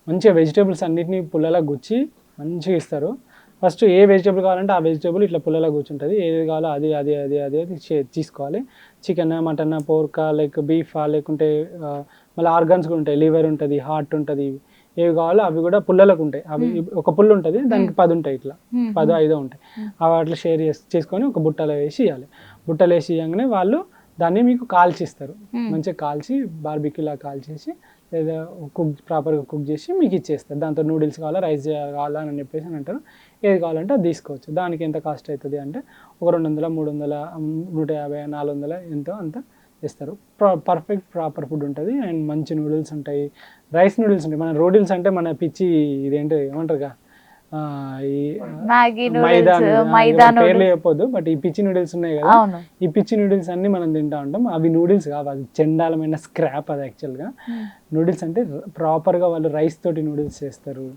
మంచిగా వెజిటేబుల్స్ అన్నిటిని పుల్లలా గుచ్చి మంచిగా ఇస్తారు. ఫస్ట్ ఏ వెజిటేబుల్ కావాలంటే ఆ వెజిటేబుల్ ఇట్లా పుల్లలా కూర్చుంటుంది, ఏది కావాలో అది తీసుకోవాలి. చికెన్, మటన్, పోర్కా, లైక్ బీఫా, లేకుంటే మళ్ళీ ఆర్గాన్స్ కూడా ఉంటాయి, లివర్ ఉంటుంది, హార్ట్ ఉంటుంది. ఏవి కావాలో అవి కూడా పుల్లలకు ఉంటాయి. అవి ఒక పుల్లు ఉంటుంది, దానికి 10 ఉంటాయి, ఇట్లా 10-5 ఉంటాయి. అవి అట్లా షేర్ చేసుకొని ఒక బుట్టలో వేసి ఇవ్వాలి. బుట్టలో వేసి ఇవ్వగానే వాళ్ళు దాన్ని మీకు కాల్చిస్తారు, మంచిగా కాల్చి బార్బిక్యూలా కాల్చేసి లేదా ప్రాపర్గా కుక్ చేసి మీకు ఇచ్చేస్తారు. దాంతో నూడిల్స్ కావాలా, రైస్ కావాలా అని చెప్పేసి అని అంటారు. ఏది కావాలంటే అది తీసుకోవచ్చు. దానికి ఎంత కాస్ట్ అవుతుంది అంటే ఒక 200, 300, 150, 400 ఎంతో అంత ఇస్తారు. పర్ఫెక్ట్ ప్రాపర్ ఫుడ్ ఉంటుంది అండ్ మంచి నూడిల్స్ ఉంటాయి, రైస్ నూడిల్స్ ఉంటాయి. మన నూడిల్స్ అంటే మన పిచ్చి ఇదేంటి ఏమంటారుగా ఈ మ్యాగీ మైదా మైదా పేర్లు చెప్పొద్దు, బట్ ఈ పిచ్చి నూడిల్స్ ఉన్నాయి కదా, ఈ పిచ్చి నూడిల్స్ అన్ని మనం తింటా ఉంటాం. అవి నూడిల్స్ కావు, అది చండాలమైన స్క్రాప్. అది యాక్చువల్గా నూడిల్స్ అంటే ప్రాపర్గా వాళ్ళు రైస్ తోటి నూడిల్స్ చేస్తారు,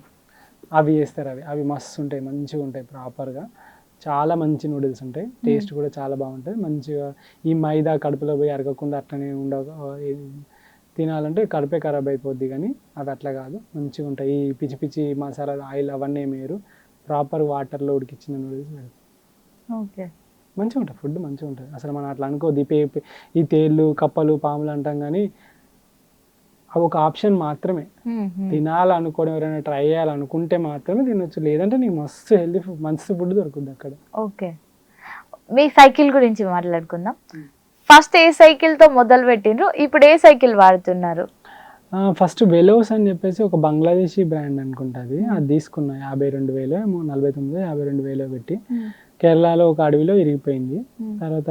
అవి చేస్తారు. అవి మస్తు ఉంటాయి, మంచిగా ఉంటాయి, ప్రాపర్గా చాలా మంచి నూడిల్స్ ఉంటాయి. టేస్ట్ కూడా చాలా బాగుంటుంది. మంచిగా ఈ మైదా కడుపులో పోయి అరగకుండా అట్లనే తినాలంటే కడుపే ఖరాబ్ అయిపోద్ది, కానీ అవి అట్లా కాదు, మంచిగా ఉంటాయి. ఈ పిచ్చి పిచ్చి మసాలా ఆయిల్ అవన్నీ మీరు ప్రాపర్ వాటర్లో ఉడికిచ్చిన నూడిల్స్ ఓకే మంచిగా ఉంటుంది. ఫుడ్ మంచిగా ఉంటుంది. అసలు మనం అట్లా అనుకోద్ది, ఈ తేళ్ళు కప్పలు పాములు అంటాం, కానీ అవి ఒక ఆప్షన్ మాత్రమే. తినాలనుకోవడం ఎవరైనా ట్రై చేయాలనుకుంటే మాత్రమే తినొచ్చు, లేదంటే నీకు మస్తు హెల్దీ ఫుడ్, మంచి ఫుడ్ దొరుకుద్ది అక్కడ. ఓకే, మీ సైకిల్ గురించి మాట్లాడుకుందాం. ఫస్ట్ ఏ సైకిల్తో మొదలు పెట్టిండ్రు, ఇప్పుడు ఏ సైకిల్ వాడుతున్నారు? ఫస్ట్ వెలోస్ అని చెప్పేసి ఒక బంగ్లాదేశీ బ్రాండ్ అనుకుంటుంది, అది తీసుకున్నా 52,000 ఏమో, 49,000 52,000 పెట్టి. కేరళలో ఒక అడవిలో ఇరిగిపోయింది. తర్వాత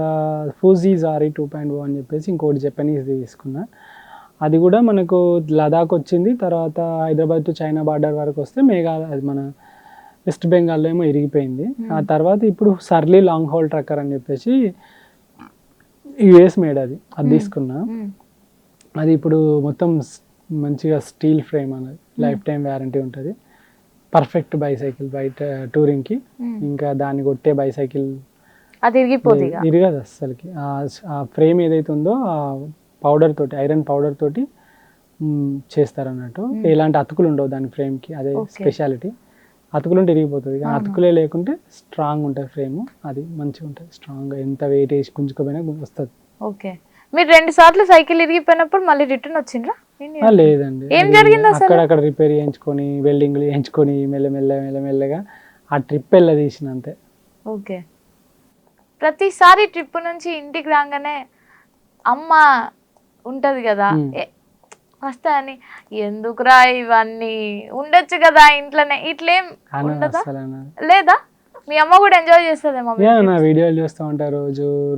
ఫూజీ జారీ 2.0 అని చెప్పేసి ఇంకోటి జపనీస్ది తీసుకున్నా. అది కూడా మనకు లదాఖ్ వచ్చింది. తర్వాత హైదరాబాద్ టు చైనా బార్డర్ వరకు వస్తే అది మన వెస్ట్ బెంగాల్లో ఏమో ఇరిగిపోయింది. ఆ తర్వాత ఇప్పుడు సర్లీ లాంగ్ హోల్ ట్రక్కర్ అని చెప్పేసి యుఎస్ మేడ్, అది తీసుకున్నా. అది ఇప్పుడు మొత్తం మంచిగా స్టీల్ ఫ్రేమ్ అన్నది, లైఫ్ టైం వ్యారంటీ ఉంటుంది. పర్ఫెక్ట్ బైసైకిల్ బయట టూరింగ్కి. ఇంకా దాన్ని కొట్టే బైసైకిల్ అది ఇరగదు అస్సలకి. ఆ ఫ్రేమ్ ఏదైతే ఉందో ఆ పౌడర్ తోటి, ఐరన్ పౌడర్ తోటి చేస్తారు అన్నట్టు. ఎలాంటి అతుకులు ఉండవు దాని ఫ్రేమ్కి, అదే స్పెషాలిటీ. అతుకులుంటే ఇరిగిపోతుంది, కానీ అతుకులే లేకుంటే స్ట్రాంగ్ ఉంటుంది ఫ్రేమ్. అది మంచిగా ఉంటుంది, స్ట్రాంగ్గా, ఎంత వెయిట్ వేసి గుంజుకోపోయినా వస్తుంది. ఓకే, మీరు 2 సార్లు సైకిల్ ఇరిగిపోయినప్పుడు మళ్ళీ రిటర్న్ వచ్చిండ్రా? లేదండి, ఏం జరిగింది? అక్కడ రిపేర్ చేయించుకొని వెల్డింగ్లు చేయించుకొని మెల్లమెల్లగా ఆ ట్రిప్ తీసిన అంతే. ఓకే, ప్రతిసారి ట్రిప్ నుంచి ఇంటికి రాగానే అమ్మ ఉంటది కదా, వస్తా అని, ఎందుకురా ఇవన్నీ, ఉండొచ్చు కదా ఇంట్లోనే, ఇట్లేం ఉండదా? లేదా మీ అమ్మ కూడా ఎంజాయ్ చేస్తుందేమో? నా వీడియోలు చూస్తూ ఉంటారు,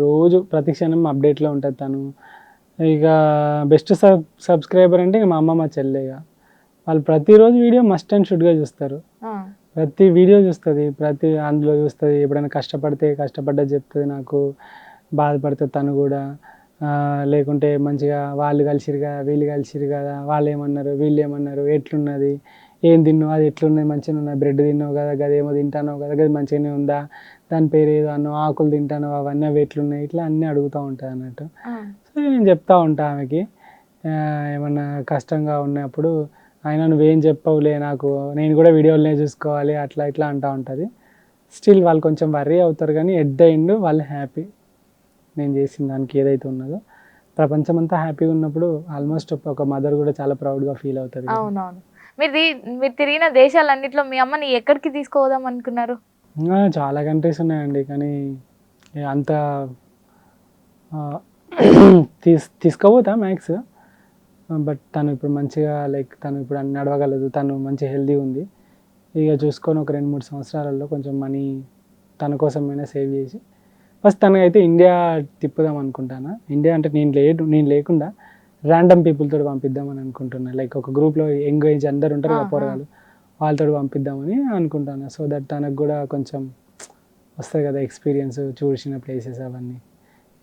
రోజు ప్రతి క్షణం అప్డేట్లో ఉంటుంది తను. ఇక బెస్ట్ సబ్స్క్రైబర్ అంటే ఇక మా అమ్మ మా చెల్లె. ఇక వాళ్ళు ప్రతిరోజు వీడియో మస్ట్ అండ్ షుడ్గా చూస్తారు. ప్రతి వీడియో చూస్తుంది, అందులో చూస్తుంది. ఎప్పుడైనా కష్టపడ్డా చెప్తుంది నాకు, బాధపడుతుంది తను కూడా. లేకుంటే మంచిగా వాళ్ళు కలిసిరు కదా, వీళ్ళు కలిసిరు కదా, వాళ్ళు ఏమన్నారు వీళ్ళు ఏమన్నారు, ఎట్లున్నది, ఏం తిన్నావు, అది ఎట్లున్నది, మంచిగా ఉన్నది, బ్రెడ్ తిన్నావు కదా, గదేమో తింటానో కదా, గది మంచిగానే ఉందా, దాని పేరు ఏదో అన్నావు, ఆకులు తింటాను, అవన్నీ అవి ఎట్లున్నాయి, ఇట్లా అన్నీ అడుగుతూ ఉంటుంది అన్నట్టు. సో నేను చెప్తా ఉంటాను ఆమెకి, ఏమన్నా కష్టంగా ఉన్నప్పుడు, అయినా నువ్వేం చెప్పవులే నాకు, నేను కూడా వీడియోలనే చూసుకోవాలి, అట్లా ఇట్లా అంటూ ఉంటుంది. స్టిల్ వాళ్ళు కొంచెం వర్రీ అవుతారు, కానీ ఎట్ ద ఎండ్ వాళ్ళు హ్యాపీ. నేను చేసిన దానికి ఏదైతే ఉన్నదో ప్రపంచం అంతా హ్యాపీగా ఉన్నప్పుడు ఆల్మోస్ట్ ఒక మదర్ కూడా చాలా ప్రౌడ్గా ఫీల్ అవుతుంది. అవునవును. మీరు తిరిగిన దేశాలన్నిట్లో మీ అమ్మని ఎక్కడికి తీసుకుపోదాం అనుకున్నారు? చాలా కంట్రీస్ ఉన్నాయండి, కానీ అంత తీసుకుపోతా మ్యాక్స్. బట్ తను ఇప్పుడు మంచిగా తను ఇప్పుడు అన్ని నడవగలదు, తను మంచి హెల్దీ ఉంది. ఇక చూసుకొని ఒక 2-3 సంవత్సరాలలో కొంచెం మనీ తన కోసమైనా సేవ్ చేసి ఫస్ట్ తనకైతే ఇండియా తిప్పుదాం అనుకుంటాను. ఇండియా అంటే నేను లేకుండా ర్యాండమ్ పీపుల్తో పంపిద్దామని అనుకుంటున్నాను. ఒక గ్రూప్లో యంగ్ ఏజ్ అందరు ఉంటారు కదా పోరగాళ్ళు, వాళ్ళతో పంపిద్దామని అనుకుంటాను. సో దట్ తనకు కూడా కొంచెం వస్తుంది కదా ఎక్స్పీరియన్స్, చూసిన ప్లేసెస్ అవన్నీ.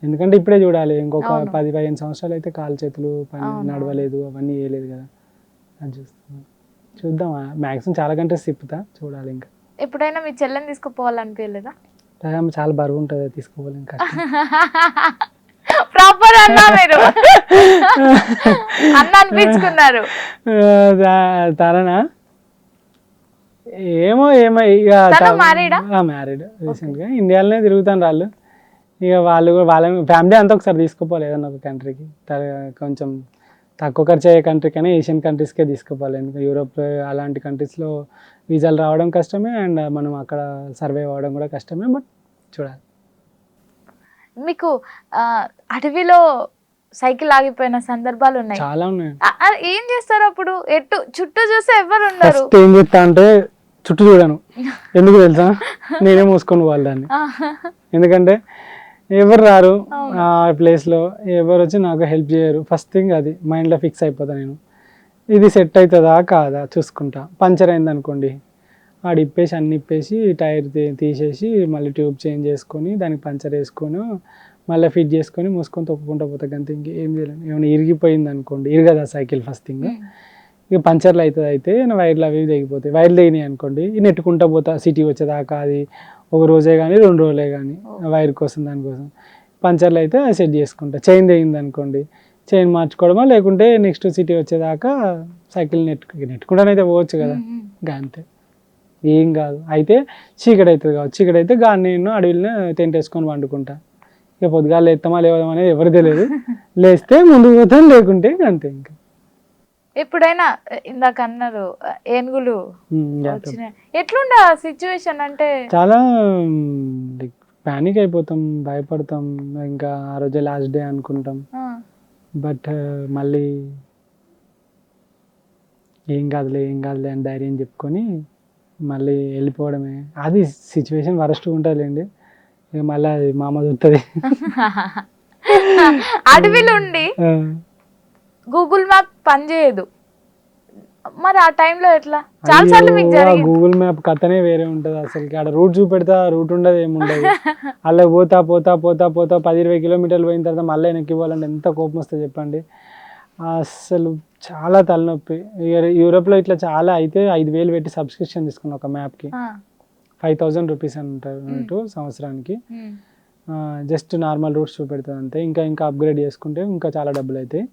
ఎందుకంటే ఇప్పుడే చూడాలి, ఇంకొక 10-15 సంవత్సరాలు అయితే కాలు చేతులు పని నడవలేదు, అవన్నీ వేయలేదు కదా, అది చూద్దాం. మ్యాక్సిమం చాలా కంట్రీస్ తిప్పుతా, చూడాలి. ఇంకా ఎప్పుడైనా మీ చెల్లెని తీసుకుపోవాలనిపించలేదా? చాలా బరువు ఉంటుంది, తీసుకోవాలి. ఇంకా ప్రాపర్ అన్నా మీరు అన్న అనిపించుకున్నారు. తననా ఏమో ఇక మ్యారీడ్ రీసెంట్గా, ఇండియాలోనే తిరుగుతాను వాళ్ళు. ఇక వాళ్ళ ఫ్యామిలీ అంతా ఒకసారి తీసుకుపోవాలి ఏదన్నా ఒక కంట్రీకి, కొంచెం తక్కువ ఖర్చు అయ్యే కంట్రీకైనా ఏషియన్ కంట్రీస్కే తీసుకుపోవాలి. ఎందుకంటే యూరోప్ అలాంటి కంట్రీస్లో వీసాలు రావడం కష్టమే, అండ్ మనం అక్కడ సర్వైవ్ అవ్వడం కూడా కష్టమే. బట్ చూడాలి. మీకు అడవిలో సైకిల్ ఆగిపోయిన సందర్భాలు ఉన్నాయి. చాలా ఉన్నాయి. ఏం చేస్తారు అప్పుడు? చుట్టూ చూస్తే ఎవరు ఉండరు. ఫస్ట్ ఏం చేస్తా అంటే చుట్టూ చూడను. ఎందుకు తెలుసా? నేనే మోసుకొని పోవాలి దాన్ని. ఎందుకంటే ఎవరు రారు ఆ ప్లేస్లో, ఎవరు వచ్చి నాకు హెల్ప్ చేయరు. ఫస్ట్ థింగ్ అది మైండ్లో ఫిక్స్ అయిపోతా నేను. ఇది సెట్ అవుతుందా కాదా చూసుకుంటా. పంచర్ అయింది అనుకోండి, ఆడ ఇప్పేసి అన్ని ఇప్పేసి టైర్ తీసేసి మళ్ళీ ట్యూబ్ చేంజ్ చేసుకొని దానికి పంచర్ వేసుకొని మళ్ళీ ఫిట్ చేసుకొని మూసుకొని తొక్కుకుంటూ పోతా. అంతే, ఇంకేం చేయలేను. ఏమైనా ఇరిగిపోయింది అనుకోండి, ఇరగదా సైకిల్ ఫస్ట్ థింగ్. ఇక పంచర్లు అవుతుంది, అయితే వైర్లు అవి తెగిపోతాయి. వైర్లు తెగినాయి అనుకోండి, నెట్టుకుంటూ పోతా సిటీ వచ్చేదాకా. అది ఒక రోజే కానీ 2 రోజులే కానీ వైర్ కోసం దానికోసం. పంచర్లు అయితే సెట్ చేసుకుంటా. చైన్ తెగింది అనుకోండి, చైన్ మార్చుకోవడమా, లేకుంటే నెక్స్ట్ సిటీ వచ్చేదాకా సైకిల్ నెట్టుకుంటానైతే పోవచ్చు కదా. ఇంకా అంతే, ఏం కాదు. అయితే చీకటి అవుతుంది కావచ్చు, చీకటి అయితే నేను అడవిలో టెంట్ వేసుకొని వండుకుంటా. ఇక పొద్దుగాలు లేస్తామా లేవదాం అనేది ఎవరు తెలియదు. లేస్తే ముందుకు పోతాం, లేకుంటే అంతే. ఇంకా ఎప్పుడైనా ఇందాక అన్నారు ఏనుగులు వచ్చినాయి, ఎట్లుండే ఆ సిచ్యువేషన్? అంటే చాలా పానిక్ అయిపోతాం, భయపడతాం. ఇంకా ఆ రోజే లాస్ట్ డే అనుకుంటాం. బట్ మళ్ళీ ఏం కాదులే అని ధైర్యం చెప్పుకొని మళ్ళీ వెళ్ళిపోవడమే. అది సిచ్యువేషన్ వరస్ట్గా ఉంటుందిలేండి. ఇక మళ్ళీ అది మామ చూస్తుంది. అడవిలో ఉండి గూగుల్ మ్యాప్ పనిచేయదు, మరి ఆ టైంలో ఎట్లా? చాలా సార్లు మీకు జరిగింది. గూగుల్ మ్యాప్ కథనే వేరే ఉంటుంది అసలు. ఆడ రూట్ చూపెడతా, రూట్ ఉండదు, ఏముండదు. అలా పోతా పోతా పోతా పోతా 10-20 కిలోమీటర్లు పోయిన తర్వాత మళ్ళీ వెనక్కి పోవాలంటే ఎంత కోపం వస్తుంది చెప్పండి. అసలు చాలా తలనొప్పి. యూరోప్లో ఇట్లా చాలా అయితే 5,000 పెట్టి సబ్స్క్రిప్షన్ తీసుకున్నాను ఒక మ్యాప్కి. 5,000 రూపీస్ అంటారు సంవత్సరానికి. జస్ట్ నార్మల్ రూట్స్ చూపెడుతుంది అంతే. ఇంకా అప్గ్రేడ్ చేసుకుంటే ఇంకా చాలా డబ్బులు అవుతాయి.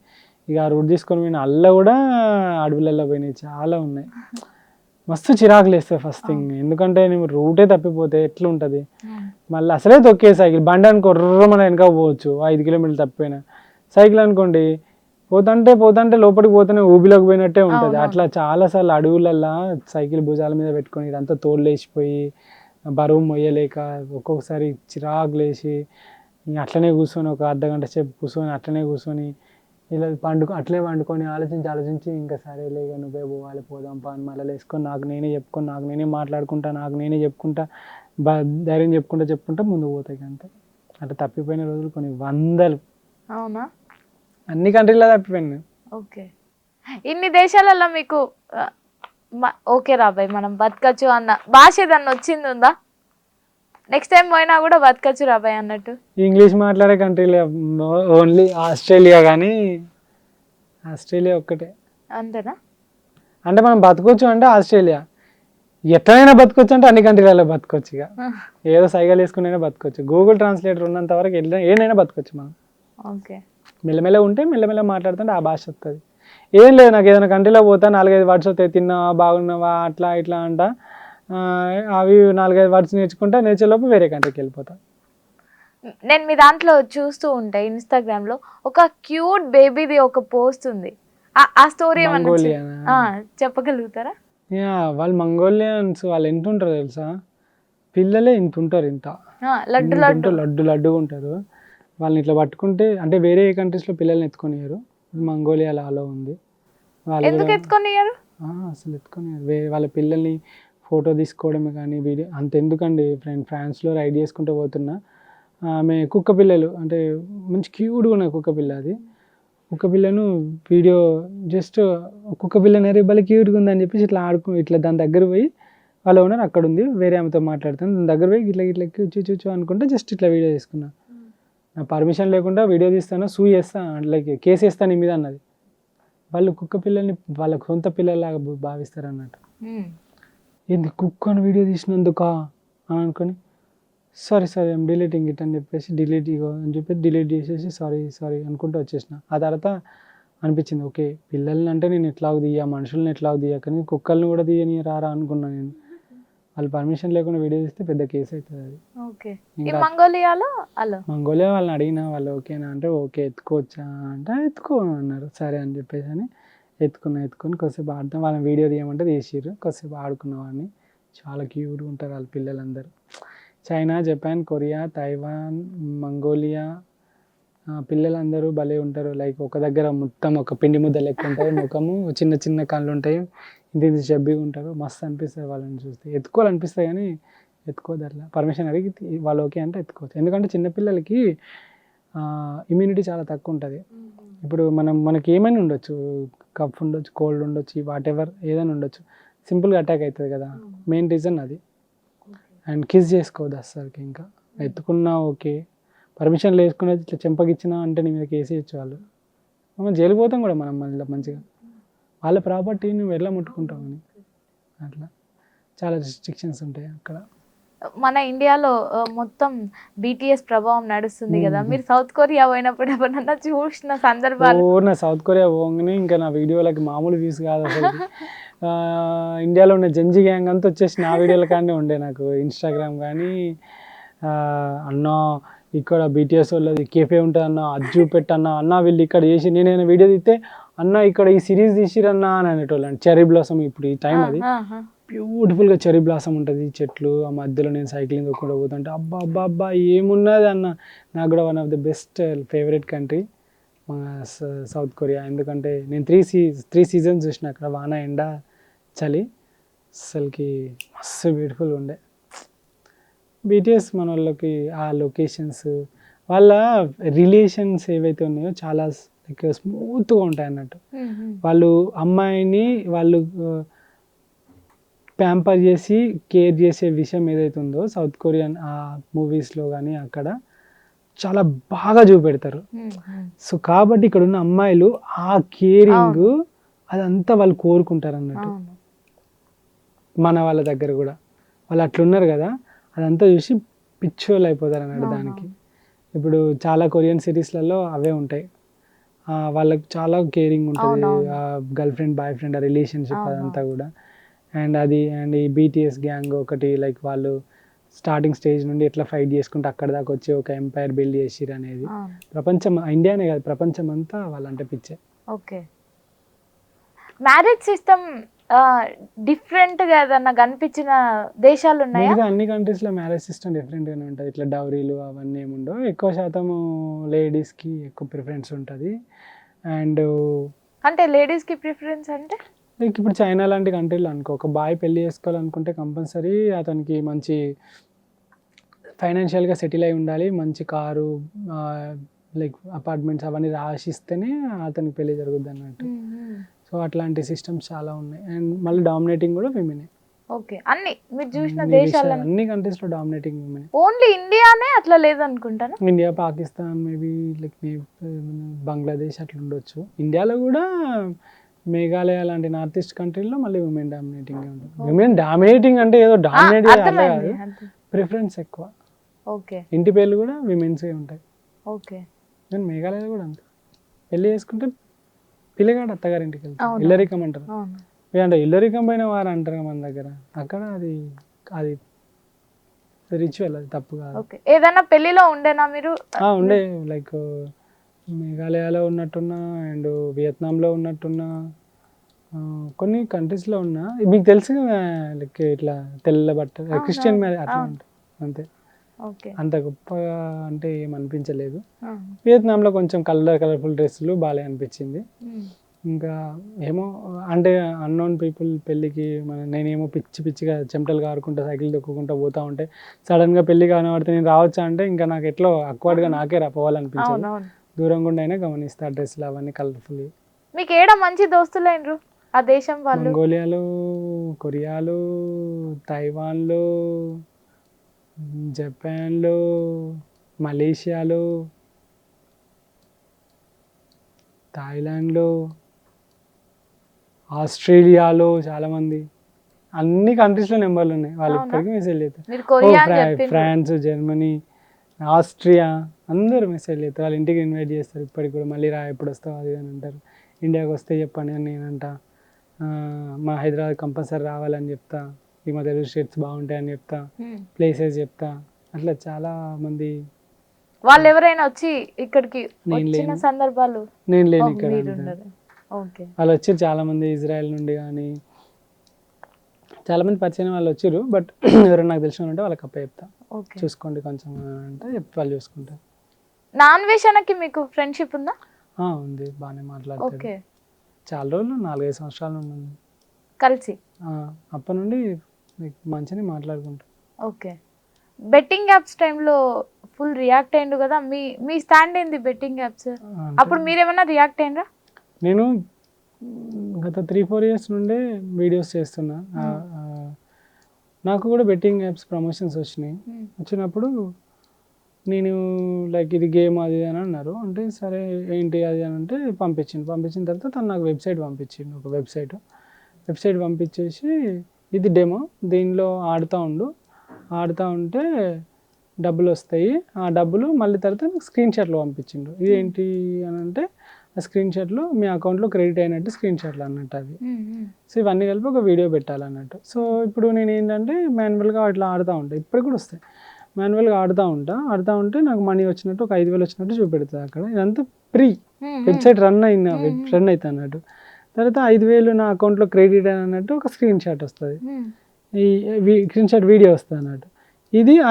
ఇక ఆ రూట్ తీసుకొని పోయిన అల్ల కూడా అడవులలో పోయినాయి, చాలా ఉన్నాయి. మస్తు చిరాకులు వేస్తాయి ఫస్ట్ థింగ్. ఎందుకంటే నేను రూటే తప్పిపోతే ఎట్లుంటుంది. మళ్ళీ అసలే తొక్కే సైకిల్, బండి అనుకో మన వెనక పోవచ్చు 5 కిలోమీటర్లు తప్పిపోయినా. సైకిల్ అనుకోండి పోతుంటే లోపలికి పోతేనే ఊబిలోకి పోయినట్టే ఉంటుంది. అట్లా చాలాసార్లు అడవులల్లో సైకిల్ భుజాల మీద పెట్టుకొని ఇదంతా తోలు లేచిపోయి బరువు మొయ్యలేక ఒక్కొక్కసారి చిరాకులు వేసి అట్లనే కూర్చొని ఒక అర్ధగంట సేపు కూర్చొని అట్లనే కూర్చొని ఇలా అట్లే వండుకొని ఆలోచించి ఇంకా సరేలే ఇక నువ్వే పోవాలి, పోదాం పా అని మళ్ళీ వేసుకొని నాకు నేనే మాట్లాడుకుంటా, నాకు నేనే చెప్పుకుంటా, ధైర్యం చెప్పుకుంటా ముందుకు పోతాయి. అంతే. అట్లా తప్పిపోయిన రోజులు కొన్ని వందలు. అవునా? అన్ని కంట్రీలో తప్పిపోయాను. ఓకే. ఇన్ని దేశాలలో మీకు ఓకే రాబాయ్ మనం బతకచ్చు అన్న భాష ఏదన్నా వచ్చింది ఉందా? నెక్స్ట్ టైం పోయినా కూడా బతకచ్చు రాబాయ్ అన్నట్టు. ఇంగ్లీష్ మాట్లాడే కంట్రీలో ఓన్లీ ఆస్ట్రేలియా, కానీ ఆస్ట్రేలియా ఒక్కటే. అంతేనా? అంటే మనం బతకొచ్చు అంటే ఆస్ట్రేలియా. ఎట్లయినా బతకొచ్చు అంటే అన్ని కంట్రీలలో బతకొచ్చు. ఇక ఏదో సైకిల్ వేసుకునైనా బతకొచ్చు. గూగుల్ ట్రాన్స్లేటర్ ఉన్నంత వరకు ఏదైనా బతకొచ్చు మనం. ఓకే. మెల్లమెల్ల ఉంటే మెల్లమెల్ల మాట్లాడుతుంటే ఆ భాష వస్తుంది. ఏం లేదు, నాకు ఏదైనా కంట్రీలో పోతా 4-5 వర్డ్స్ వస్తాయి. తిన్నావా, బాగున్నావా, అట్లా ఇట్లా అంట. అవి 4-5 వర్డ్స్ నేర్చేలోపు వేరే కంట్రీకి వెళ్ళిపోతా. నేను మీ దాంట్లో చూస్తూ ఉంటా ఇన్స్టాగ్రామ్లో ఒక క్యూట్ బేబీది ఒక పోస్ట్ ఉంది. ఆ స్టోరీ చెప్పగలుగుతారా? వాళ్ళు మంగోలియన్స్. వాళ్ళు ఎంత ఉంటారు తెలుసా? పిల్లలే ఇంత ఉంటారు, ఇంత లడ్డుగా ఉంటారు. వాళ్ళని ఇట్లా పట్టుకుంటే అంటే వేరే కంట్రీస్లో పిల్లల్ని ఎత్తుకొనియారు, మంగోలియాలో అలా ఉంది. ఎందుకు ఎత్తుకొనియారు? అసలు ఎత్తుకొనియారు. వాళ్ళ పిల్లల్ని ఫోటో తీసుకోవడమే కానీ వీడియో అంతెందుకండి. ఫ్రాన్స్లో రైడ్ చేసుకుంటూ పోతున్నా, ఆమె కుక్క పిల్లలు అంటే మంచి క్యూట్గా ఉన్న కుక్క పిల్ల. అది కుక్క పిల్లను వీడియో జస్ట్ కుక్క పిల్లని అరే భలే క్యూట్గా ఉందని చెప్పేసి ఇట్లా ఇట్లా దాని దగ్గర పోయి వాళ్ళ ఓనర్ అక్కడ ఉంది, వేరే ఆమెతో మాట్లాడుతాను, దాని దగ్గర పోయి ఇట్లా చూచు అనుకుంటే జస్ట్ ఇట్లా వీడియో తీసుకున్నా. నా పర్మిషన్ లేకుండా వీడియో తీస్తాను, సూ చేస్తాను, లైక్ కేసు వేస్తాను నీ మీద అన్నది. వాళ్ళు కుక్క పిల్లల్ని వాళ్ళ సొంత పిల్లల్లాగా భావిస్తారు అన్నట్టు. ఏంది కుక్కను వీడియో తీసినందుకా అని అనుకొని సారీ ఐమ్ డిలీటింగ్ ఇట్ అని చెప్పేసి డిలీట్ చేసేసి సారీ అనుకుంటూ వచ్చేసిన. ఆ తర్వాత అనిపించింది ఓకే పిల్లల్ని అంటే నేను ఎట్లాగ తీయ, మనుషుల్ని ఎట్లాగ తీయ, కానీ కుక్కల్ని కూడా తీయని రారా అనుకున్నాను నేను. వాళ్ళు పర్మిషన్ లేకుండా వీడియో తీస్తే పెద్ద కేసు అవుతుంది అది. మంగోలియా వాళ్ళని అడిగినా వాళ్ళు ఓకేనా అంటే ఓకే ఎత్తుకోవచ్చా అంటే ఎత్తుకో అన్నారు. సరే అని చెప్పేసి అని ఎత్తుకొని కొద్దిసేపు ఆడతాం. వాళ్ళని వీడియో తీయమంటే తీసిర్రు, కొద్దిసేపు ఆడుకున్న వాడిని. చాలా క్యూట్గా ఉంటారు వాళ్ళ పిల్లలందరూ. China, Japan, Korea, Taiwan, Mongolia, పిల్లలందరూ భలే ఉంటారు. లైక్ ఒక దగ్గర మొత్తం ఒక పిండి ముద్ద లెక్క ఉంటుంది ముఖము, చిన్న చిన్న కళ్ళు ఉంటాయి, ఇది షబ్బీగా ఉంటారు. మస్తు అనిపిస్తుంది వాళ్ళని చూస్తే. ఎత్తుకోవాలనిపిస్తుంది కానీ ఎత్తుకోవద్దు. అట్లా పర్మిషన్ అడిగి వాళ్ళు ఓకే అంటే ఎత్తుకోవచ్చు. ఎందుకంటే చిన్నపిల్లలకి ఇమ్యూనిటీ చాలా తక్కువ ఉంటుంది. ఇప్పుడు మనకి ఏమైనా ఉండొచ్చు, కఫ్ ఉండొచ్చు, కోల్డ్ ఉండొచ్చు, వాట్ ఎవర్ ఏదైనా ఉండొచ్చు, సింపుల్గా అటాక్ అవుతుంది కదా. మెయిన్ రీజన్ అది. అండ్ కిస్ చేసుకోవద్దు అస్సలకి. ఇంకా ఎత్తుకున్నా ఓకే, పర్మిషన్ లేసుకునే ఇట్లా చెంపకిచ్చినా అంటే నీ మీద కేసు ఇచ్చు వాళ్ళు. మనం జైలుకి పోతాం కూడా మనం మళ్ళీ మంచిగా. వాళ్ళ ప్రాపర్టీ నువ్వు ఎలా ముట్టుకుంటావు అని. అట్లా చాలా రిస్ట్రిక్షన్స్ ఉంటాయి అక్కడ. మన ఇండియాలో మొత్తం BTS ప్రభావం నడుస్తుంది కదా. మీరు సౌత్ కొరియా పోయినప్పుడు ఎవరన్నా చూసిన సందర్భాలు? నా సౌత్ కొరియా పోగానే ఇంకా నా వీడియోలకి మామూలు వ్యూస్ కాదు అసలు. ఇండియాలో ఉన్న జంజీ గ్యాంగ్ అంతా వచ్చేసి నా వీడియోల కానీ ఉండే. నాకు ఇన్స్టాగ్రామ్ కానీ అన్న ఇక్కడ BTS వాళ్ళది కేఫే ఉంటుంది అన్న, అది చూపెట్టన్నా అన్న, వీళ్ళు ఇక్కడ చేసి నేనైనా వీడియో తీస్తే అన్న ఇక్కడ ఈ సిరీస్ తీసిరన్నా అని అనేటోళ్ళు. చెర్రీ బ్లాసమ్ ఇప్పుడు ఈ టైం అది బ్యూటిఫుల్గా చెర్రీ బ్లాసమ్ ఉంటుంది, చెట్లు, ఆ మధ్యలో నేను సైక్లింగ్ కూడా పోతుంటే అబ్బా అబ్బా అబ్బా ఏమున్నది అన్న. నాకు కూడా one of the best favourite country మన సౌత్ కొరియా. ఎందుకంటే నేను త్రీ సీజన్స్ చూసిన అక్కడ. వాన, ఎండ, చలి. అసలుకి మస్తు బ్యూటిఫుల్ ఉండే. BTS మన వాళ్ళకి ఆ లొకేషన్స్, వాళ్ళ రిలేషన్స్ ఏవైతే ఉన్నాయో చాలా లైక్ స్మూత్గా ఉంటాయి అన్నట్టు. వాళ్ళు అమ్మాయిని వాళ్ళు ప్యాంపర్ చేసి కేర్ చేసే విషయం ఏదైతే ఉందో సౌత్ కొరియన్ ఆ మూవీస్లో కానీ అక్కడ చాలా బాగా చూపెడతారు. సో కాబట్టి ఇక్కడ ఉన్న అమ్మాయిలు ఆ కేరింగ్ అదంతా వాళ్ళు కోరుకుంటారు అన్నట్టు. మన వాళ్ళ దగ్గర కూడా వాళ్ళు అట్లున్నారు కదా, అదంతా చూసి పిచ్చోళ్ళు అయిపోతారు అన్నట్టు దానికి. ఇప్పుడు చాలా కొరియన్ సిరీస్లలో అవే ఉంటాయి. వాళ్ళకి చాలా కేరింగ్ ఉంటుంది, గర్ల్ ఫ్రెండ్ బాయ్ ఫ్రెండ్ ఆ రిలేషన్షిప్ అదంతా కూడా. అండ్ ఈ BTS గ్యాంగ్ ఒకటి లైక్ వాళ్ళు స్టార్టింగ్ స్టేజ్ నుండి ఎట్లా ఫైట్ చేసుకుంటే అక్కడ దాకా వచ్చి ఒక ఎంపైర్ బిల్డ్ చేసిరు అనేది ప్రపంచం, ఇండియానే కాదు ప్రపంచం అంతా వాళ్ళంటే పిచ్చే. ఓకే, మ్యారేజ్ సిస్టమ్ డిఫరెంట్ గా ఏదన్నా కనిపించిన దేశాలు ఉన్నాయా? అన్ని కంట్రీస్ లో మ్యారేజ్ సిస్టమ్ డిఫరెంట్ గానే ఉంటుంది. ఇట్లా డౌరీలు అవన్నీ ఏముండవు. ఎక్కువ శాతం లేడీస్ కి ఎక్కువ ప్రిఫరెన్స్ ఉంటుంది. అండ్ అంటే లేడీస్ కి ప్రిఫరెన్స్ అంటే లైక్ ఇప్పుడు చైనా లాంటి కంట్రీలో అనుకో, ఒక బాయ్ పెళ్లి చేసుకోవాలనుకుంటే కంపల్సరీ అతనికి మంచి ఫైనాన్షియల్గా సెటిల్ అయి ఉండాలి, మంచి కారు లైక్ అపార్ట్మెంట్స్ అవన్నీ రాసిస్తేనే అతనికి పెళ్లి జరుగుద్ది అన్నట్టు. సో అట్లాంటి సిస్టమ్స్ చాలా ఉన్నాయి. అండ్ మళ్ళీ డామినేటింగ్ కూడా విమెనే. ఓకే, అన్ని మీరు చూసిన దేశాలు అన్ని కంట్రీస్ లో డామినేటింగ్ విమెనే. ఓన్లీ ఇండియానే అట్లా లేదనుకుంటాను. India, Pakistan, maybe like Bangladesh అట్లా ఉండొచ్చు. ఇండియాలో కూడా మేఘాలయ లాంటి నార్త్ ఈస్ట్ కంట్రీలో మళ్ళీ ఉమెన్ డామినేటింగ్ ఉంటుంది. ఉమెన్ డామినేటింగ్ అంటే ఏదో డామినేట్ కాదు, ప్రిఫరెన్స్ ఎక్కువ. ఓకే, ఇంటి పేర్లు కూడా విమెన్సే ఉంటాయి. ఓకే, నేను మేఘాలయలో కూడా అంతే. పెళ్లి చేసుకుంటే పిల్లగాడు అత్తగారింటికి వెళ్తారు, ఇల్లరికం అంటారు. అంటే ఇల్లరికం పోయిన వారు అంటారు మన దగ్గర. అక్కడ అది రిచువల్, అది తప్పు కాదు. ఏదైనా పెళ్లిలో ఉండేనా మీరు? ఉండే, లైక్ మేఘాలయలో ఉన్నట్టున్నా అండ్ వియత్నాంలో ఉన్నట్టున్నా, కొన్ని కంట్రీస్లో ఉన్నా. మీకు తెలుసు లైక్ ఇట్లా తెల్ల బట్ట క్రిస్టియన్ మ్యారేజ్ అట్లా ఉంటుంది అంతే. అంత గొప్పగా అంటే ఏం అనిపించలేదు. వియత్నాంలో కొంచెం కలర్ఫుల్ డ్రెస్సులు బాగా అనిపించింది. ఇంకా ఏమో అంటే అన్నోన్ పీపుల్ పెళ్ళికి నేనేమో పిచ్చిగా చెమటలు కారుకుంటా సైకిల్ తొక్కుకుంటా పోతా ఉంటే సడన్గా పెళ్లి కనబడితే నేను రావచ్చా అంటే ఇంకా నాకు ఎట్లో అక్వర్డ్గా నాకే పోవాలనిపించింది. దూరం గుండా అయినా గమనిస్తా డ్రెస్సులు అవన్నీ కలర్ఫుల్. మీకు ఏడా మంచి దోస్తులైనరు ఆ దేశం వాళ్ళు? మంగోలియాలో, కొరియాలో, తైవాన్లో, జపాన్లో, మలేషియాలో, థాయిలాండ్లో, ఆస్ట్రేలియాలో చాలామంది. అన్ని కంట్రీస్లో నెంబర్లు ఉన్నాయి. వాళ్ళు ఇప్పటికీ మెసేజ్ చేస్తారు. ఫ్రాన్స్, జర్మనీ, ఆస్ట్రియా అందరూ మెసేజ్ చేస్తారు. వాళ్ళ ఇంటికి ఇన్వైట్ చేస్తారు ఇప్పటికి కూడా. మళ్ళీ రా ఎప్పుడు వస్తావు అది అని అంటారు. ఇండియాకి వస్తే చెప్పండి అని నేనంట. మా హైదరాబాద్ కంపల్సరీ రావాలని చెప్తా, ఈ మా తెలుగు స్టేట్స్ బాగుంటాయని చెప్తా, ప్లేసెస్ చెప్తా. అట్లా చాలా మంది. వాళ్ళు ఎవరైనా వచ్చి ఇక్కడికి వచ్చిన సందర్భాలు? నేను లేను ఇక్కడ. వాళ్ళు వచ్చారు చాలా మంది, ఇజ్రాయెల్ నుండి కానీ చాలా మంది పరిచయం వాళ్ళు వచ్చారు. బట్ ఎవరైనా నాకు తెలిసిన ఉంటే వాళ్ళకి అప్ప చెప్తా, చూసుకోండి కొంచెం అంటే వాళ్ళు చూసుకుంటారు. నాన్ వేషానికి మీకు ఫ్రెండ్షిప్ ఉందా? ఉంది, బాగానే మాట్లాడతాడు. ఓకే, చాలా రోజులు 4-5 సంవత్సరాలు ఉన్నాను కలిసి. అప్పటి నుండి మంచిగానే మాట్లాడుకుంటాం. ఓకే, బెట్టింగ్ యాప్స్ టైంలో ఫుల్ రియాక్ట్ అయ్యిండు కదా, మీ స్టాండ్ ఏంది బెట్టింగ్ యాప్స్? అప్పుడు మీరేమన్నా రియాక్ట్ అయ్యిండ్రా? నేను గత 3-4 ఇయర్స్ నుండే వీడియోస్ చేస్తున్నా. నాకు కూడా బెట్టింగ్ యాప్స్ ప్రమోషన్స్ వచ్చినప్పుడు నేను లైక్ ఇది గేమ్ అది అని అన్నారు. అంటే సరే ఏంటి అది అని అంటే పంపించిన తర్వాత తను నాకు వెబ్సైట్ పంపించిండు. ఒక వెబ్సైట్ పంపించేసి ఇది డెమో, దీనిలో ఆడుతూ ఉంటే డబ్బులు వస్తాయి, ఆ డబ్బులు మళ్ళీ తర్వాత నాకు స్క్రీన్ షాట్లు పంపించిండు. ఇదేంటి అని అంటే ఆ స్క్రీన్ షాట్లు మీ అకౌంట్లో క్రెడిట్ అయినట్టు స్క్రీన్ షాట్లు అన్నట్టు అవి. సో ఇవన్నీ కలిపి ఒక వీడియో పెట్టాలన్నట్టు. సో ఇప్పుడు నేను ఏంటంటే మాన్యువల్గా అట్లా ఆడుతూ ఉంటాను, ఇప్పటికి కూడా వస్తాయి. మాన్యువల్గా ఆడుతూ ఉంటే నాకు మనీ వచ్చినట్టు, ఒక 5,000 వచ్చినట్టు చూపెడుతుంది అక్కడ. ఇదంతా ఫ్రీ, వెబ్సైట్ రన్ అవుతుంది అన్నట్టు. తర్వాత 5,000 నా అకౌంట్లో క్రెడిట్ అన్నట్టు ఒక స్క్రీన్ షాట్ వస్తుంది, ఈ స్క్రీన్ షాట్ వీడియో వస్తుంది అన్నట్టు.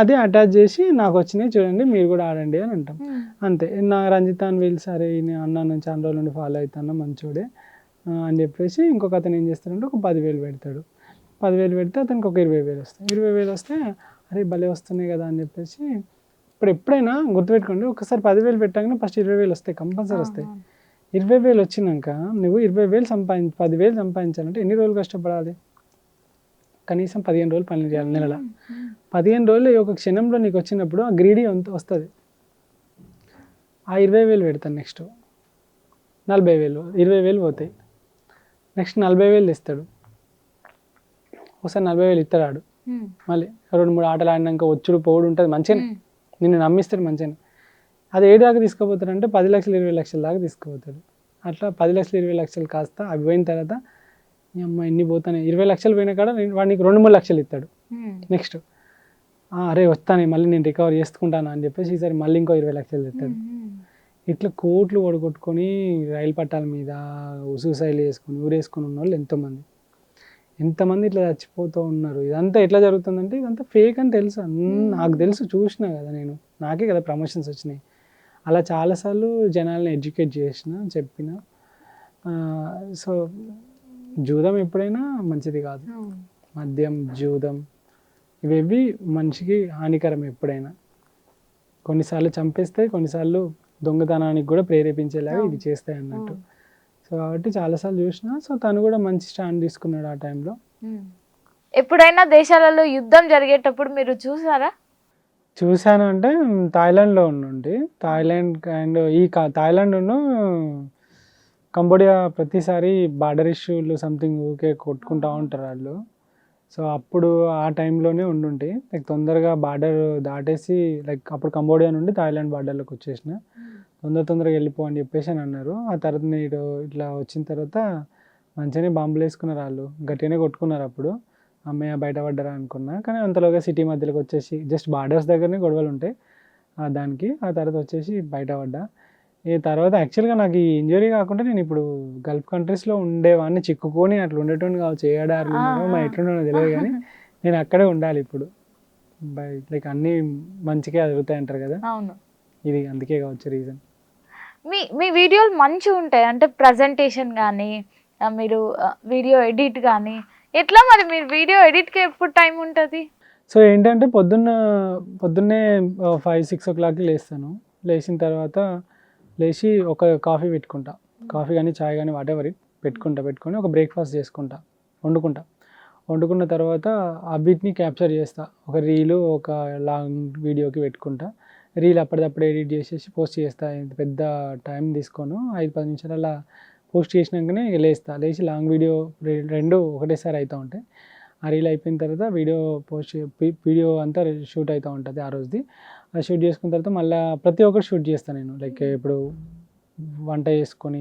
అదే అటాచ్ చేసి నాకు వచ్చినాయి చూడండి మీరు కూడా ఆడండి అని అంటాం. అంతే. నా రంజిత్ అని వీళ్ళు సరే అన్న నుంచి చాలా రోజుల నుండి ఫాలో అవుతాను మంచోడే అని చెప్పేసి ఇంకొక అతను ఏం చేస్తాడంటే ఒక 10,000 పెడతాడు. 10,000 పెడితే అతనికి ఒక 20,000 వస్తాయి. 20,000 వస్తే అరే భలే వస్తున్నాయి కదా అని చెప్పేసి ఎప్పుడైనా గుర్తుపెట్టుకోండి, ఒకసారి 10,000 పెట్టగానే ఫస్ట్ 20,000 వస్తాయి, కంపల్సరీ వస్తాయి. 20,000 వచ్చినాక నువ్వు 20,000 10,000 సంపాదించాలంటే ఎన్ని రోజులు కష్టపడాలి? కనీసం 15 రోజులు పని చేయాలి నెలలో. 15 రోజులు ఒక క్షణంలో నీకు వచ్చినప్పుడు ఆ గ్రీడీ వస్తుంది. ఆ 20,000 పెడతాను, నెక్స్ట్ 40,000, 20,000 పోతాయి. నెక్స్ట్ 40,000 ఇస్తాడు, ఒకసారి 40,000 ఇస్తాడు ఆడు. మళ్ళీ 2-3 ఆటలు ఆడినాక వచ్చుడు పోవుడు ఉంటుంది, మంచిగానే నిన్ను నమ్మిస్తాడు మంచిగానే. అది ఏడు దాకా తీసుకుపోతాడంటే 10 లక్షలు 20 లక్షల దాకా తీసుకుపోతాడు. అట్లా 10 లక్షలు 20 లక్షలు కాస్త అవి పోయిన తర్వాత ఈ అమ్మ ఎన్ని పోతానే 20 లక్షలు పోయిన కాడ వాడికి 2-3 లక్షలు ఇస్తాడు. నెక్స్ట్ అరే వస్తానే మళ్ళీ నేను రికవర్ చేసుకుంటాను అని చెప్పేసి ఈసారి మళ్ళీ ఇంకో 20 లక్షలు ఇస్తాడు. ఇట్లా కోట్లు ఒడగొట్టుకొని రైలు పట్టాల మీద సూసైడ్ చేసుకొని ఊరేసుకొని ఉన్న వాళ్ళు ఎంతమంది ఇట్లా చచ్చిపోతూ ఉన్నారు. ఇదంతా ఎట్లా జరుగుతుందంటే ఇదంతా ఫేక్ అని తెలుసు, నాకు తెలుసు, చూసినా కదా నేను, నాకే కదా ప్రమోషన్స్ వచ్చినాయి. అలా చాలాసార్లు జనాల్ని ఎడ్యుకేట్ చెప్పిన. సో జూదం ఎప్పుడైనా మంచిది కాదు, మద్యం జూదం ఇవేవి మనిషికి హానికరం ఎప్పుడైనా. కొన్నిసార్లు చంపేస్తాయి, కొన్నిసార్లు దొంగతనానికి కూడా ప్రేరేపించేలాగా ఇవి చేస్తాయి అన్నట్టు. సో కాబట్టి చాలాసార్లు చూసిన. సో తను కూడా మంచి స్టాండ్ తీసుకున్నాడు ఆ టైంలో. ఎప్పుడైనా దేశాలలో యుద్ధం జరిగేటప్పుడు మీరు చూసారా? చూశాను అంటే థాయిలాండ్లో ఉండి, థాయిలాండ్ అండ్ థాయిలాండ్ కంబోడియా ప్రతిసారి బార్డర్ ఇష్యూలు సంథింగ్ ఊకే కొట్టుకుంటూ ఉంటారు వాళ్ళు. సో అప్పుడు ఆ టైంలోనే ఉండుంటే లైక్ తొందరగా బార్డర్ దాటేసి లైక్ అప్పుడు కంబోడియా నుండి థాయిలాండ్ బార్డర్లోకి వచ్చేసిన, తొందరగా వెళ్ళిపో అని చెప్పేసి అని అన్నారు. ఆ తర్వాత నేను ఇట్లా వచ్చిన తర్వాత మంచిగానే బాంబులు వేసుకున్నారు వాళ్ళు, గట్టిగానే కొట్టుకున్నారు. అప్పుడు అమ్మయ్య బయటపడ్డారా అనుకున్నా, కానీ అంతలోగా సిటీ మధ్యలోకి వచ్చేసి జస్ట్ బార్డర్స్ దగ్గరనే గొడవలు ఉంటాయి దానికి. ఆ తర్వాత వచ్చేసి బయటపడ్డా. ఈ తర్వాత యాక్చువల్గా నాకు ఈ ఇంజరీ కాకుండా నేను ఇప్పుడు గల్ఫ్ కంట్రీస్లో ఉండేవాడిని, చిక్కుకొని అట్లా ఉండేటోని కావచ్చు, ఏ ఆడారులు మా ఎట్లుండో తెలియదు, కానీ నేను అక్కడే ఉండాలి ఇప్పుడు. లైక్ అన్నీ మంచిగా జరుగుతాయి అంటారు కదా, ఇది అందుకే కావచ్చు రీజన్. మీ వీడియోలు మంచిగా ఉంటాయి అంటే ప్రజెంటేషన్ కానీ, మీరు వీడియో ఎడిట్ కానీ ఎట్లా? మరి మీరు వీడియో ఎడిట్కి ఎప్పుడు టైం ఉంటుంది? సో ఏంటంటే పొద్దున్నే 5-6 o'clockకి లేస్తాను. లేచిన తర్వాత లేచి ఒక కాఫీ పెట్టుకుంటా, కాఫీ కానీ చాయ్ కానీ వాటెవర్ పెట్టుకొని ఒక బ్రేక్ఫాస్ట్ వండుకున్న తర్వాత ఆ బీట్ని క్యాప్చర్ చేస్తా, ఒక రీలు ఒక లాంగ్ వీడియోకి పెట్టుకుంటా. రీల్ అప్పటిదప్పుడు ఎడిట్ చేసేసి పోస్ట్ చేస్తా. పెద్ద టైం తీసుకోను, 5-10 నిమిషాలు అలా పోస్ట్ చేసినాకనే లేచి లాంగ్ వీడియో రెండు ఒకటేసారి అవుతూ ఉంటాయి. ఆ రీల్ అయిపోయిన తర్వాత వీడియో అంతా షూట్ అవుతూ ఉంటుంది ఆ రోజుది. అది షూట్ చేసుకున్న తర్వాత మళ్ళీ ప్రతి ఒక్కటి షూట్ చేస్తాను నేను. లైక్ ఇప్పుడు వంట చేసుకొని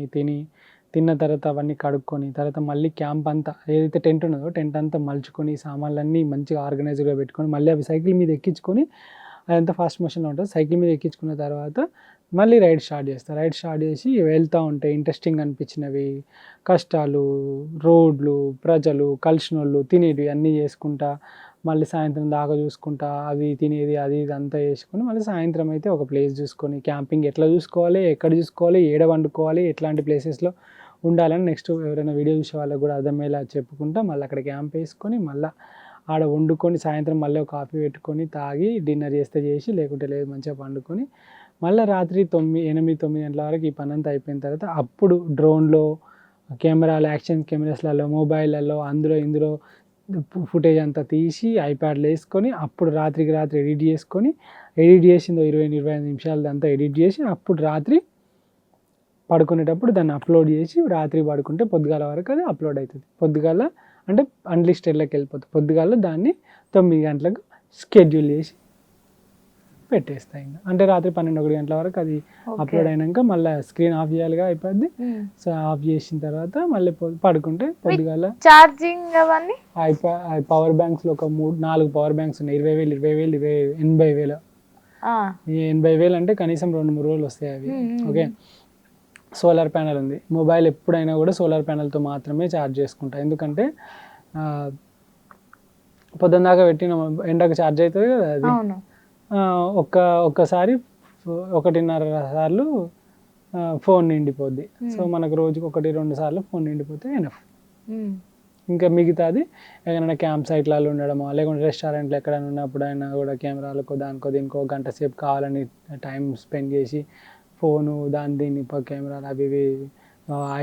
తిన్న తర్వాత అవన్నీ కడుక్కొని తర్వాత మళ్ళీ క్యాంప్ అంతా ఏదైతే టెంట్ ఉన్నదో టెంట్ అంతా మలుచుకొని సామాన్లన్నీ మంచిగా ఆర్గనైజ్డ్గా పెట్టుకొని మళ్ళీ అవి సైకిల్ మీద ఎక్కించుకొని, అదంతా ఫాస్ట్ మోషన్లో ఉంటుంది, సైకిల్ మీద ఎక్కించుకున్న తర్వాత మళ్ళీ రైడ్ స్టార్ట్ చేసి వెళ్తూ ఉంటే ఇంట్రెస్టింగ్ అనిపించినవి, కష్టాలు, రోడ్లు, ప్రజలు, కలిసిన వాళ్ళు, తినేవి అన్నీ చేసుకుంటా మళ్ళీ సాయంత్రం దాకా చూసుకుంటా అవి తినేది అది ఇది అంతా చేసుకొని మళ్ళీ సాయంత్రం అయితే ఒక ప్లేస్ చూసుకొని క్యాంపింగ్ ఎట్లా చూసుకోవాలి, ఎక్కడ చూసుకోవాలి, ఏడ వండుకోవాలి, ఎట్లాంటి ప్లేసెస్లో ఉండాలని నెక్స్ట్ ఎవరైనా వీడియో చూసే వాళ్ళకి కూడా అర్థమయ్యేలా చెప్పుకుంటా మళ్ళీ అక్కడ క్యాంప్ వేసుకొని మళ్ళీ ఆడ వండుకొని సాయంత్రం మళ్ళీ ఒక కాఫీ పెట్టుకొని తాగి డిన్నర్ చేస్తే చేసి లేకుంటే లేదు మంచిగా పండుకొని మళ్ళీ రాత్రి 8-9 గంటల వరకు ఈ పని అంతా అయిపోయిన తర్వాత అప్పుడు డ్రోన్లో కెమెరాలు యాక్షన్ కెమెరాస్లలో మొబైల్లలో ఇందులో ఫుటేజ్ అంతా తీసి ఐప్యాడ్లో వేసుకొని అప్పుడు రాత్రికి రాత్రి ఎడిట్ చేసిందో 20-25 నిమిషాలు అంతా ఎడిట్ చేసి అప్పుడు రాత్రి పడుకునేటప్పుడు దాన్ని అప్లోడ్ చేసి రాత్రి పడుకుంటే పొద్దుగాల వరకు అది అప్లోడ్ అవుతుంది. పొద్దుగాల అంటే అన్లిస్టెడ్లోకి వెళ్ళిపోతుంది. పొద్దుగాల దాన్ని 9 గంటలకు షెడ్యూల్ చేసి పెట్టేస్తాయి. ఇంకా అంటే రాత్రి 12-1 గంటల వరకు అది అప్లోడ్ అయినాక మళ్ళీ స్క్రీన్ ఆఫ్ చేయాలిగా అయిపోద్ది. సో ఆఫ్ చేసిన తర్వాత మళ్ళీ పడుకుంటే పొద్దుగాల ఛార్జింగ్ అవన్నీ పవర్ బ్యాంక్స్లో ఒక 3-4 పవర్ బ్యాంక్స్ ఉన్నాయి. 20,000 80,000 80,000 అంటే కనీసం 2-3 రోజులు వస్తాయి అవి. ఓకే, సోలార్ ప్యానెల్ ఉంది. మొబైల్ ఎప్పుడైనా కూడా సోలార్ ప్యానెల్తో మాత్రమే ఛార్జ్ చేసుకుంటా. ఎందుకంటే పొద్దున్న దాకా పెట్టిన ఎండకు ఛార్జ్ అవుతుంది కదా అది. ఒక్కసారి 1.5 సార్లు ఫోన్ నిండిపోద్ది. సో మనకు రోజుకి 1-2 సార్లు ఫోన్ నిండిపోతే ఎనఫ్. ఇంకా మిగతాది ఎక్కడైనా క్యాంప్ సైట్లలో ఉండడమో లేకుంటే రెస్టారెంట్లో ఎక్కడైనా ఉన్నప్పుడైనా కూడా కెమెరాలకు దానికో దీనికో గంట సేపు కావాలని టైం స్పెండ్ చేసి ఫోను దీన్ని కెమెరాలు అవి ఇవి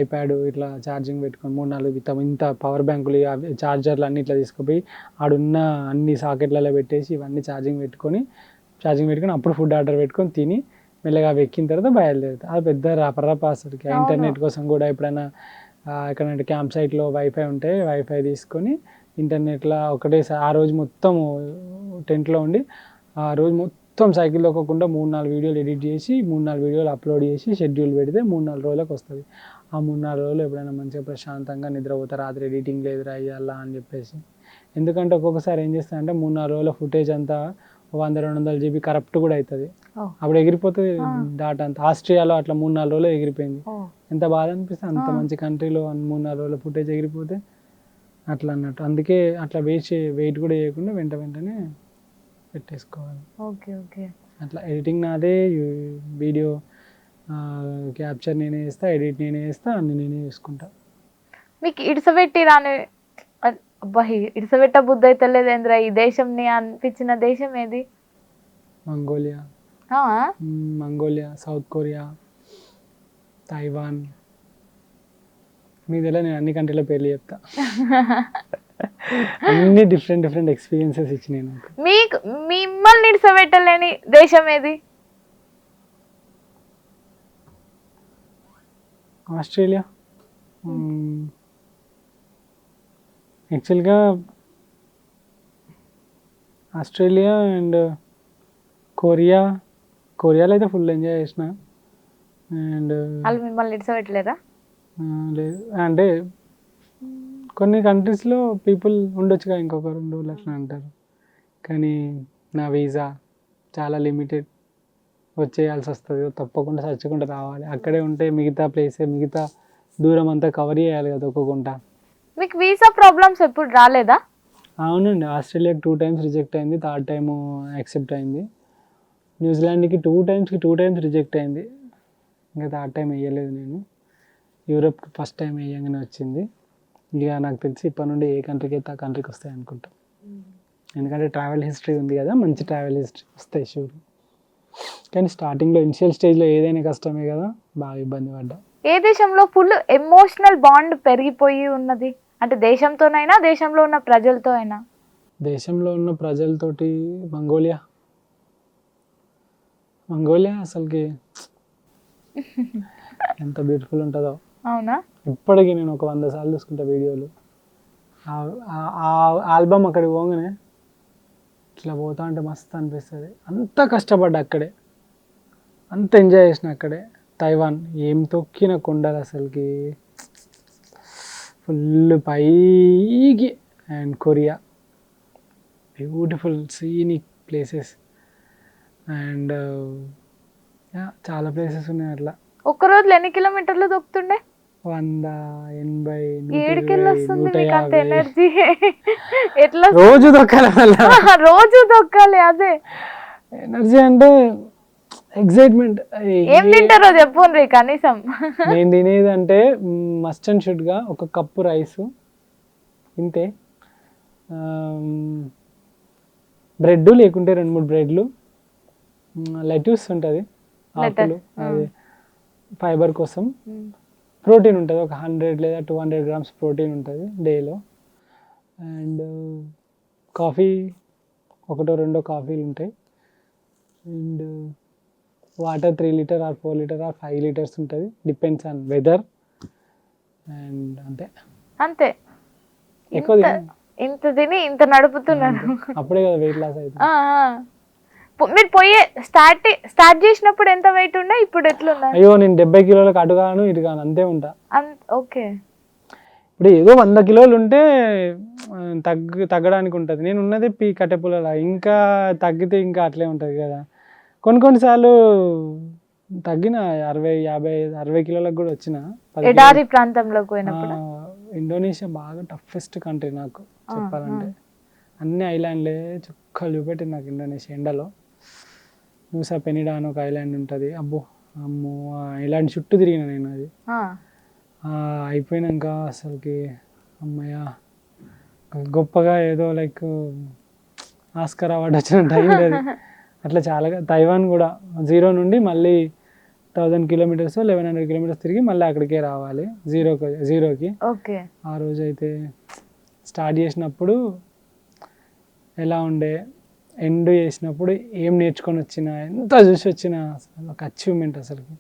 ఐప్యాడ్ ఇట్లా ఛార్జింగ్ పెట్టుకొని 3-4 ఇంత పవర్ బ్యాంకులు ఛార్జర్లు అన్నీ ఇట్లా తీసుకుపోయి ఆడున్న అన్ని సాకెట్లలో పెట్టేసి ఇవన్నీ ఛార్జింగ్ పెట్టుకొని అప్పుడు ఫుడ్ ఆర్డర్ పెట్టుకొని తిని మెల్లగా అవి ఎక్కిన తర్వాత బయలుదేరుతాయి. అది పెద్ద రపరప అసలుకి. ఇంటర్నెట్ కోసం కూడా ఎప్పుడైనా ఎక్కడంటే క్యాంప్ సైట్లో వైఫై ఉంటే వైఫై తీసుకొని ఇంటర్నెట్లో ఒకటేసారి ఆ రోజు మొత్తం టెంట్లో ఉండి ఆ రోజు మొత్తం సైకిల్ తొక్కకుండా 3-4 వీడియోలు ఎడిట్ చేసి 3-4 వీడియోలు అప్లోడ్ చేసి షెడ్యూల్ పెడితే 3-4 రోజులకు వస్తుంది. ఆ 3-4 రోజులు ఎప్పుడైనా మంచిగా ప్రశాంతంగా నిద్రపోతారు. రాత్రి ఎడిటింగ్ లేదు రాయాలా అని చెప్పేసి. ఎందుకంటే ఒక్కొక్కసారి ఏం చేస్తానంటే 3-4 రోజుల ఫుటేజ్ అంతా 100-200 GB కరప్ట్ కూడా అవుతుంది. అప్పుడు ఎగిరిపోతుంది డాటా అంతా. ఆస్ట్రియాలో అట్లా 3-4 రోజులు ఎగిరిపోయింది. ఎంత బాధ అనిపిస్తుంది. అంత మంచి కంట్రీలో 3-4 రోజుల ఫుటేజ్ ఎగిరిపోతే అట్లా అన్నట్టు. అందుకే అట్లా వెయిట్ కూడా చేయకుండా వెంటనే పెట్టేసుకోవాలి. ఓకే అట్లా ఎడిటింగ్ నాదే, వీడియో క్యాప్చర్ నేనే చేస్తా, ఎడిట్ నేనే చేస్తా, అన్ని నేనే చేసుకుంటా. మీకు ఇడిసబెట్టి రాని ఇడిసబెట్ట బుద్ధి అయితే లేదేంద్రా ఈ దేశంని అనిపించిన దేశం ఏది? Mongolia, South Korea, Taiwan. మీదెలా నేను అన్ని కంట్రీల పేర్లు చెప్తా. అన్ని డిఫరెంట్ ఎక్స్పీరియన్సెస్ ఇచ్చినాయి నాకు. మిమ్మల్ని ఇడిసబెట్టలేని దేశం ఏది? ఆస్ట్రేలియా. యాక్చువల్గా ఆస్ట్రేలియా అండ్ కొరియాలో అయితే ఫుల్ ఎంజాయ్ చేసిన. అండ్ వాళ్ళు మిమ్మల్ని ఇడిసబెట్టలేదా? లేదు, అంటే కొన్ని కంట్రీస్లో పీపుల్ ఉండొచ్చుగా ఇంకొక 2 రోజులు అట్లా అంటారు. కానీ నా వీసా చాలా లిమిటెడ్, వచ్చేయాల్సి వస్తుంది. తప్పకుండా చచ్చుకుంటూ రావాలి. అక్కడే ఉంటే మిగతా దూరం అంతా కవర్ చేయాలి కదా ఒక్కొక్కట. మీకు వీసా ప్రాబ్లమ్స్ ఎప్పుడు రాలేదా? అవునండి, ఆస్ట్రేలియాకి 2 times రిజెక్ట్ అయింది, 3rd time యాక్సెప్ట్ అయింది. న్యూజిలాండ్కి 2 times రిజెక్ట్ అయింది, ఇంకా 3rd time వేయలేదు నేను. యూరోప్కి ఫస్ట్ టైం వేయంగానే వచ్చింది. ఇక నాకు తెలిసి ఇప్పటి నుండి ఏ కంట్రీకి అయితే ఆ కంట్రీకి వస్తాయి అనుకుంటాం. ఎందుకంటే ట్రావెల్ హిస్టరీ ఉంది కదా, మంచి ట్రావెల్ హిస్టరీ వస్తాయి షూర్. కానీ స్టార్టింగ్లో ఇనిషియల్ స్టేజ్లో ఏదైనా కష్టమే కదా, బాగా ఇబ్బంది పడ్డా. ఏ దేశంలో ఫుల్ ఎమోషనల్ బాండ్ పెరిగిపోయి ఉన్నది అంటే దేశంతోనైనా దేశంలో ఉన్న ప్రజలతో అయినా? దేశంలో ఉన్న ప్రజలతోటి మంగోలియా అసలుకి ఎంత బ్యూటిఫుల్ ఉంటుందో. అవునా? ఇప్పటికీ నేను ఒక 100 సార్లు చూసుకుంటా వీడియోలు. ఆ ఆల్బమ్ అక్కడికి పోగానే ఇట్లా పోతా అంటే మస్తు అనిపిస్తుంది. అంత కష్టపడ్డా అక్కడే, అంత ఎంజాయ్ చేసిన అక్కడే. తైవాన్ ఏం తొక్కిన కొండలు అసలుకి ఫుల్ పైకి. And Korea beautiful scenic places. And చాలా ప్లేసెస్ ఉన్నాయి అట్లా. ఒక్క రోజులో ఎన్ని కిలోమీటర్లు దొక్కుతుండే? 180, 120, ఏడుకెళ్ళి వస్తుంది మీకు అంత 150. ఎనర్జీ? ఎట్లా రోజు దొక్కాలి వల్ల రోజు దొక్కాలి? అదే ఎనర్జీ అంటే ఎక్సైట్మెంట్. ఏం తింటారో చెప్పుండ్రి కనీసం. నేను తినేది అంటే మస్ట్ అండ్ షుడ్గా ఒక కప్పు రైస్ ఇంతే, బ్రెడ్ లేకుంటే 2-3 బ్రెడ్లు, లెట్యూస్ ఉంటుంది ఆకులు, అది ఫైబర్ కోసం, ప్రోటీన్ ఉంటుంది ఒక 100 లేదా 200 గ్రామ్స్ ప్రోటీన్ ఉంటుంది డేలో, అండ్ కాఫీ 1-2 కాఫీలు ఉంటాయి, and water 3 litre or 4 litre or 5 litres ఉంటుంది, డిపెండ్స్ ఆన్ వెదర్, అండ్ అంతే. అంతే ఎక్కువ ఇంత తిని ఇంత నడుపుతున్నారు. అప్పుడే కదా వెయిట్ లాస్ అవుతుంది. మీరు స్టార్ట్ చేసినప్పుడు ఎంత వెయిట్ ఉండే, ఇప్పుడు ఎట్లున్నారు? అయ్యో నేను 70 కిలోలకు అటుగాను ఇటుగాను అంతే ఉంటా. ఓకే. ఇప్పుడు ఏదో 100 కిలోలు ఉంటే తగ్గడానికి ఉంటుంది. నేను ఉన్నది కట్టెపుల్ల, ఇంకా తగ్గితే ఇంకా అట్లే ఉంటుంది కదా. కొన్నిసార్లు తగ్గిన 60 కిలోలకు కూడా వచ్చిన. ఎడారి ప్రాంతంలోకి పోయినప్పుడు ఇండోనేషియా బాగా టఫెస్ట్ కంట్రీ నాకు చెప్పాలంటే. అన్ని ఐలాండ్లే చుక్కలు చూపెట్టింది నాకు ఇండోనేషియా ఎండలో. న్యూసా పెనిడా అని ఒక ఐలాండ్ ఉంటుంది, అమ్మో ఐలాండ్ చుట్టూ తిరిగిన నేను. అది అయిపోయినాక అసలుకి అమ్మయ్య గొప్పగా ఏదో లైక్ ఆస్కర్ అవార్డు వచ్చినట్టు అయింది అది. అట్లా చాలా. తైవాన్ కూడా 0 నుండి మళ్ళీ 1000 కిలోమీటర్స్ 1100 కిలోమీటర్స్ తిరిగి మళ్ళీ అక్కడికే రావాలి జీరోకి. ఓకే. ఆ రోజు అయితే స్టార్ట్ చేసినప్పుడు ఎలా ఉండే, ఎండ్ చేసినప్పుడు ఏం నేర్చుకొని వచ్చినా, ఎంత చూసి వచ్చినా, అసలు ఒక అచీవ్మెంట్ అసలుకి.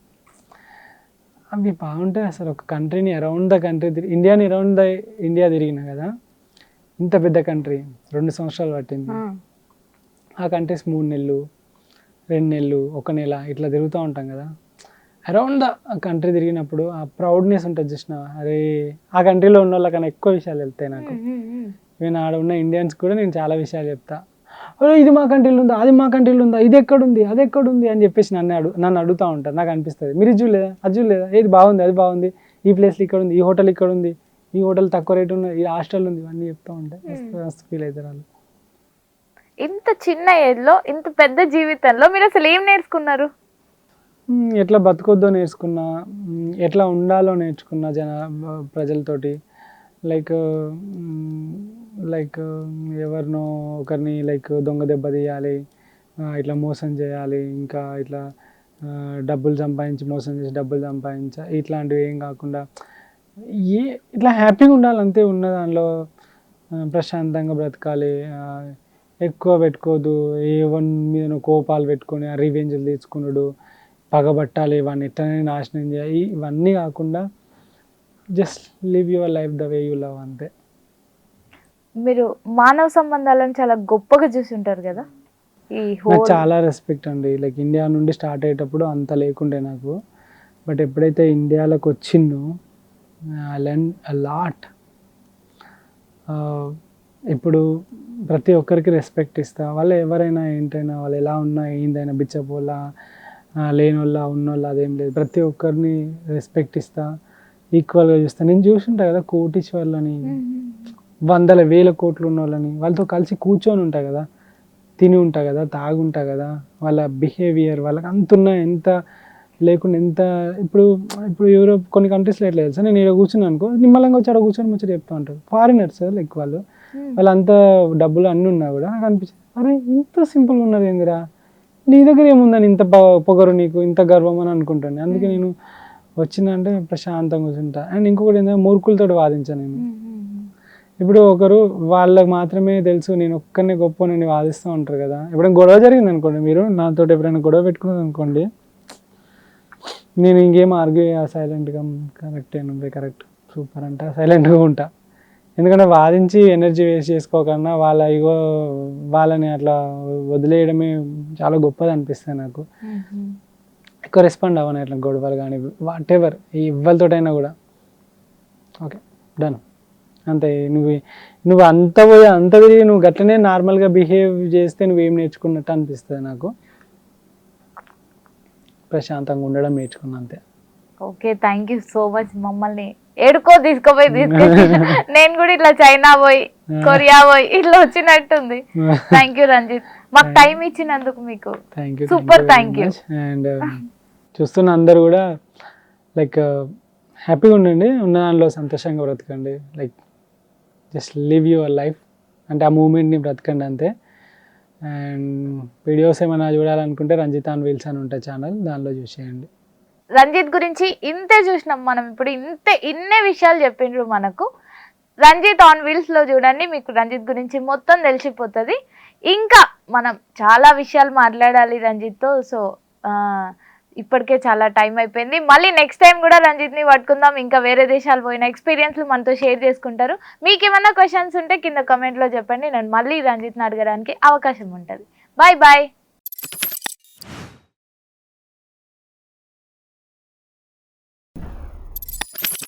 అవి బాగుంటాయి అసలు. ఒక కంట్రీని అరౌండ్ ద కంట్రీ ఇండియా తిరిగిన కదా. ఇంత పెద్ద కంట్రీ 2 సంవత్సరాలు పట్టింది. ఆ కంట్రీస్ 3 నెలలు 2 నెలలు 1 నెల ఇట్లా తిరుగుతూ ఉంటాం కదా. అరౌండ్ ద కంట్రీ తిరిగినప్పుడు ఆ ప్రౌడ్నెస్ ఉంటుంది చూసిన. అరే ఆ కంట్రీలో ఉన్న వాళ్ళకన్నా ఎక్కువ విషయాలు వెళ్తాయి నాకు. ఈవెన్ ఆడ ఉన్న ఇండియన్స్ కూడా నేను చాలా విషయాలు చెప్తా. అరే ఇది మా కంట్రీలో ఉందా, అది మా కంట్రీలో ఉందా, ఇది ఎక్కడుంది, అది ఎక్కడుంది అని చెప్పేసి నన్ను అడుగుతూ ఉంటారు. నాకు అనిపిస్తుంది, మీరు ఇది చూడలేదా, అది చూడలేదా, ఏది బాగుంది, అది బాగుంది, ఈ ప్లేస్లో ఇక్కడ ఉంది, ఈ హోటల్ ఇక్కడ ఉంది, ఈ హోటల్ తక్కువ రేటు ఉంది, ఈ హాస్టల్ ఉంది, ఇవన్నీ చెప్తూ ఉంటాయి. మస్తు ఫీల్ అవుతారు వాళ్ళు. ఇంత చిన్న ఏజ్లో ఇంత పెద్ద జీవితంలో మీరు అసలు ఏం నేర్చుకున్నారు? ఎట్లా బతుకొద్దో నేర్చుకున్నా, ఎట్లా ఉండాలో నేర్చుకున్నా ప్రజలతోటి. లైక్ ఎవరినో ఒకరిని లైక్ దొంగ దెబ్బ తీయాలి, ఇట్లా మోసం చేయాలి, ఇంకా ఇట్లా డబ్బులు సంపాదించి మోసం చేసి డబ్బులు ఇట్లాంటివి ఏం కాకుండా ఇట్లా హ్యాపీగా ఉండాలి అంతే. ఉన్న దానిలో ప్రశాంతంగా బ్రతకాలి. ఎక్కువ పెట్టుకోదు, ఎవరి మీద కోపాలు పెట్టుకొని ఆ రివెంజ్లు తీసుకున్నాడు, పగబట్టాలి, వాడిని ఎట్లనే నాశనం చేయాలి, ఇవన్నీ కాకుండా just live your life the way you love అంతే. మీరు మానవ సంబంధాలను చాలా గొప్పగా చూసి ఉంటారు కదా. నాకు చాలా రెస్పెక్ట్ అండి. లైక్ ఇండియా నుండి స్టార్ట్ అయ్యేటప్పుడు అంత లేకుండే నాకు, బట్ ఎప్పుడైతే ఇండియాలోకి వచ్చిందో ఐ లెర్న్ అ లాట్. ఇప్పుడు ప్రతి ఒక్కరికి రెస్పెక్ట్ ఇస్తా. వాళ్ళు ఎవరైనా ఏంటైనా, వాళ్ళు ఎలా ఉన్నా ఏందైనా, బిచ్చపోళ్ళ లేనోళ్ళ ఉన్నోళ్ళ అదేం లేదు, ప్రతి ఒక్కరిని రెస్పెక్ట్ ఇస్తా, ఈక్వల్గా చూస్తా. నేను చూసుంటా కదా కోటీశ్వర్లని, 100,000 కోట్లు ఉన్న వాళ్ళని, వాళ్ళతో కలిసి కూర్చొని ఉంటా కదా, తిని ఉంటా కదా, తాగుంటా కదా, వాళ్ళ బిహేవియర్ వాళ్ళకి అంతున్నా ఎంత లేకుండా ఎంత. ఇప్పుడు యూరోప్ కొన్ని కంట్రీస్లో ఎట్లా తెలుసా, నేను ఇక్కడ కూర్చున్నాను అనుకో, నిమ్మలంగా వచ్చి అక్కడ కూర్చొని ముచ్చట చెప్తూ ఉంటారు ఫారినర్స్. లైక్ వాళ్ళంతా డబ్బులు అన్నీ ఉన్నా కూడా నాకు అనిపించింది, అరే ఇంత సింపుల్గా ఉన్నది ఏందిరా, నీ దగ్గర ఏముందని ఇంత పొగరు నీకు, ఇంత గర్వం అని అనుకుంటాను. అందుకే నేను వచ్చిందంటే ప్రశాంతంగా కూర్చుంటా. అండ్ ఇంకొకటి ఏంటంటే మూర్ఖులతో వాదించాను నేను. ఇప్పుడు ఒకరు వాళ్ళకి మాత్రమే తెలుసు, నేను ఒక్కరినే గొప్ప నేను వాదిస్తూ ఉంటారు కదా. ఎప్పుడైనా గొడవ జరిగింది అనుకోండి, మీరు నాతో ఎప్పుడైనా గొడవ పెట్టుకున్నది అనుకోండి, నేను ఇంకేం ఆర్గ్యూ సైలెంట్గా కరెక్ట్ సూపర్ అంట సైలెంట్గా ఉంటా. ఎందుకంటే వాదించి ఎనర్జీ వేస్ట్ చేసుకోకన్నా వాళ్ళని అట్లా వదిలేయడమే చాలా గొప్పది అనిపిస్తుంది నాకు. ఎక్కువ రెస్పాండ్ అవ్వను అట్లా గొడవలు కానీ వాట్ ఎవర్, ఎవరితోటైనా కూడా ఓకే డన్ అంతే. నువ్వు అంత తిరిగి నువ్వు గట్లనే నార్మల్గా బిహేవ్ చేస్తే నువ్వేం నేర్చుకున్నట్టు అనిపిస్తుంది నాకు. ప్రశాంతంగా ఉండడం నేర్చుకున్నా అంతే. Okay, thank you so much. మమ్మల్ని ఏడుకో తీసుకుపోయి నేను కూడా ఇట్లా చైనా పోయి కొరియా పోయి ఇట్లా వచ్చినట్టుంది. థ్యాంక్ యూ రంజిత్, మాకు టైం ఇచ్చినందుకు మీకు సూపర్ థ్యాంక్ యూ. అండ్ చూస్తున్న అందరు కూడా లైక్ హ్యాపీగా ఉండండి, ఉన్న దానిలో సంతోషంగా బ్రతకండి. Like just live your life, అంటే ఆ మూమెంట్ని బ్రతకండి అంతే. అండ్ వీడియోస్ ఏమైనా చూడాలనుకుంటే రంజిత్ ఆన్ వీల్స్ అని ఉంటుంది ఛానల్, దానిలో చూసేయండి. రంజిత్ గురించి ఇంతే చూసినాం మనం, ఇప్పుడు ఇన్నే విషయాలు చెప్పిండ్రు మనకు. రంజిత్ ఆన్ వీల్స్ లో చూడండి, మీకు రంజిత్ గురించి మొత్తం తెలిసిపోతుంది. ఇంకా మనం చాలా విషయాలు మాట్లాడాలి రంజిత్తో. సో ఇప్పటికే చాలా టైం అయిపోయింది. మళ్ళీ నెక్స్ట్ టైం కూడా రంజిత్ని పట్టుకుందాం, ఇంకా వేరే దేశాలు పోయిన ఎక్స్పీరియన్స్లు మనతో షేర్ చేసుకుంటారు. మీకు ఏమైనా క్వశ్చన్స్ ఉంటే కింద కమెంట్లో చెప్పండి, నేను మళ్ళీ రంజిత్ని అడగడానికి అవకాశం ఉంటుంది. Bye bye.